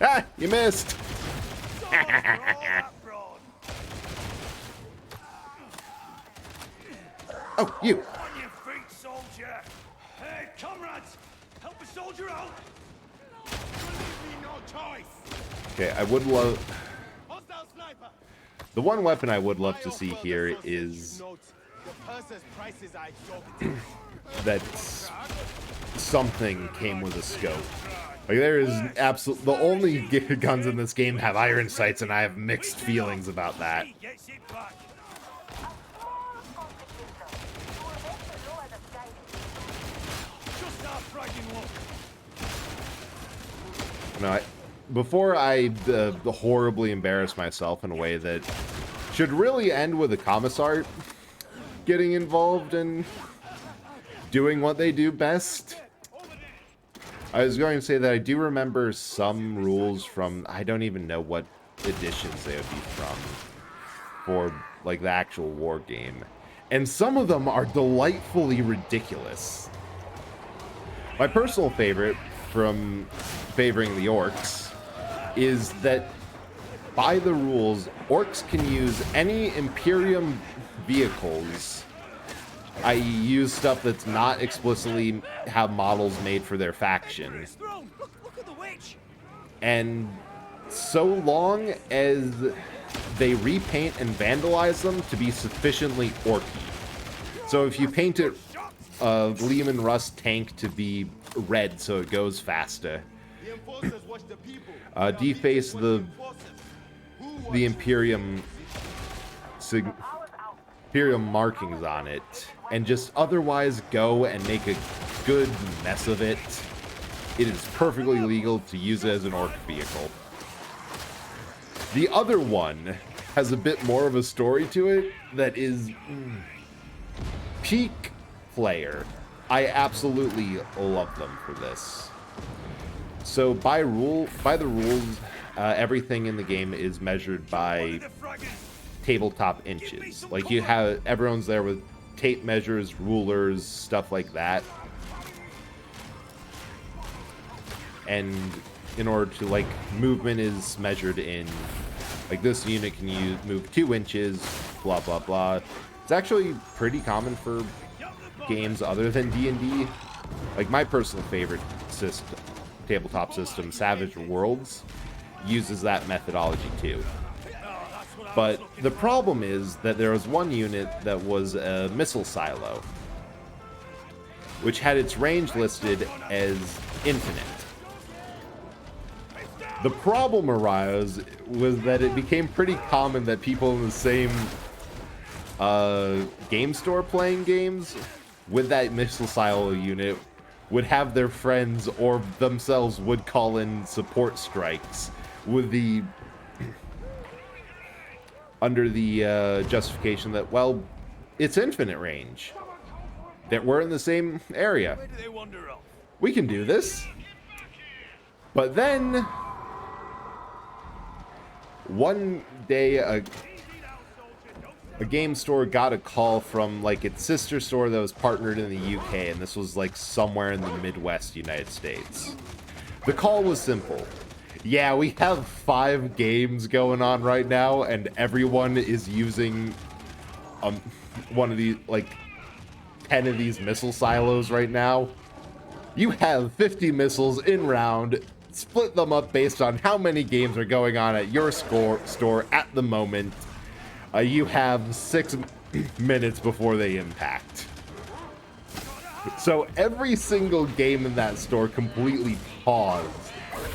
Ah, you missed. Oh, you. On your feet, soldier! Hey, comrades! Help a soldier out! No choice. Okay, I would love... Hostile sniper. The one weapon I would love to see here is The purser's prices are exorbitant. that something came with a scope. Like, there is absolute... The only guns in this game have iron sights, and I have mixed feelings about that. Gets it back. Just our fragging look. No, before I horribly embarrass myself in a way that should really end with a commissar getting involved and doing what they do best. I was going to say that I do remember some rules from, I don't even know what editions they would be from, for like the actual war game. And some of them are delightfully ridiculous. My personal favorite from favoring the orcs is that by the rules, orcs can use any Imperium vehicles, i.e. use stuff that's not explicitly have models made for their faction. Look at the witch. And so long as they repaint and vandalize them to be sufficiently orky. So if you paint it Lehman Russ tank to be red so it goes faster, deface the Imperium markings on it, and just otherwise go and make a good mess of it, it is perfectly legal to use it as an orc vehicle. The other one has a bit more of a story to it that is peak player. I absolutely love them for this. So by the rules, everything in the game is measured by tabletop inches. Like, you have everyone's there with tape measures, rulers, stuff like that. And in order to, like, movement is measured in, like, this unit can move 2 inches, blah, blah, blah. It's actually pretty common for games other than D&D. Like, my personal favorite tabletop system, Savage Worlds, uses that methodology too. But the problem is that there was one unit that was a missile silo, which had its range listed as infinite. The problem arose was that it became pretty common that people in the same game store playing games with that missile silo unit would have their friends or themselves would call in support strikes with the under the justification that, well, it's infinite range, that we're in the same area, we can do this. But then one day a game store got a call from, like, its sister store that was partnered in the UK, and this was, like, somewhere in the Midwest United States. The call was simple. Yeah, we have 5 games going on right now, and everyone is using one of these, like, 10 of these missile silos right now. You have 50 missiles in round. Split them up based on how many games are going on at your store at the moment. You have 6 minutes before they impact. So every single game in that store completely paused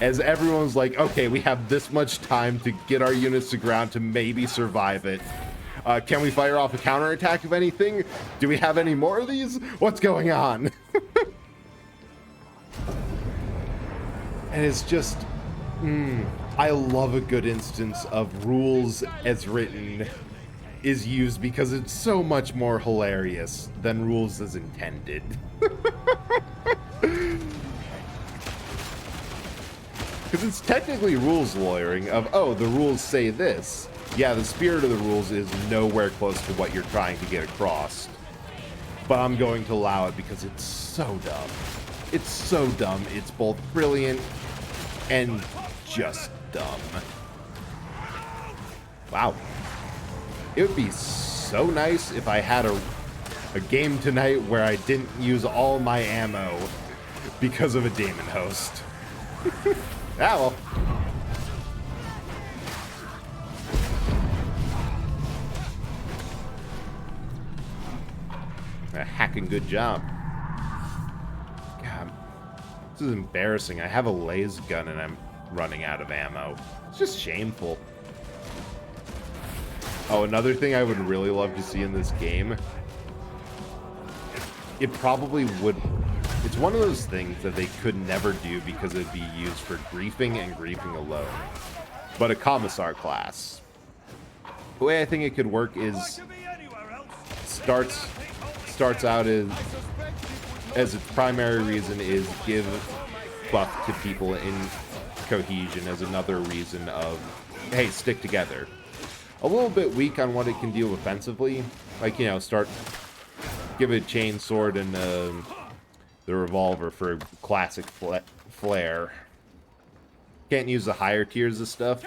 as everyone's like, okay, we have this much time to get our units to ground to maybe survive it. Can we fire off a counterattack of anything? Do we have any more of these? What's going on? And it's just, I love a good instance of rules as written is used because it's so much more hilarious than rules as intended. Because it's technically rules lawyering of, oh, the rules say this. Yeah, the spirit of the rules is nowhere close to what you're trying to get across. But I'm going to allow it because it's so dumb. It's so dumb. It's both brilliant and just dumb. Wow. It would be so nice if I had a game tonight where I didn't use all my ammo because of a demon host. Ah, well. A hacking good job. God, this is embarrassing. I have a laser gun and I'm running out of ammo. It's just shameful. Oh, another thing I would really love to see in this game. It probably would. It's one of those things that they could never do because it'd be used for griefing and griefing alone. But a commissar class. The way I think it could work is starts out as its primary reason is give buff to people in cohesion as another reason of, hey, stick together. A little bit weak on what it can do offensively. Like, you know, give it a chain sword and the revolver for classic flare. Can't use the higher tiers of stuff.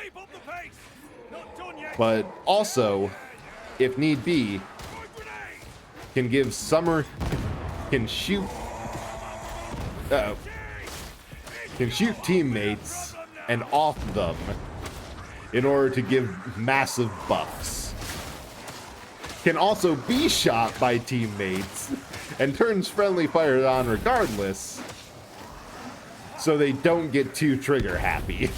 But also, if need be, can give summer, can shoot teammates and off them in order to give massive buffs. Can also be shot by teammates and turns friendly fire on regardless, so they don't get too trigger happy.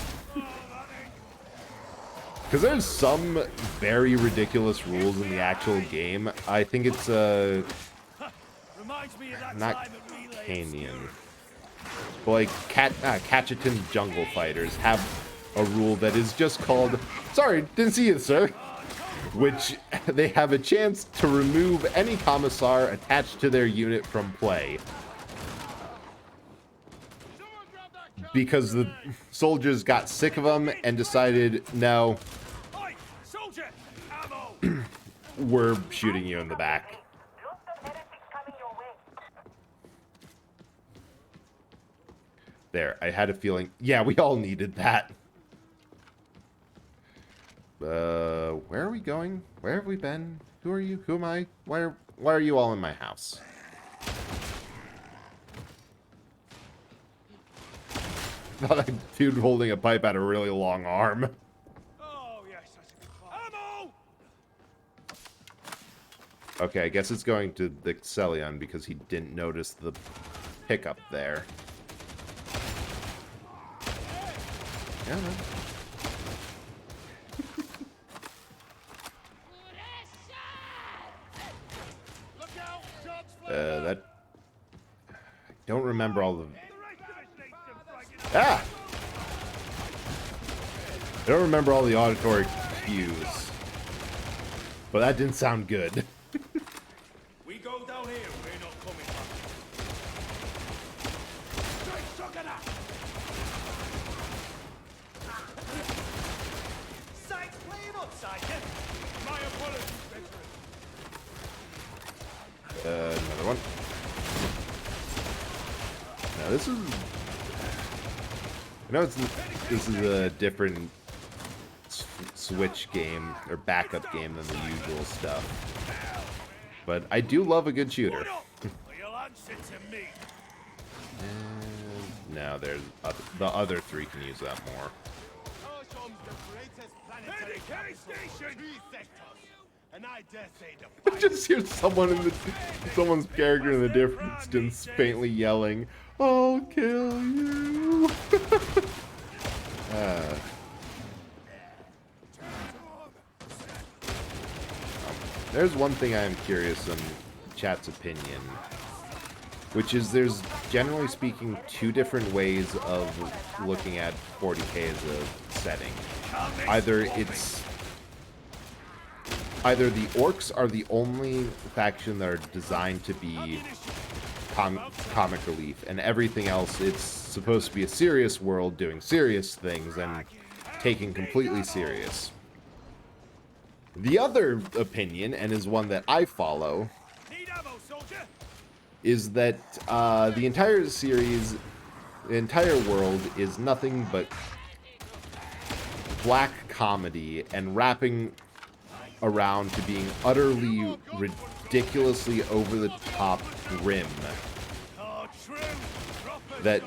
Because there's some very ridiculous rules in the actual game. I think it's not Canyon, but like Catcheton Jungle Fighters have a rule that is just called, sorry, didn't see you, sir, which they have a chance to remove any commissar attached to their unit from play. Because the soldiers got sick of them and decided, no, were shooting you in the back. There, I had a feeling. Yeah, we all needed that. Where are we going? Where have we been? Who are you? Who am I? Why are you all in my house? Thought a dude holding a pipe had a really long arm. Oh, yes, that's a good fight. Ammo! Okay, I guess it's going to the Celion because he didn't notice the pickup there. Yeah, man. That... I don't remember all the... Ah! I don't remember all the auditory cues. But that didn't sound good. We go down here, we're not coming back. Sights playing up, Sergeant. My apologies, veteran. Another one. Now this is... I know this is a different Switch game, or backup game than the usual stuff. But I do love a good shooter. And now there's... the other three can use that more. I just hear someone in someone's character in the distance faintly yelling, "I'll kill you." There's one thing I am curious on chat's opinion, which is there's, generally speaking, two different ways of looking at 40K as a setting. Either the orcs are the only faction that are designed to be comic relief, and everything else, it's supposed to be a serious world doing serious things and taking completely serious. The other opinion, and is one that I follow, is that the entire series, the entire world is nothing but black comedy and wrapping around to being utterly, ridiculously over-the-top grim. That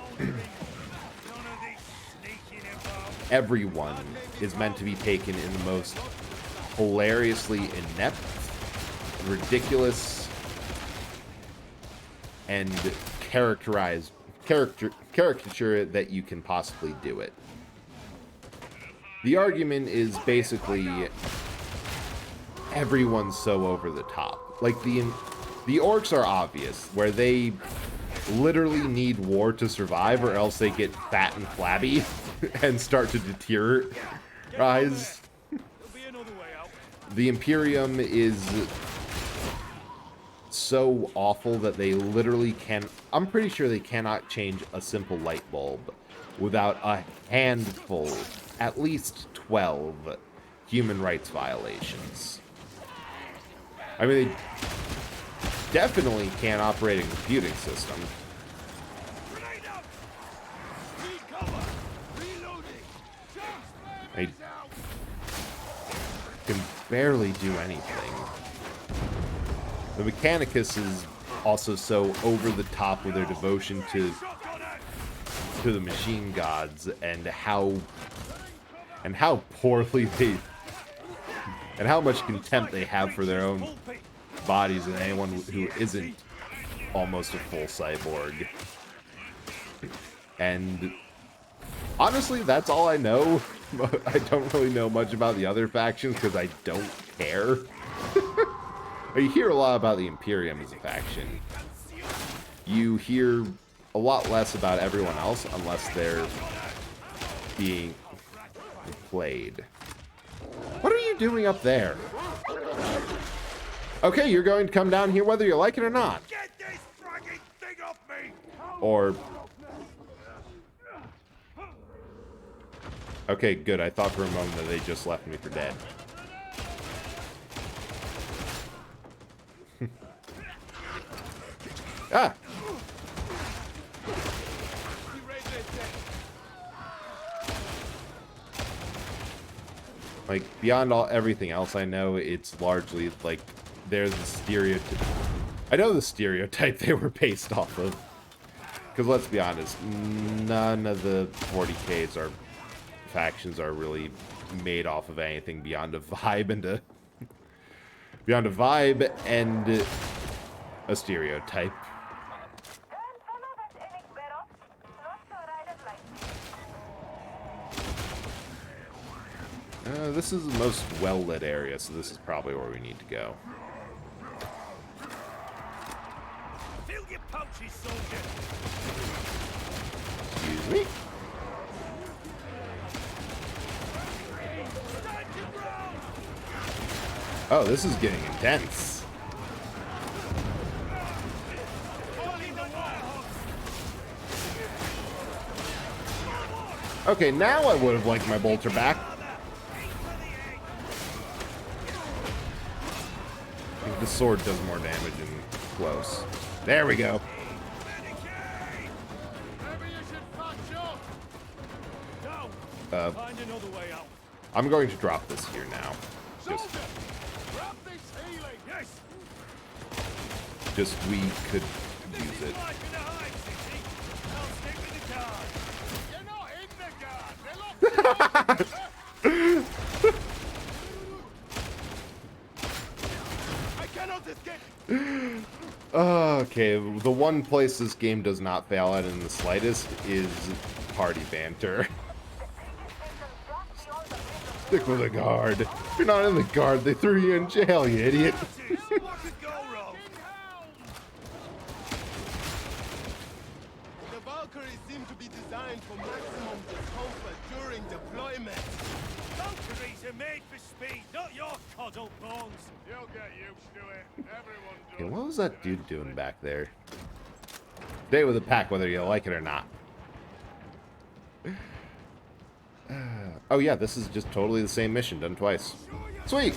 everyone is meant to be taken in the most hilariously inept, ridiculous, and caricature that you can possibly do it. The argument is basically everyone's so over the top. Like the orcs are obvious, where they literally need war to survive, or else they get fat and flabby and start to deteriorate. The Imperium is so awful that they literally I'm pretty sure they cannot change a simple light bulb without a handful, at least 12, human rights violations. I mean, they definitely can't operate a computing system. They can barely do anything. The Mechanicus is also so over the top with their devotion to the machine gods, and how poorly they, and how much contempt they have for their own bodies and anyone who isn't almost a full cyborg. And honestly, that's all I know. I don't really know much about the other factions because I don't care. You hear a lot about the Imperium as a faction. You hear a lot less about everyone else unless they're being played. What are you doing up there? Okay, you're going to come down here whether you like it or not. Get this fragging thing off me! Or... Okay, good. I thought for a moment that they just left me for dead. Ah! Like, beyond everything else I know, it's largely, like, there's the stereotype. I know the stereotype they were based off of. Because let's be honest, none of the 40Ks or factions are really made off of anything beyond a vibe and a... beyond a vibe and a stereotype. This is the most well-lit area, so this is probably where we need to go. Fill your pouches, soldier. Excuse me? Oh, this is getting intense. Okay, now I would have liked my bolter back. I think the sword does more damage in close. There we go. I'm going to drop this here now. Just we could use it. Okay, the one place this game does not fail at in the slightest is party banter. Stick with the guard. If you're not in the guard, they threw you in jail, you idiot. The Valkyries seem to be designed for maximum discomfort during deployment. Valkyries are made for speed, not your coddle bones. You'll get used to it. Everyone does. Okay, what was that dude doing back there? Stay with the pack whether you like it or not. Oh yeah, this is just totally the same mission done twice. Sweet!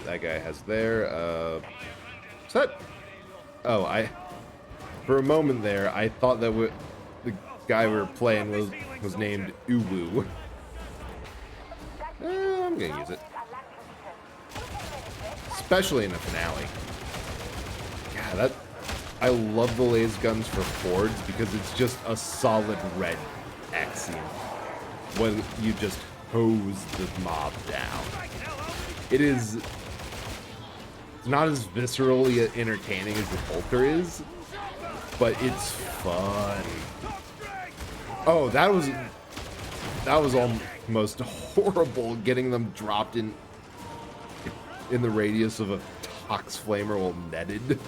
That guy has there. What's that? Oh, for a moment there, I thought that the guy we were playing was named Uwu. I'm gonna use it. Especially in a finale. Yeah, I love the laser guns for Fords because it's just a solid red axiom when you just hose the mob down. It is not as viscerally entertaining as the Bolter is, but it's fun. Oh, that was almost horrible getting them dropped in the radius of a Tox Flamer while netted.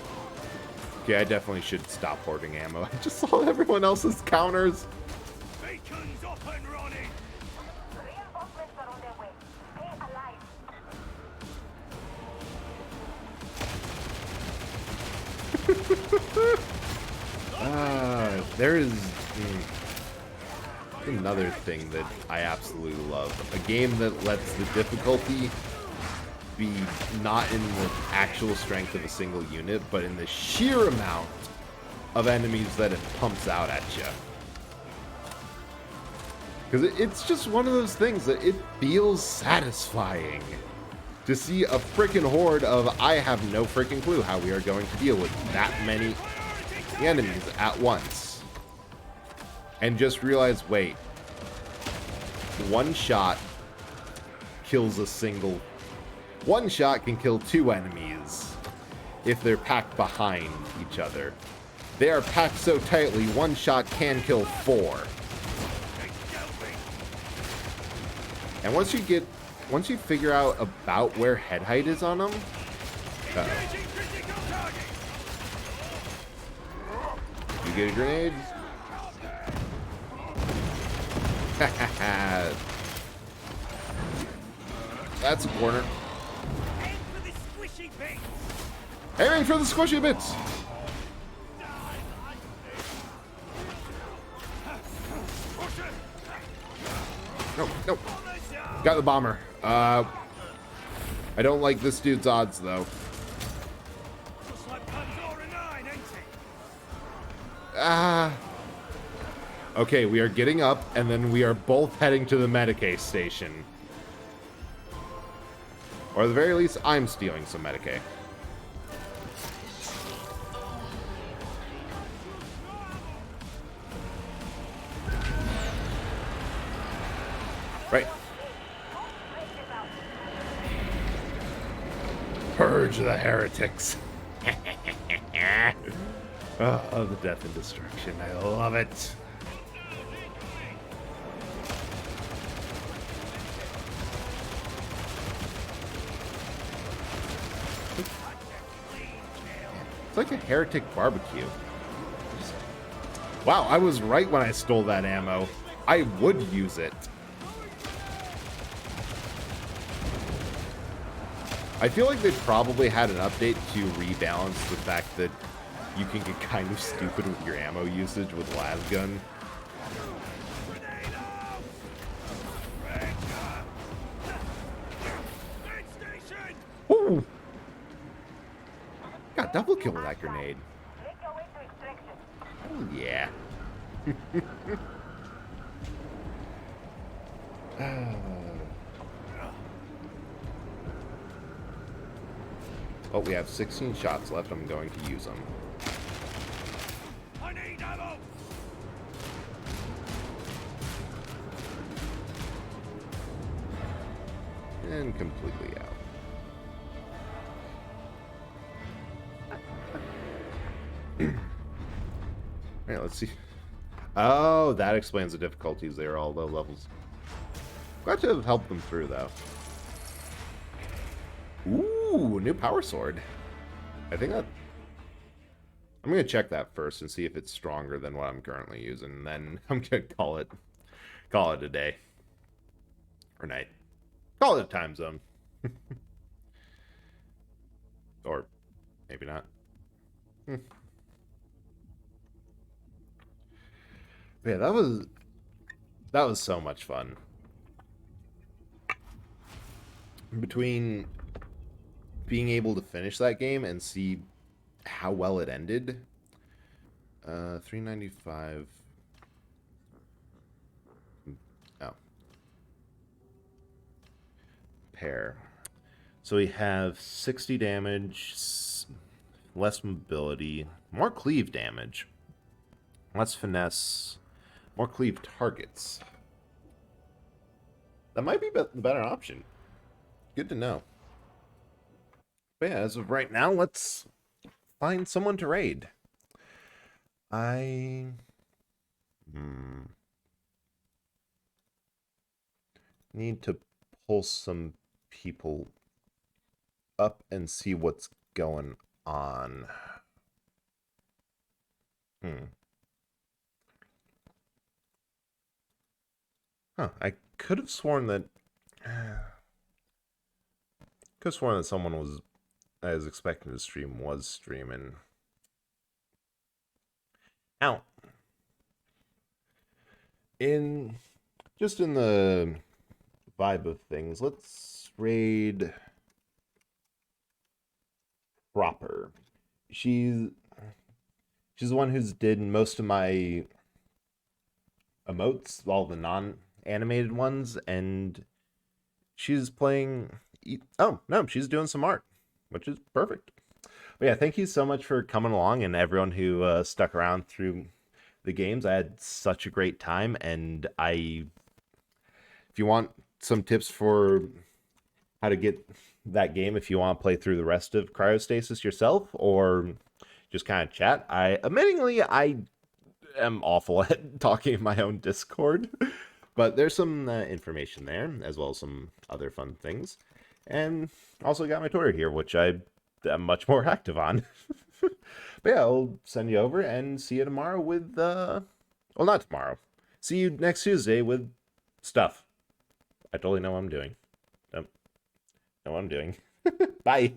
Okay, I definitely should stop hoarding ammo. I just saw everyone else's counters. Beacon's up and running. Reinforcements are on their way. Stay alive. There is another thing that I absolutely love. A game that lets the difficulty be not in the actual strength of a single unit, but in the sheer amount of enemies that it pumps out at you. Because it's just one of those things that it feels satisfying to see a freaking horde of I have no freaking clue how we are going to deal with that many enemies at once. And just realize, wait, one shot kills a single. One shot can kill two enemies if they're packed behind each other. They are packed so tightly, one shot can kill four. And once you figure out about where head height is on them, you get a grenade. That's a corner. Aiming for the squishy bits. Got the bomber. I don't like this dude's odds, though. Okay, we are getting up, and then we are both heading to the Medicae station. Or at the very least, I'm stealing some Medicae. Right. Purge the heretics. Oh, the death and destruction. I love it. It's like a heretic barbecue. Wow, I was right when I stole that ammo. I would use it. I feel like they probably had an update to rebalance the fact that you can get kind of stupid with your ammo usage with lasgun. Ooh! Got double kill with that grenade. Oh yeah. Oh, we have 16 shots left. I'm going to use them. I need ammo. And completely out. Alright, let's see. Oh, that explains the difficulties. They are all low levels. Glad to have helped them through, though. Ooh, new power sword. I think that... I'm going to check that first and see if it's stronger than what I'm currently using. And then I'm going to call it a day. Or night. Call it a time zone. Or maybe not. Yeah, that was so much fun. Between being able to finish that game and see how well it ended. 395. Oh. Pair. So we have 60 damage, less mobility, more cleave damage, less finesse, more cleave targets. That might be the better option. Good to know. But yeah, as of right now, let's find someone to raid. I need to pull some people up and see what's going on. Huh, I could have sworn that someone I was expecting to stream was streaming. Now, in the vibe of things, let's raid Proper. She's the one who's did most of my emotes, all the non-animated ones, and she's playing... Oh, no, she's doing some art, which is perfect. But yeah, thank you so much for coming along and everyone who stuck around through the games. I had such a great time, and if you want some tips for how to get that game, if you want to play through the rest of Cryostasis yourself, or just kind of chat, I am awful at talking in my own Discord, but there's some information there, as well as some other fun things. And also got my Twitter here, which I am much more active on. But yeah, I'll send you over and see you tomorrow with, well, not tomorrow. See you next Tuesday with stuff. I totally know what I'm doing. Know what I'm doing. Bye.